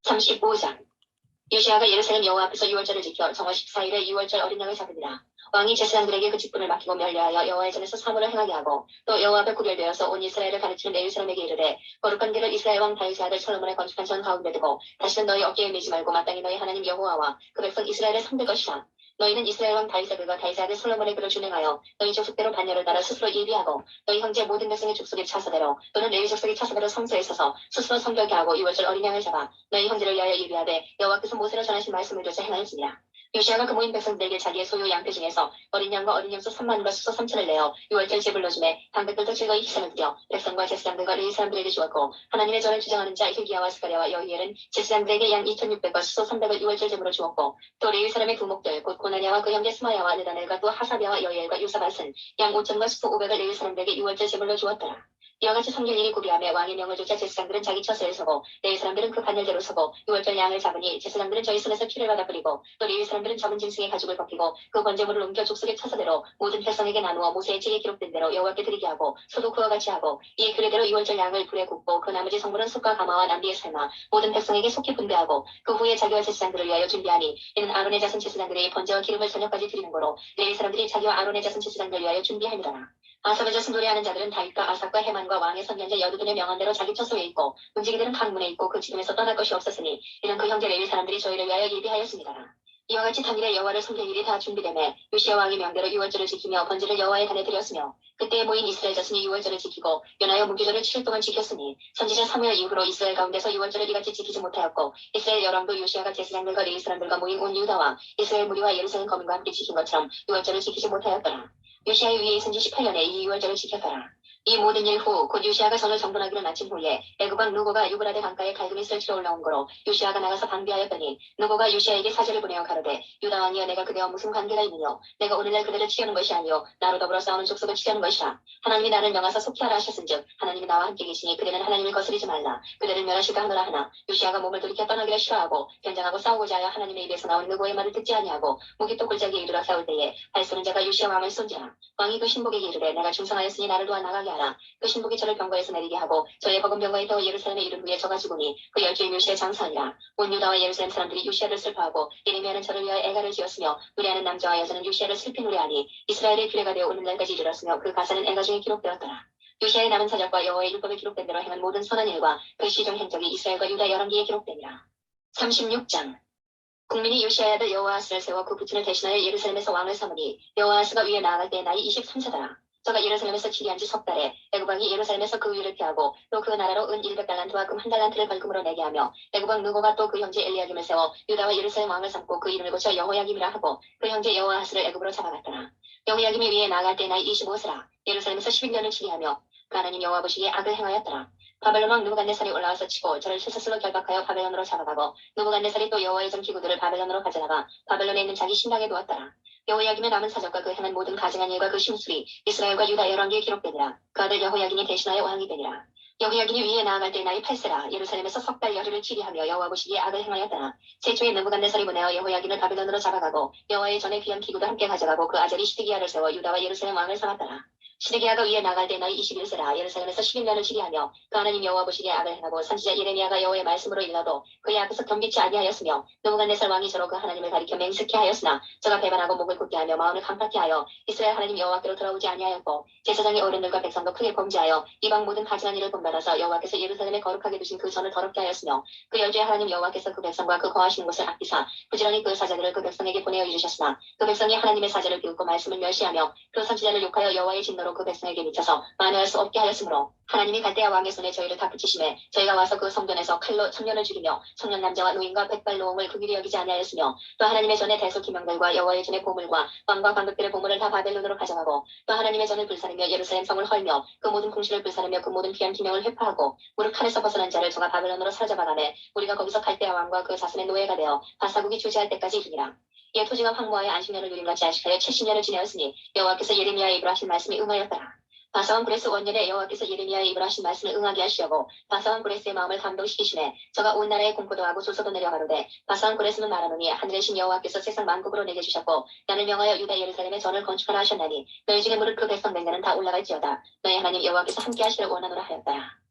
35장 요시아가 예루살렘 여호와 앞에서 유월절을 지켜 정월 14일에 유월절 어린 양을 잡으니라. 왕이 제사장들에게 그 직분을 맡기고 면류하여 여호와의 전에서 사물을 행하게 하고 또 여호와 앞에 구별되어서 온 이스라엘을 가르치는 레위 사람에게 이르되 거룩한 길을 이스라엘 왕 다윗의 아들 솔로몬의 건축한 전 가운데 두고 다시는 너희 어깨에 매지 말고 마땅히 너희 하나님 여호와와 그 백성 이스라엘을 섬길 것이라. 너희는 이스라엘 왕 다윗의 글과 다윗의 아들 솔로몬의 글을 준행하여 너희 족속대로 반열을 따라 스스로 예비하고 너희 형제 모든 백성의 족속의 차서대로 또는 레위 족속의 차서대로 성소에 서서 스스로 성결케 하고 유월절 어린 양을 잡아 너희 형제를 위하여 예비하되 여호와께서 모세로 전하신 말씀을 조차 행하였으니라. 요시아가 그 모인 백성들에게 자기의 소유 양떼 중에서 어린 양과 어린 염소 3만과 수소 3천을 내어 유월절 제물로 주매 방백들도 즐거이 희생을 드려 백성과 제사장들과 레위 사람들에게 주었고 하나님의 전을 주장하는 자 hil기야와 스가랴와 여히엘은 제사장들에게 양 2,600과 수소 300을 유월절 제물로 주었고 또 레위 사람의 부목들 곧 고나냐와 그 형제 스마야와 느다넬과 또 하사랴와 여히엘과 요사밧은 양 5,000과 수소 500을 레위 사람들에게 유월절 제물로 주었더라. 이와 같이 성길일이 구비하며 왕의 명을 조차 제사장들은 자기 처소에 서고 레위 사람들은 그 반열대로 서고 유월절 양을 잡으니 제사장들은 저희 손에서 피를 받아 뿌리고 또 레위 사람들은 잡은 짐승의 가죽을 벗기고 그 번제물을 옮겨 족속의 처소대로 모든 백성에게 나누어 모세의 책에 기록된 대로 여호와께 드리게 하고 소도 그와 같이 하고 이에 그례대로 유월절 양을 불에 굽고 그 나머지 성물은 숯과 가마와 남비에 삶아 모든 백성에게 속히 분배하고 그 후에 자기와 제사장들을 위하여 준비하니 이는 아론의 자손 제사장들이 번제와 기름을 저녁까지 드리는 거로 레위 사람들이 자기와 아론의 자손 제사장들을 위하여 준비하니라. 아삽의 자손 노래하는 자들은 다윗과 아삽과 헤만과 왕의 선견자 여두둔의 명한대로 자기 처소에 있고 움직이들은 강문에 있고 그 지름에서 떠날 것이 없었으니 이는 그 형제 레위 사람들이 저희를 위하여 예비하였습니다라. 이와 같이 당일에 여호와를 섬길 일이 다 준비되매 요시야 왕이 명대로 유월절을 지키며 번제를 여호와의 단에 드렸으며 그때에 모인 이스라엘 자손이 유월절을 지키고 연하여 무교절을 7일 동안 지켰으니 선지자 사무엘 이후로 이스라엘 가운데서 유월절을 이같이 지키지 못하였고 이스라엘 열왕도 요시야가 제사장들과 레위 사람들과 모인 온 유다와 이스라엘 무리와 예루살렘 거민과 함께 지킨 것처럼 유월절을 지키지 못하였더라. 요시아의 위에 있은 지 18년에 이 유월절을 지켰더라. 이 모든 일 후 곧 요시아가 전을 정돈하기를 마친 후에 애굽 왕 누고가 유브라데 강가에 갈그미 설치러 올라온 거로 요시아가 나가서 방비하였더니 누고가 요시아에게 사절을 보내어 가로되 유다 왕이여 내가 그대와 무슨 관계가 있느뇨 내가 오늘날 그대를 취하는 것이 아니요 나로 더불어 싸우는 족속을 취하는 것이라. 하나님이 나를 명하사 속히하라 하셨은즉 하나님이 나와 함께 계시니 그대는 하나님을 거스리지 말라. 그대를 멸하실까 하노라 하나 요시아가 몸을 돌이켜 떠나기를 싫어하고 변장하고 싸우고자 하여 하나님의 입에서 나온 누고의 말을 듣지 아니하고 무기또 골짜기에 이르러 싸울 때에 발쏘는 자가 요시아 왕을 쏜지라. 왕이 그 신복에게 이르되 내가 충성하였으니 나를 도와 나가게 하라. 그 신복이 저를 병거에서 내리게 하고 저의 버금 병거에 태워 예루살렘에 이른 후에 저가 죽으니 그 열주의 묘시의 장사하니라. 온 유다와 예루살렘 사람들이 요시아를 슬퍼하고 예레미야는 저를 위하여 애가를 지었으며 노래하는 남자와 여자는 요시아를 슬피 노래하니 이스라엘의 규례가 되어 오늘날까지 이르렀으며 그 가사는 애가 중에 기록되었더라. 요시아의 남은 사적과 여호와의 율법에 기록된 대로 행한 모든 선한 일과 그 시종 행적이 이스라엘과 유다 열왕기에 기록되니라. 36장 국민이 요시아의 아들 여호아스를 세워 그 부친을 대신하여 예루살렘에서 왕을 삼으니 여호아스가 위에 나아갈 때 나이 23세더라. 저가 예루살렘에서 치리한 지 석 달에 애굽 왕이 예루살렘에서 그 위를 피하고 또 그 나라로 은 100달란트와 금 1달란트를 벌금으로 내게 하며 애굽 왕 누고가 또 그 형제 엘리야김을 세워 유다와 예루살렘 왕을 삼고 그 이름을 고쳐 여호야김이라 하고 그 형제 여호아스를 애굽으로 잡아갔더라. 여호야김이 위에 나아갈 때 나이 25세라. 예루살렘에서 11년을 치리하며 그 하나님 여호와 보시기에 악을 행하였더라. 바벨론 왕 느부갓네살이 올라와서 치고 저를 쇠사슬로 결박하여 바벨론으로 잡아가고 느부갓네살이 또 여호와의 전 기구들을 바벨론으로 가져다가 바벨론에 있는 자기 신당에 두었더라. 여호야김의 남은 사적과 그 행한 모든 가증한 일과 그 심술이 이스라엘과 유다 열왕기에 기록되니라. 그 아들 여호야김이 대신하여 왕이 되니라. 여호야김이 위에 나아갈 때 나이 8세라. 예루살렘에서 석 달 열흘을 치리하며 여호와 보시기에 악을 행하였더라. 세초에 느부갓네살이 보내어 여호야김을 바벨론으로 잡아가고 여호와의 전에 귀한 기구도 함께 가져가고 그 아들이 시드기야를 세워 유다와 예루살렘 왕을 삼았더라. 시드기야가 위에 나갈 때 나이 21세라. 예루살렘에서 11년을 치리하며 그 하나님 여호와 보시기에 악을 행하고 선지자 예레미야가 여호와의 말씀으로 일러도 그의 앞에서 겸비치 아니하였으며 느부갓네살 왕이 저로 그 하나님을 가리켜 맹세케 하였으나 저가 배반하고 목을 굳게 하며 마음을 강팍케 하여 이스라엘 하나님 여호와께로 돌아오지 아니하였고 제사장의 어른들과 백성도 크게 범죄하여 이방 모든 가증한 일을 본받아서 여호와께서 예루살렘에 거룩하게 두신 그 전을 더럽게 하였으며 그 열주의 하나님 여호와께서 그 백성과 그 거하시는 곳을 아끼사 부지런히 그 사자들을 그 백성에게 보내어 이르셨으나 그 백성이 하나님의 사자를 비웃고 말씀을 멸시하며 그 선지자를 욕하여 여호와의 진노로 진노로 그 백성에게 미쳐서 만회할 수 없게 하였으므로 하나님이 갈대아 왕의 손에 저희를 다 붙이심에 저희가 와서 그 성전에서 칼로 청년을 죽이며 청년 남자와 노인과 백발노음을 극일히 여기지 아니하였으며 또 하나님의 전에 대소 기명들과 여호와의 전에 보물과 왕과 관극들의 보물을 다 바벨론으로 가져가고 또 하나님의 전을 불사르며 예루살렘 성을 헐며 그 모든 궁실을 불사르며 그 모든 귀한 기명을 회파하고 무릇 칼에서 벗어난 자를 저가 바벨론으로 사로잡아가매 우리가 거기서 갈대아 왕과 그 자손의 노예가 되어 바사국이 주재할 때까지 이르니라. 이에 토지가 황무하여 안식년을 누림같이 안식하여 70년을 지내었으니 여호와께서 예레미야의 입으로 하신 말씀이 응하였더라. 바사왕 브레스 원년에 여호와께서 예레미야의 입으로 하신 말씀을 응하게 하시려고 바사왕 브레스의 마음을 감동시키시매 저가 온 나라에 공포도 하고 조서도 내려가로되 바사왕 브레스는 말하노니 하늘의 신 여호와께서 세상 만국으로 내게 주셨고 나를 명하여 유다 예루살렘에 전을 건축하라 하셨나니 너희 중에 무릇 그 백성 맹자는 다 올라갈지어다. 너희 하나님 여호와께서 함께 하시기를 원하노라 하였더라.